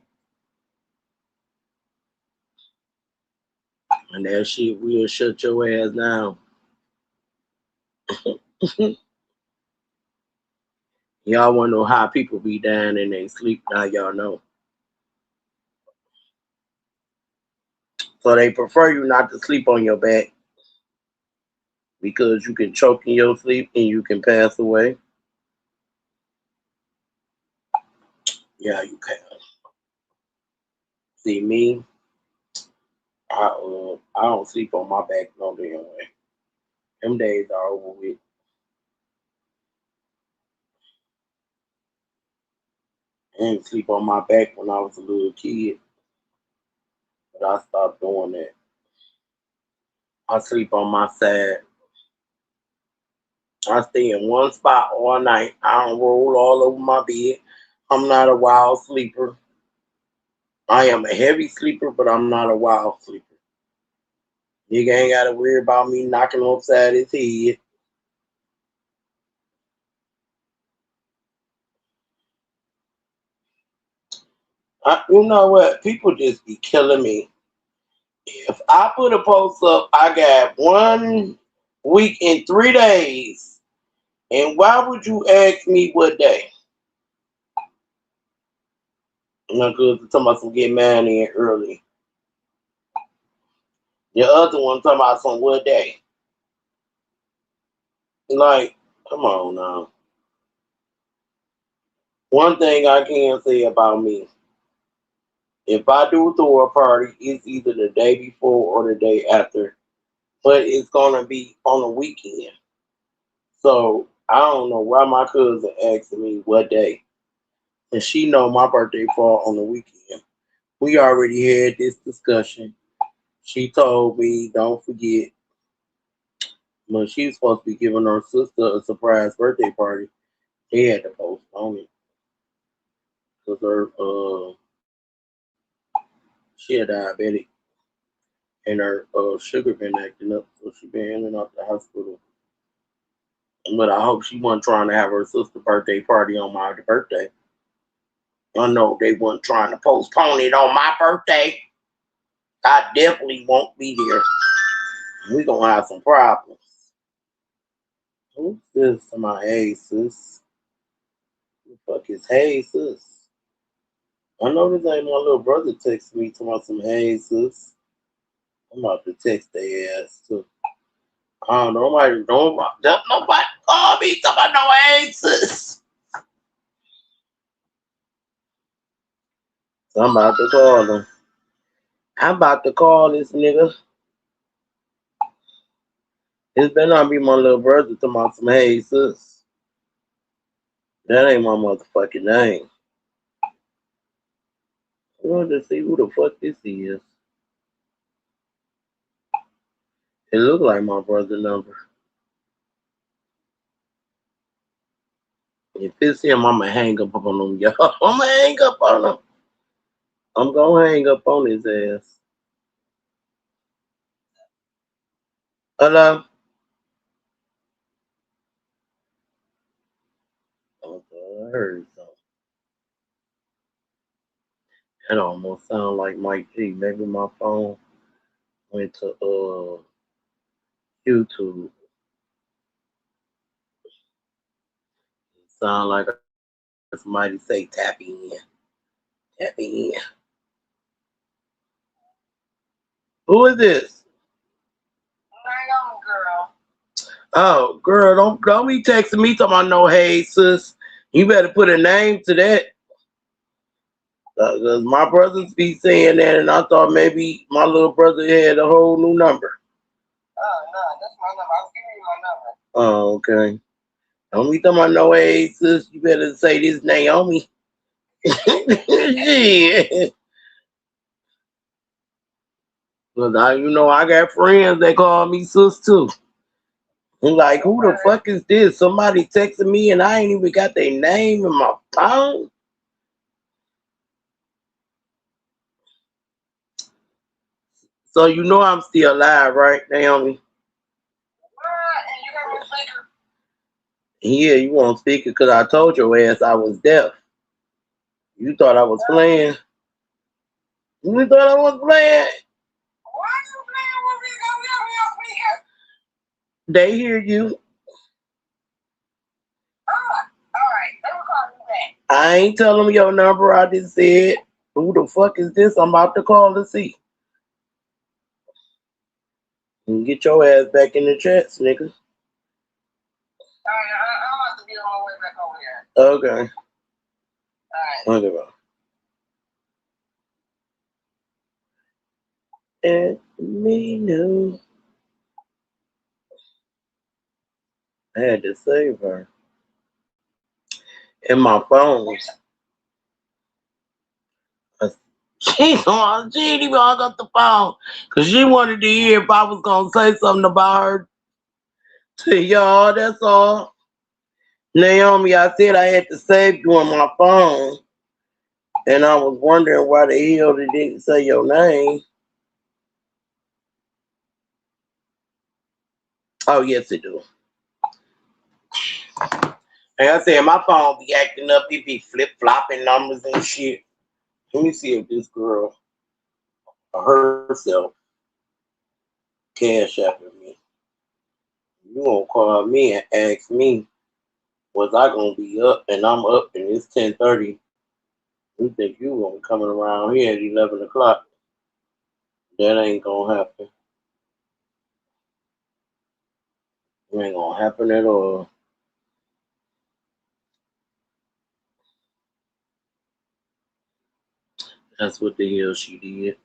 And that shit will shut your ass down. Y'all wanna know how people be dying in their sleep, now y'all know. So they prefer you not to sleep on your back because you can choke in your sleep and you can pass away. Yeah, you can. See me, I don't sleep on my back no damn way. Them days are over with. I didn't sleep on my back when I was a little kid, but I stopped doing that. I sleep on my side. I stay in one spot all night. I don't roll all over my bed. I'm not a wild sleeper. I am a heavy sleeper, but I'm not a wild sleeper. Nigga ain't gotta worry about me knocking upside his head. You know what? People just be killing me. If I put a post up, I got 1 week and 3 days. And why would you ask me what day? Because you're talking about some get mad in early. The other one talking about some what day. Like, come on now. One thing I can say about me, if I do throw a party, it's either the day before or the day after. But it's gonna be on a weekend. So I don't know why my cousin asking me what day. And she know my birthday fall on the weekend. We already had this discussion. She told me don't forget when she was supposed to be giving her sister a surprise birthday party. They had to postpone it because her She a diabetic, and her sugar been acting up, so she been in and out the hospital. But I hope she wasn't trying to have her sister's birthday party on my birthday. I know they weren't trying to postpone it on my birthday. I definitely won't be there. We gonna have some problems. Who's this? My hey sis. Who the fuck is hey sis? I know this ain't my little brother texting me to some hey sis. I'm about to text their ass too. I don't know. Nobody call me talking about no hey sis. So I'm about to call him. I'm about to call this nigga. It better not be my little brother talking about some hey sis. That ain't my motherfucking name. I want to see who the fuck this is. It look like my brother's number. If it's him, I'ma hang up on him, y'all. I'ma hang up on him. I'm gonna hang up on his ass. Hello? Okay, I heard something. That almost sound like Mike G. Maybe my phone went to YouTube. It sound like somebody say tap in. Tap in. Who is this? Girl. Oh, girl, don't be texting me talking about no hey sis. You better put a name to that. Cause my brothers be saying that, and I thought maybe my little brother had a whole new number. Oh, no, that's my number. I was giving you my number. Oh, okay. Don't be talking about no hey sis. You better say this Naomi. Shit. Cause I got friends that call me sis too. I'm like, who the fuck is this? Somebody texting me and I ain't even got their name in my phone. So you know I'm still alive, right, Naomi? And you got me speaker. Yeah, you won't speak it because I told your ass I was deaf. You thought I was playing. You thought I was playing. Why you playing with me? Go get me on speaker. They hear you. All right. They will call me back. I ain't telling them your number. I just said, who the fuck is this? I'm about to call to see. And get your ass back in the chats, nigga. All right. I'm about to be on my way back over there. Okay. All right. Okay. And me know. I had to save her. In my phone. She didn't even hung up the phone because she wanted to hear if I was going to say something about her to y'all. That's all. Naomi, I said I had to save you on my phone. And I was wondering why the hell they didn't say your name. Oh, yes, it do. Like I said, my phone be acting up. It be flip-flopping numbers and shit. Let me see if this girl herself cash after me. You gonna call me and ask me, was I gonna be up? And I'm up and it's 10:30. You think you gonna be coming around here at 11 o'clock. That ain't gonna happen. It ain't gonna happen at all. That's what the hell she did.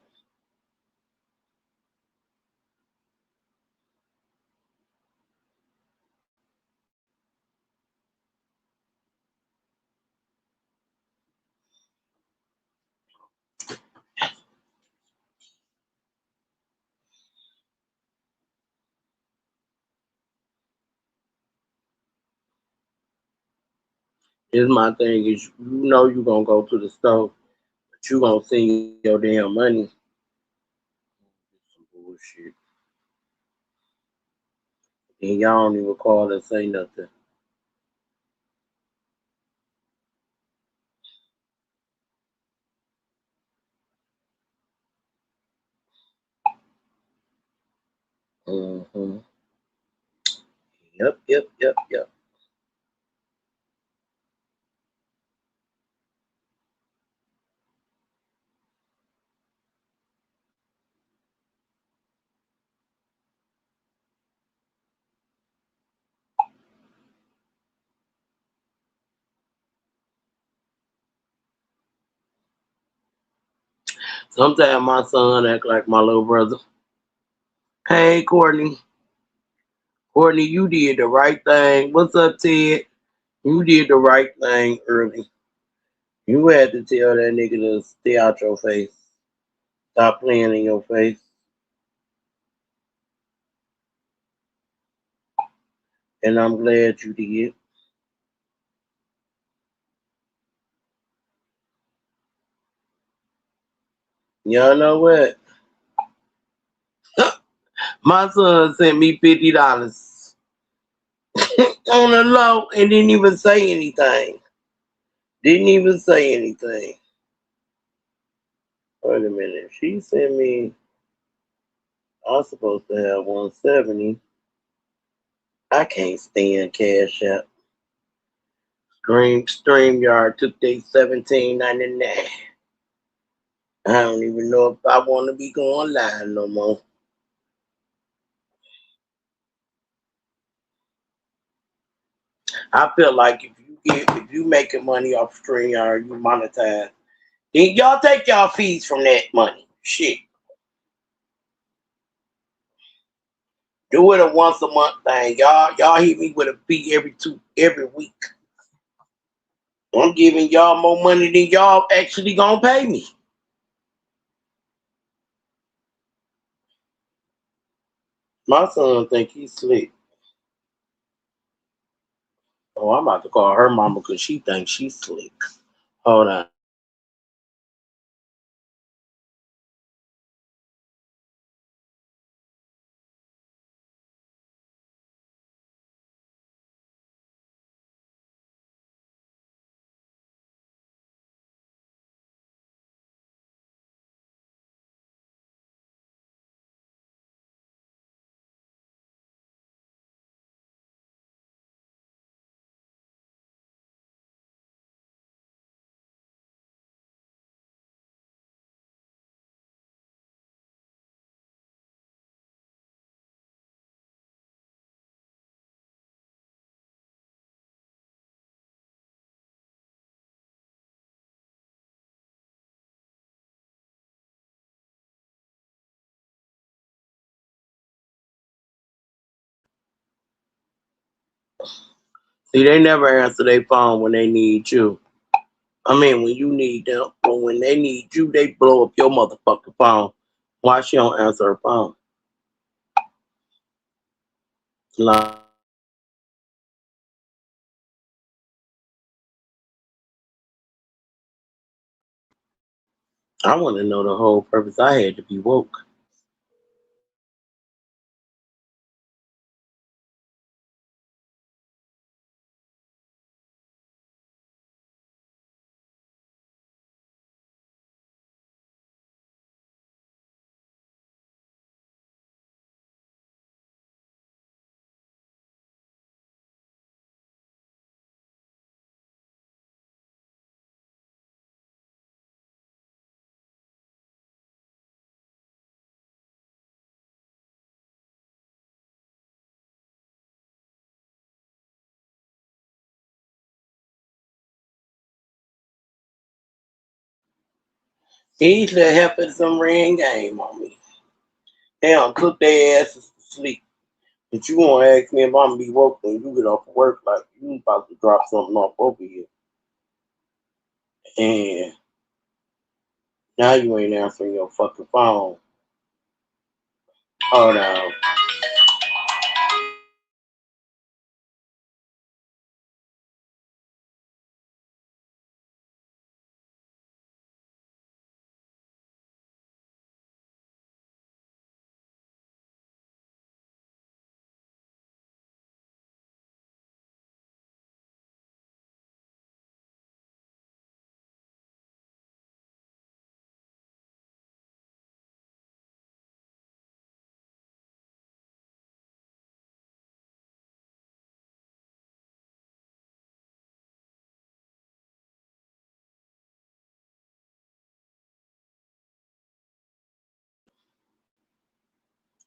Here's my thing is you know you gonna go to the store, but you gonna send your damn money shit. And y'all don't even call and say nothing. Mm-hmm. Yep. Sometimes my son act like my little brother. Hey, Courtney. Courtney, you did the right thing. What's up, Ted? You did the right thing early. You had to tell that nigga to stay out your face. Stop playing in your face. And I'm glad you did. Y'all know what? My son sent me $50 on the low and didn't even say anything. Didn't even say anything. Wait a minute. She sent me, I was supposed to have 170. I can't stand Cash App. StreamYard took they 17.99. I don't even know if I want to be going live no more. I feel like if you making money off StreamYard, you monetize. Then y'all take y'all fees from that money. Shit. Do it a once a month thing. Y'all hit me with a fee every week. I'm giving y'all more money than y'all actually gonna pay me. My son think he's slick. Oh, I'm about to call her mama because she thinks she's slick. Hold on. See, they never answer their phone when they need you. I mean, when you need them, but when they need you, they blow up your motherfucking phone. Why she don't answer her phone? Like, I want to know the whole purpose. I had to be woke. These little helping some ring game on me. They don't cook their asses to sleep. But you want to ask me if I'm going to be woke when you get off of work like you about to drop something off over here. And now you ain't answering your fucking phone. Hold on.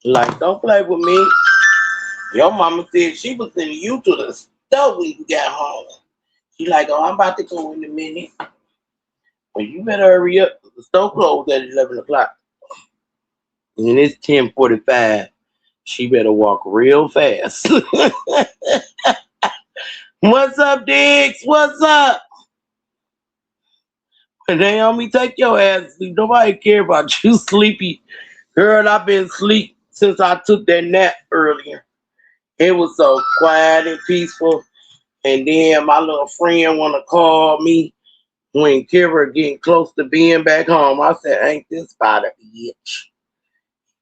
Like, don't play with me. Your mama said she was sending you to the store when you got home. She like, oh, I'm about to go in a minute. Well, you better hurry up. The store closed at 11 o'clock. And it's 10:45. She better walk real fast. What's up, Diggs? What's up? Naomi, take your ass to sleep. Nobody care about you, sleepy. Girl, I've been asleep since I took that nap earlier. It was so quiet and peaceful. And then my little friend wanna call me when Kira getting close to being back home. I said, ain't this about a bitch?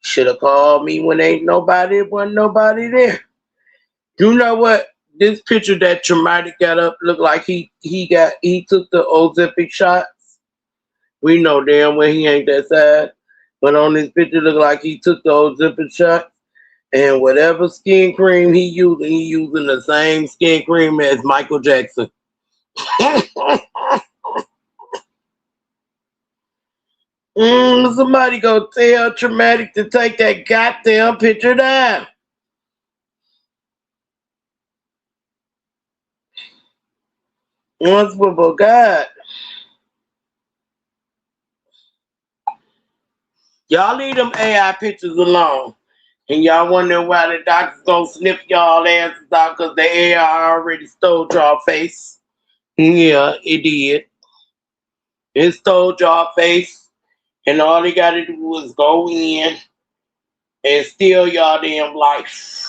Should have called me when ain't nobody, wasn't nobody there. You know what? This picture that Traumatic got up looked like he took the Ozempic shots. We know damn well he ain't that sad. But on this picture look like he took the Ozempic shots. And whatever skin cream he using the same skin cream as Michael Jackson. Somebody go tell Traumatic to take that goddamn picture down. Once before God. Y'all leave them AI pictures alone. And y'all wondering why the doctors gonna snip y'all asses out because the AI already stole y'all face. Yeah, it did. It stole y'all face. And all they gotta do is go in and steal y'all damn life.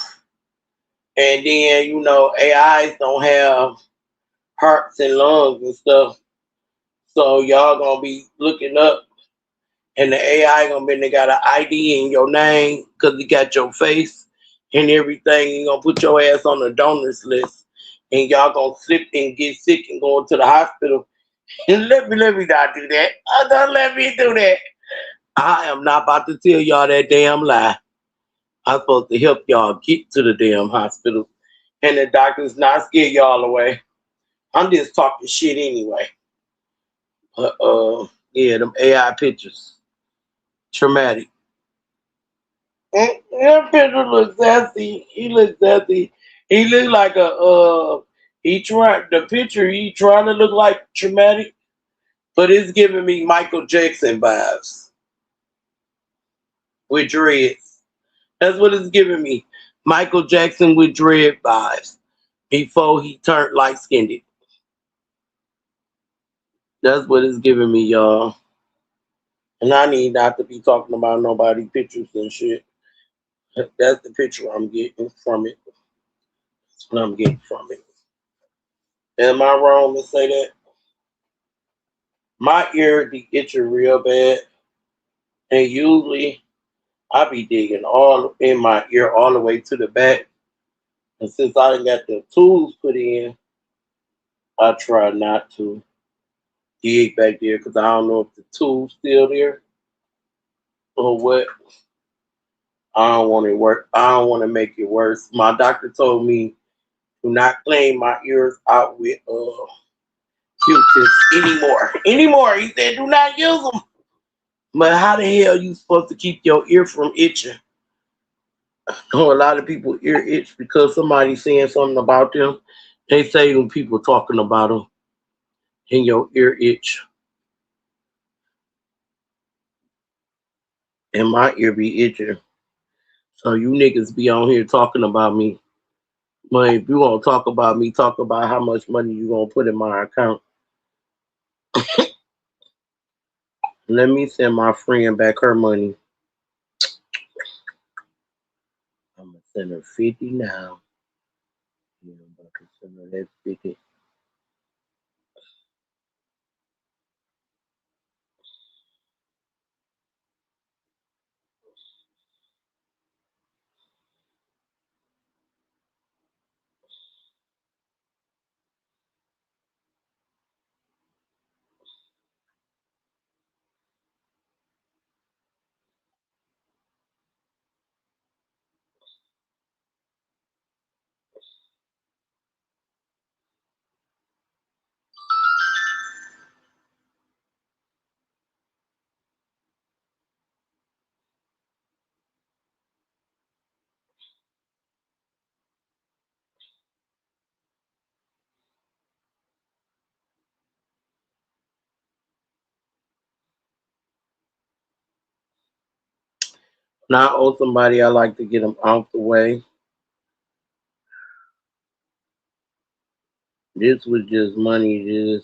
And then, AIs don't have hearts and lungs and stuff. So y'all gonna be looking up and the AI gonna be they got an ID in your name because it got your face and everything. You gonna put your ass on the donors list, and y'all gonna slip and get sick and go into the hospital. And let me not do that. Don't let me do that. I am not about to tell y'all that damn lie. I'm supposed to help y'all get to the damn hospital, and the doctor's not scare y'all away. I'm just talking shit anyway. Yeah, them AI pictures, traumatic. That picture looks sassy. He looks sassy. He looks like the picture he trying to look like traumatic, but it's giving me Michael Jackson vibes with dreads. That's what it's giving me. Michael Jackson with dread vibes before he turned light skinned. That's what it's giving me, y'all. And I need not to be talking about nobody pictures and shit. That's the picture I'm getting from it. That's what I'm getting from it. Am I wrong to say that? My ear be itching real bad, and usually I be digging all in my ear all the way to the back. And since I done got the tools put in, I try not to dig back there because I don't know if the tool's still there or what. I don't want it work. I don't want to make it worse. My doctor told me do not clean my ears out with Q-tips anymore. He said do not use them. But how the hell you supposed to keep your ear from itching? Oh, a lot of people ear itch because somebody's saying something about them. They say when people talking about them and your ear itch. And my ear be itching. So you niggas be on here talking about me. But if you want to talk about me, talk about how much money you going to put in my account. Let me send my friend back her money. I'm going to send her 50 now. Yeah, I'm about to send her that 50. When I owe somebody, I like to get them out the way. This was just money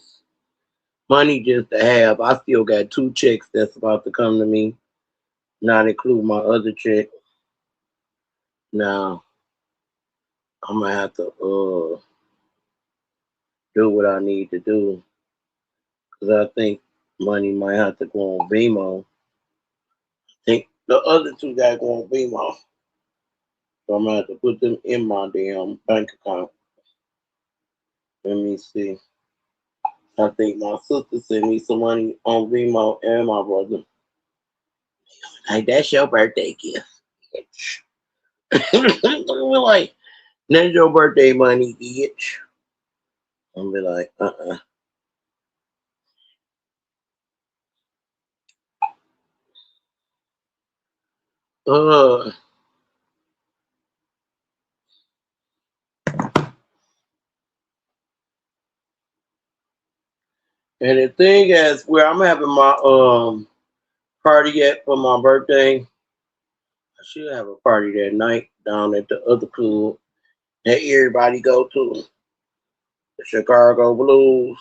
just to have. I still got 2 checks that's about to come to me, not include my other check. Now I'm gonna have to do what I need to do because I think money might have to go on BMO. I think the other 2 got to go on BMO, so I'm gonna have to put them in my damn bank account. Let me see. I think my sister sent me some money on BMO and my brother. Like, that's your birthday gift. We're like, that's your birthday money, bitch. I'm be like, uh. And the thing is, where I'm having my party at for my birthday, I should have a party that night down at the other club that everybody go to, the Chicago Blues.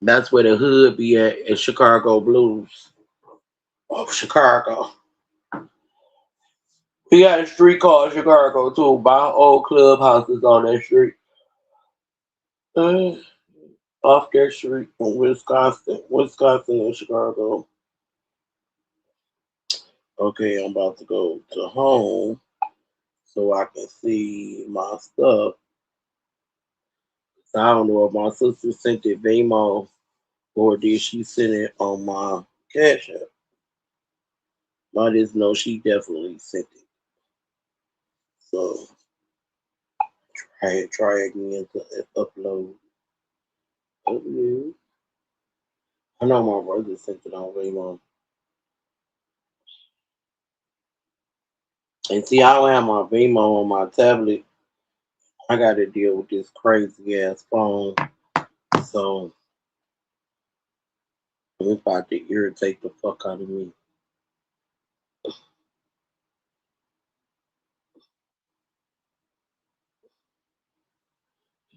That's where the hood be at Chicago Blues of Chicago. We got a street called Chicago too. My old clubhouses on that street. Uh, Off that street in Wisconsin and Chicago. Okay, I'm about to go to home so I can see my stuff. I don't know if my sister sent it Vimo or did she send it on my Cash App. I just know she definitely sent it. So try again to upload. Upload. I know my brother sent it on Vimo. And see, I don't have my Vimo on my tablet. I got to deal with this crazy ass phone. So it's about to irritate the fuck out of me.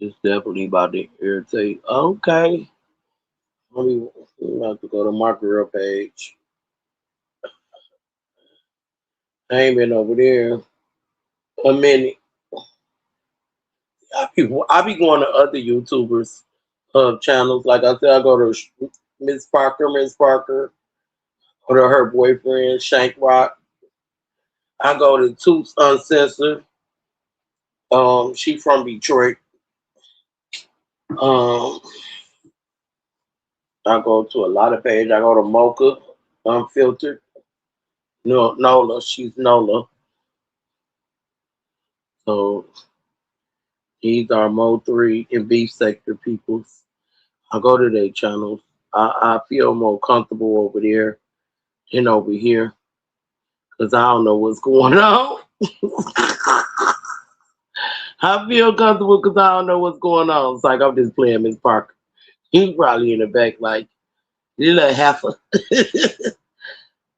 It's definitely about to irritate. Okay. I'm about to go to my girl page. I ain't been over there a minute. I be going to other YouTubers channels. Like I said, I go to Miss Parker, go to her boyfriend, Shank Rock. I go to Toots Uncensored. She from Detroit. Um, I go to a lot of pages. I go to Mocha Unfiltered. No, Nola. She's Nola. So these are Mo3 and Beef Sector peoples. I go to their channels. I feel more comfortable over there than over here because I don't know what's going on. I feel comfortable because I don't know what's going on. It's like I'm just playing Miss Parker. He's probably in the back like, you little heifer.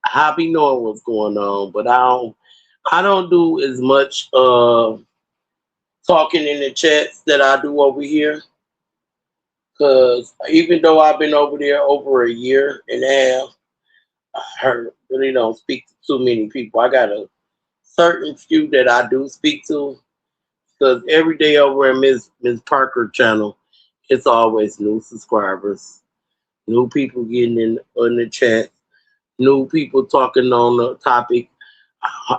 I be knowing what's going on, but I don't do as much talking in the chats that I do over here. Cause even though I've been over there over a year and a half, I really don't speak to too many people. I got a certain few that I do speak to. Cause every day over at Miss Parker channel, it's always new subscribers, new people getting in the chat, new people talking on the topic.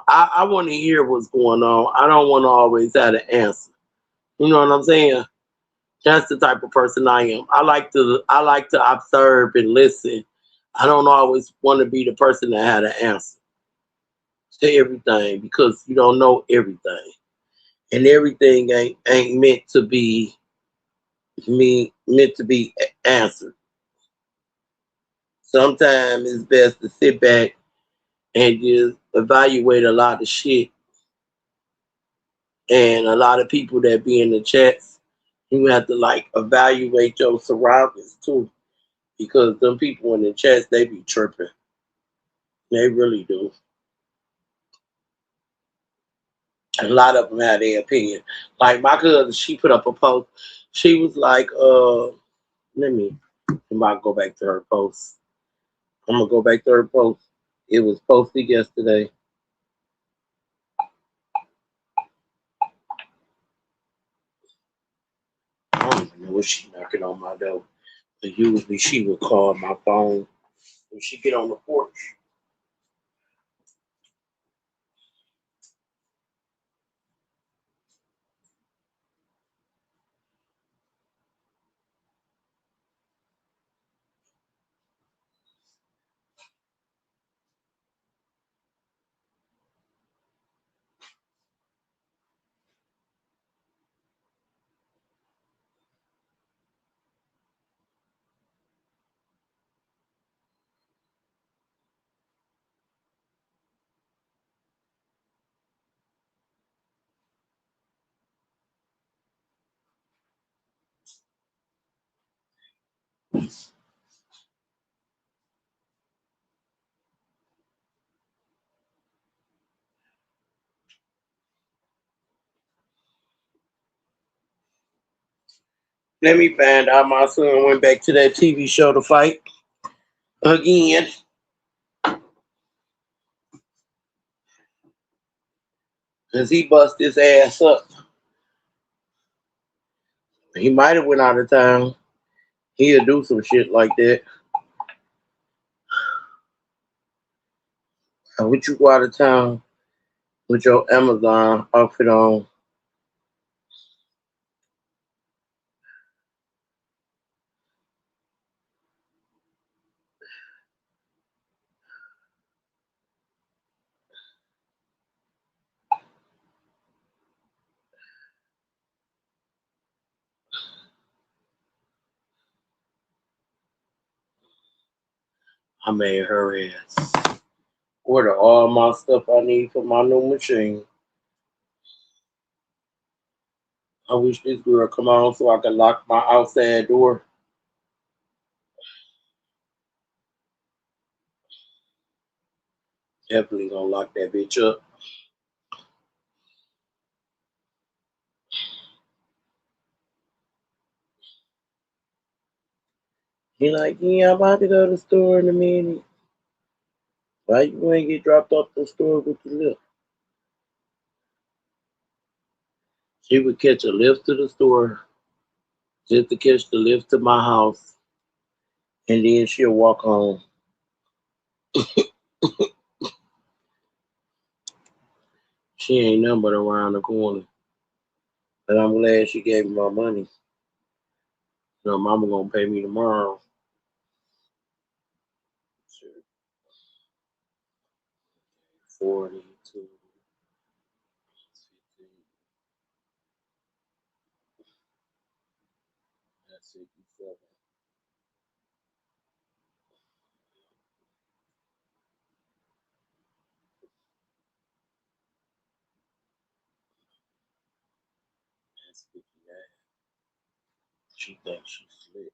I want to hear what's going on. I don't want to always have an answer. You know what I'm saying? That's the type of person I am. I like to observe and listen. I don't always want to be the person that had an answer to everything because you don't know everything, and everything ain't meant to be answered. Sometimes it's best to sit back and just evaluate a lot of shit. And a lot of people that be in the chats, you have to like evaluate your surroundings too. Because them people in the chats, they be tripping. They really do. A lot of them had their opinion. Like my cousin, she put up a post. She was like, let me, I might go back to her post. I'm gonna go back to her post. It was posted yesterday. I don't even know if she knocking on my door. But usually she would call my phone when she get on the porch. Let me find out my son went back to that TV show to fight again. Cause he bust his ass up. He might have went out of town. He'll do some shit like that. Would you go out of town with your Amazon outfit on? I made her ass order all my stuff I need for my new machine. I wish this girl come on so I can lock my outside door. Definitely gonna lock that bitch up. He like, yeah, I'm about to go to the store in a minute. Why you ain't get dropped off the store with the lift? She would catch a lift to the store just to catch the lift to my house, and then she'll walk home. She ain't nothing but around the corner. But I'm glad she gave me my money. So mama gonna pay me tomorrow. 42, 15, that's 67. That's 59. She thinks she's slick.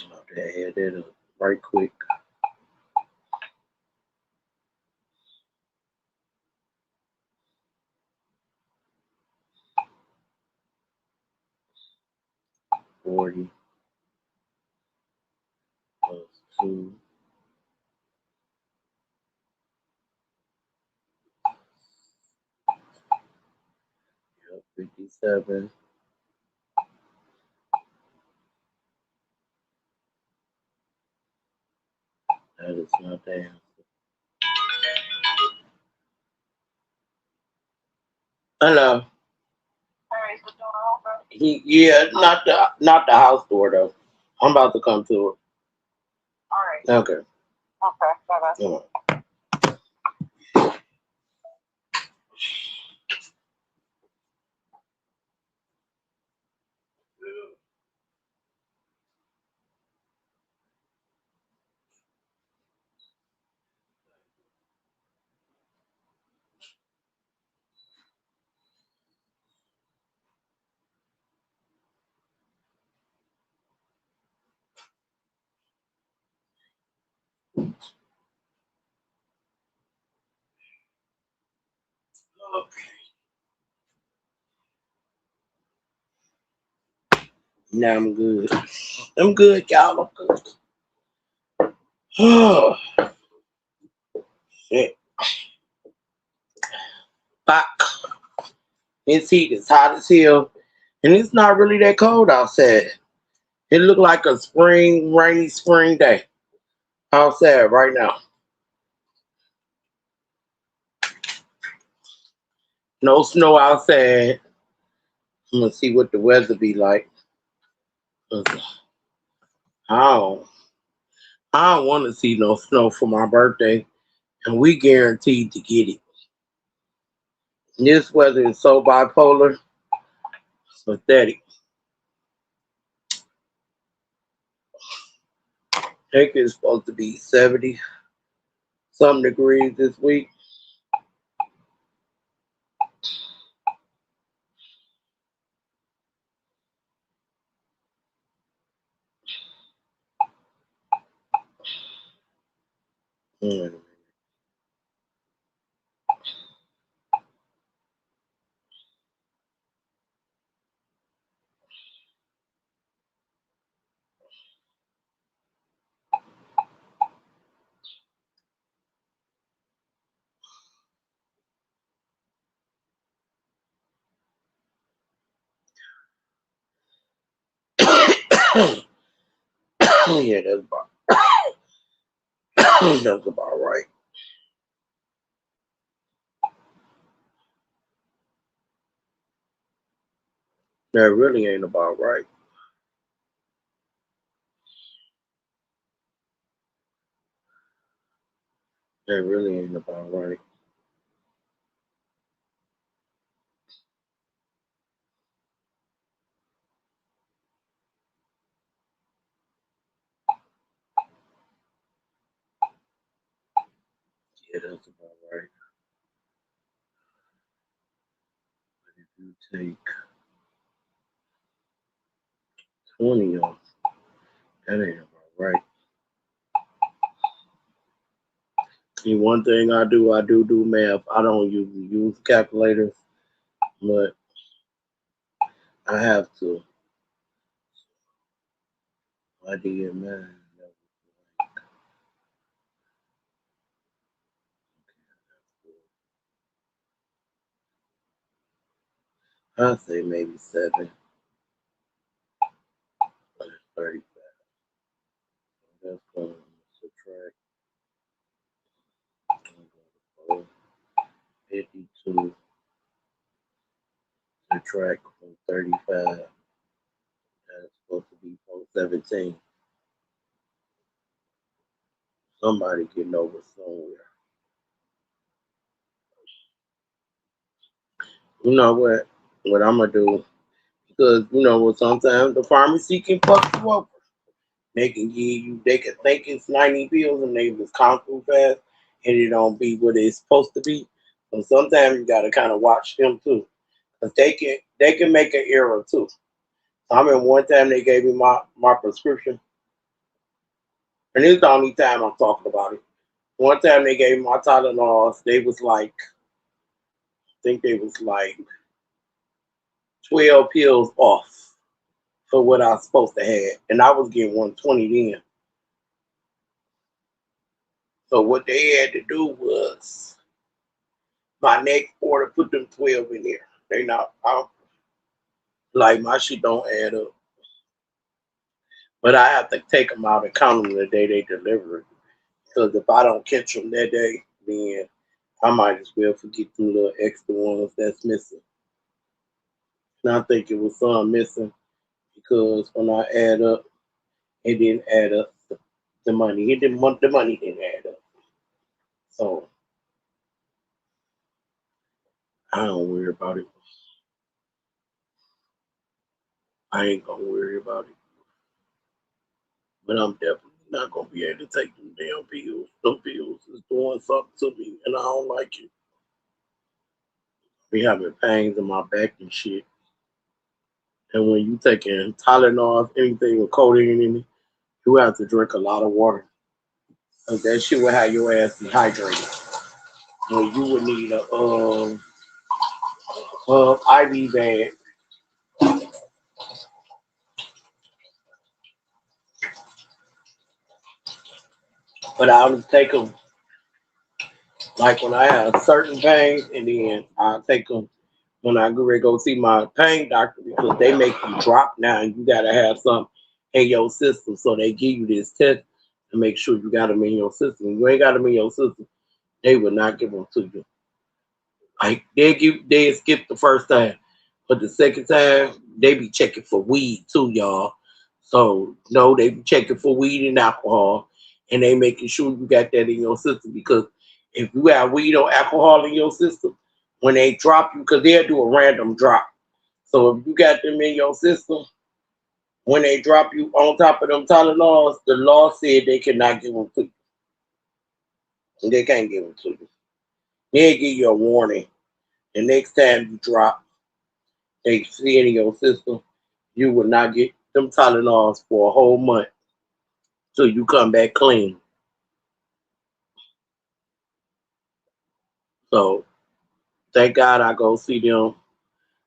I'm about to add that up right quick. 40 plus 2. Yep, 57. That is not the answer. Hello. Yeah, not the house door though. I'm about to come to it. Okay. Okay. Bye bye. Okay. Now I'm good. I'm good, y'all. I'm good. Oh, shit. Fuck. This heat is hot as hell. And it's not really that cold outside. It looked like a spring, rainy spring day outside right now. No snow outside. I'm gonna see what the weather be like. I don't, I don't want to see no snow for my birthday, and we guaranteed to get it. This weather is so bipolar, pathetic. Heck, it's supposed to be 70 some degrees this week. Mm. Yeah, that's about right. That really ain't about right. That really ain't about right. Yeah, that's about right. But if you take 20 off, that ain't about right. See, one thing I do math. I don't use calculators, but I have to. I did mine. I say maybe 7, but it's 35. That's going to subtract 52, subtract from 35. That's supposed to be 417. Somebody getting over somewhere. You know what? What I'm gonna do? Because you know what? Sometimes the pharmacy can fuck you over. They can give you. They can think it's 90 pills and they just count too fast, and it don't be what it's supposed to be. So sometimes you gotta kind of watch them too, because they can make an error too. I remember one time they gave me my prescription, and this is the only time I'm talking about it. One time they gave me my Tylenol, they was like, I think they was like 12 pills off for what I was supposed to have, and I was getting 120 then. So what they had to do was my next order put them 12 in there. They not out like my shit don't add up, but I have to take them out and count them the day they deliver it. Because if I don't catch them that day, then I might as well forget the little extra ones that's missing. And I think it was some missing because when I add up, it didn't add up the money. It didn't want the money didn't add up. So I don't worry about it. I ain't gonna worry about it. But I'm definitely not gonna be able to take them damn pills. Them pills is doing something to me and I don't like it. Be having pains in my back and shit. And when you taking Tylenol, anything with codeine in it, you have to drink a lot of water. Cause that shit will have your ass dehydrated. When you would need a IV bag. But I'll take them like when I have certain pains, and then I'll take them when I go ready to go see my pain doctor because they make you drop now, and you gotta have something in your system. So they give you this test to make sure you got them in your system. If you ain't got them in your system, they will not give them to you. Like they skip the first time, but the second time they be checking for weed too, y'all. So no, they be checking for weed and alcohol, and they making sure you got that in your system because if you have weed or alcohol in your system, when they drop you, because they'll do a random drop. So if you got them in your system, when they drop you on top of them Tylenols, the law said they cannot give them to you. They can't give them to you. They'll give you a warning. The next time you drop, they see it in your system, you will not get them Tylenols for a whole month till you come back clean. So thank God I go see them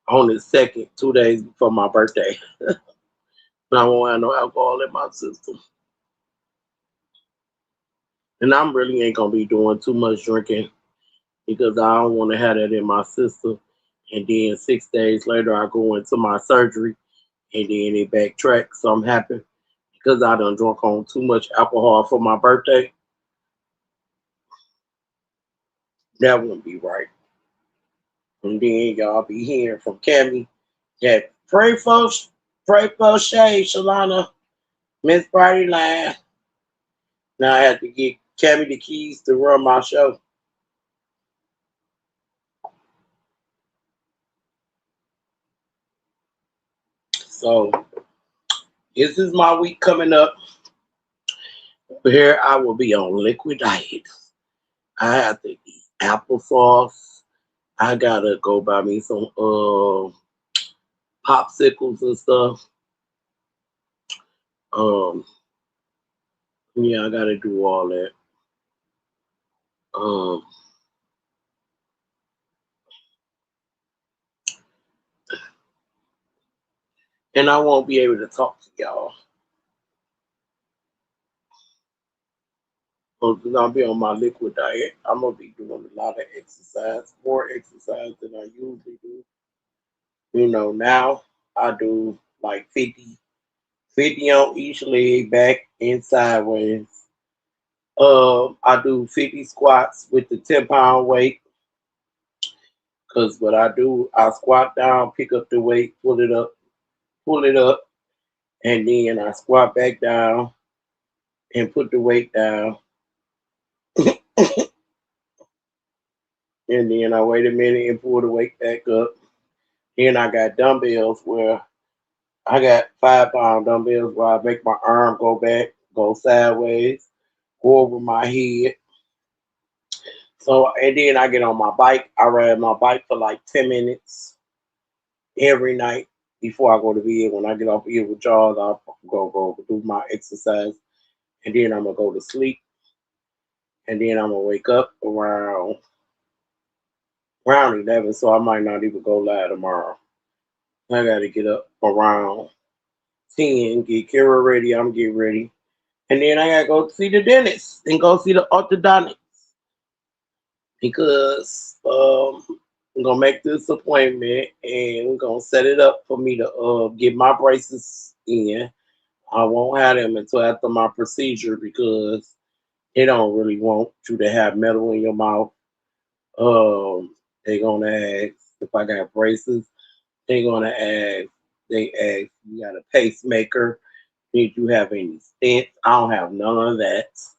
on the second, 2 days before my birthday. I won't have no alcohol in my system. And I'm really ain't gonna be doing too much drinking because I don't want to have that in my system. And then 6 days later I go into my surgery and then it backtrack. So I'm happy because I done drunk on too much alcohol for my birthday. That wouldn't be right. And then y'all be hearing from Cammy that pray for Shay, Shalana, Miss Brady Line. Now I have to get Cammy the keys to run my show. So this is my week coming up. Here I will be on liquid diet. I have to eat applesauce. I gotta go buy me some popsicles and stuff. Um yeah, I gotta do all that. Um and I won't be able to talk to y'all. So I'll be on my liquid diet. I'm gonna be doing a lot of exercise, more exercise than I usually do. Now I do like 50 on each leg, back and sideways. I do 50 squats with the 10-pound weight. Cause what I do, I squat down, pick up the weight, pull it up, and then I squat back down and put the weight down. And then I wait a minute and pull the weight back up. Then I got dumbbells where I got 5-pound dumbbells where I make my arm go back, go sideways, go over my head. So and then I get on my bike. I ride my bike for like 10 minutes every night before I go to bed. When I get off here with y'all, I'll go do my exercise. And then I'm gonna go to sleep. And then I'm gonna wake up around 11, so I might not even go live tomorrow. I gotta get up around 10, get Kara ready. I'm getting ready. And then I gotta go see the dentist and go see the orthodontist because I'm gonna make this appointment and we're gonna set it up for me to get my braces in. I won't have them until after my procedure because they don't really want you to have metal in your mouth. They're gonna ask if I got braces. They're gonna ask. They ask you got a pacemaker. Did you have any stents? I don't have none of that. As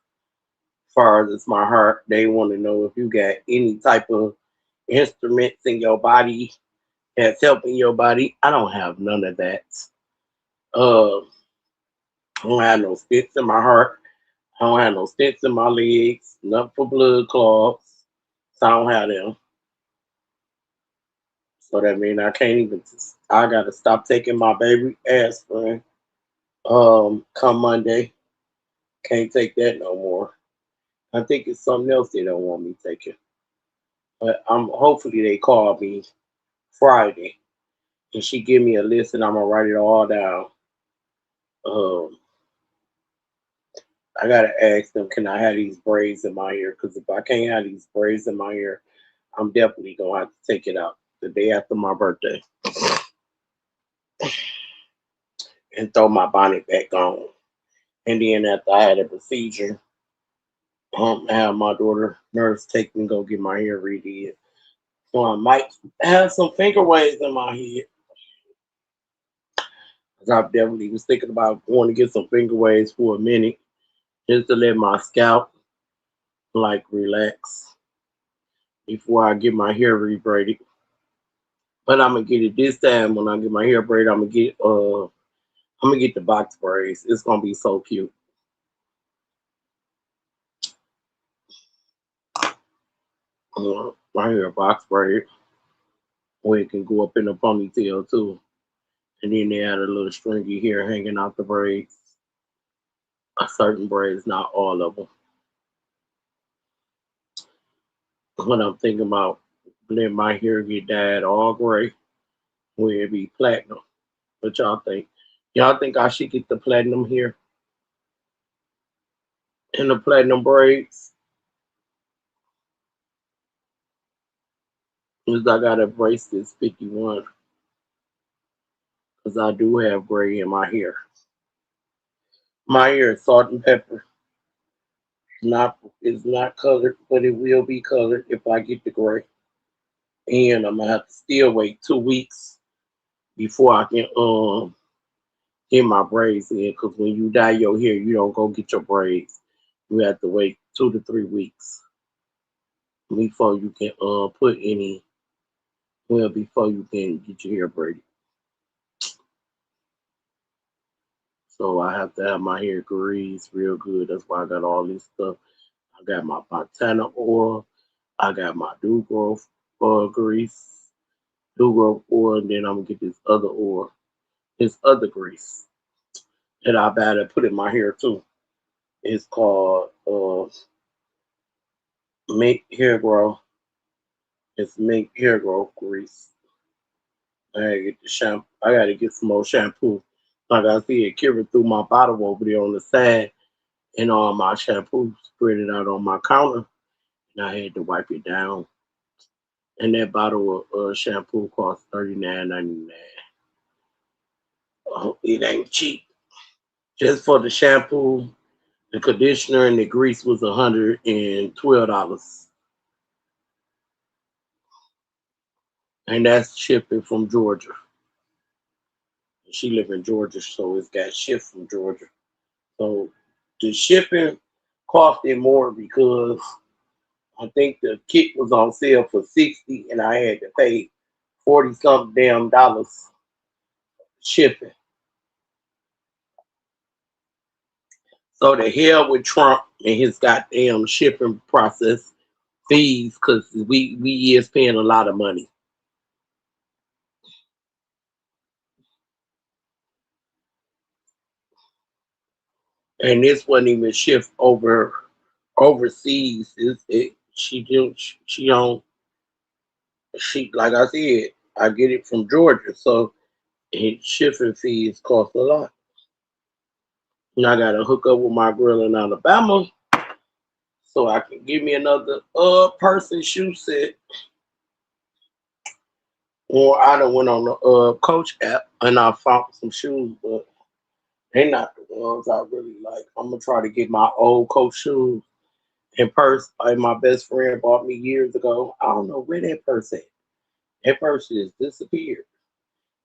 far as my heart, they want to know if you got any type of instruments in your body that's helping your body. I don't have none of that. Uh, I don't have no stents in my heart. I don't have no stents in my legs. Nothing for blood clots. So I don't have them. So that means I can't even. I gotta stop taking my baby aspirin. Come Monday, can't take that no more. I think it's something else they don't want me taking. But hopefully they call me Friday, and she give me a list, and I'm gonna write it all down. Um, I gotta ask them, can I have these braids in my hair? Because if I can't have these braids in my hair, I'm definitely gonna have to take it out the day after my birthday and throw my bonnet back on. And then after I had a procedure, have my daughter nurse take me go get my hair redid. So I might have some finger waves in my head. 'Cause I definitely was thinking about going to get some finger waves for a minute, just to let my scalp like relax before I get my hair rebraided. But I'm gonna get it this time. When I get my hair braided, I'm gonna get the box braids. It's gonna be so cute. My hair box braid where it can go up in a ponytail too. And then they had a little stringy hair hanging out the braids. Certain braids, not all of them. When I'm thinking about letting my hair get dyed all gray, where it be platinum. What y'all think? Y'all think I should get the platinum hair and the platinum braids? Because I gotta brace this 51 because I do have gray in my hair. My hair is salt and pepper. Not it's not colored, but it will be colored if I get the gray. And I'm gonna have to still wait 2 weeks before I can get my braids in. Because when you dye your hair, you don't go get your braids. You have to wait 2 to 3 weeks before you can put any. Well, before you can get your hair braided. So I have to have my hair greased real good. That's why I got all this stuff. I got my Montana oil. I got my Dew Growth grease, Dew Growth oil, and then I'm gonna get this other oil, this other grease that I buy to put in my hair too. It's called Mink Hair Grow. It's Mink Hair Growth grease. I gotta get the shampoo. I gotta get some more shampoo. Like I see it, Kira threw my bottle over there on the side, and all my shampoo spread it out on my counter, and I had to wipe it down. And that bottle of shampoo cost $39.99. It ain't cheap. Just for the shampoo, the conditioner, and the grease was $112, and that's shipping from Georgia. She live in Georgia, so it's got shipped from Georgia. So the shipping costed more because I think the kit was on sale for 60, and I had to pay 40 something damn dollars shipping. So the hell with Trump and his goddamn shipping process fees, because we is paying a lot of money. And this wasn't even shipped overseas. She don't she like I said, I get it from Georgia, so shipping fees cost a lot. And I gotta hook up with my girl in Alabama so I can give me another person shoe set. Or I done went on the Coach app and I found some shoes, but they not the ones I really like. I'm gonna try to get my old Coach shoes and purse. Like my best friend bought me years ago. I don't know where that purse at. That purse has disappeared.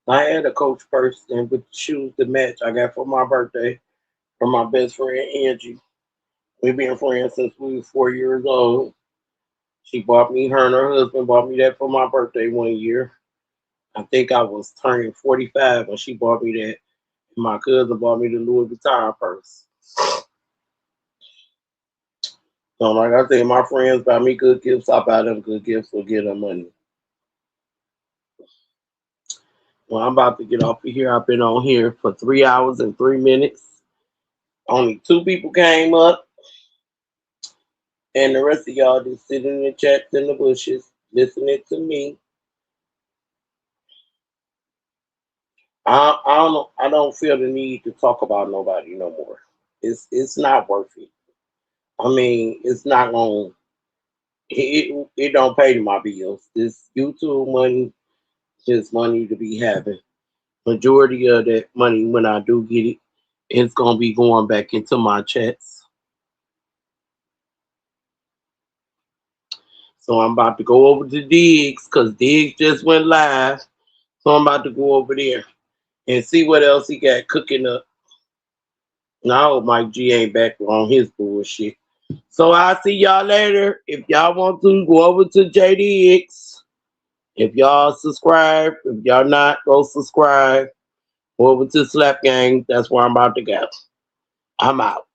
I had a Coach purse and with shoes to match. I got for my birthday from my best friend Angie. We've been friends since we was 4 years old. She bought me, her and her husband bought me that for my birthday one year. I think I was turning 45 when she bought me that. And my cousin bought me the Louis Vuitton purse. So like I said, my friends buy me good gifts. I buy them good gifts or give them money. Well, I'm about to get off of here. I've been on here for 3 hours and 3 minutes. Only 2 people came up, and the rest of y'all just sitting in the chats in the bushes, listening to me. I don't feel the need to talk about nobody no more. It's not worth it. I mean, it's not going. It don't pay my bills. This YouTube money, just money to be having. Majority of that money, when I do get it, it's gonna be going back into my checks. So I'm about to go over to Diggs because Diggs just went live. So I'm about to go over there and see what else he got cooking up. Now I hope Mike G ain't back on his bullshit. So I'll see y'all later. If y'all want to go over to JDX. If y'all subscribe, if y'all not, go subscribe. Go over to Slap Gang. That's where I'm about to go. I'm out.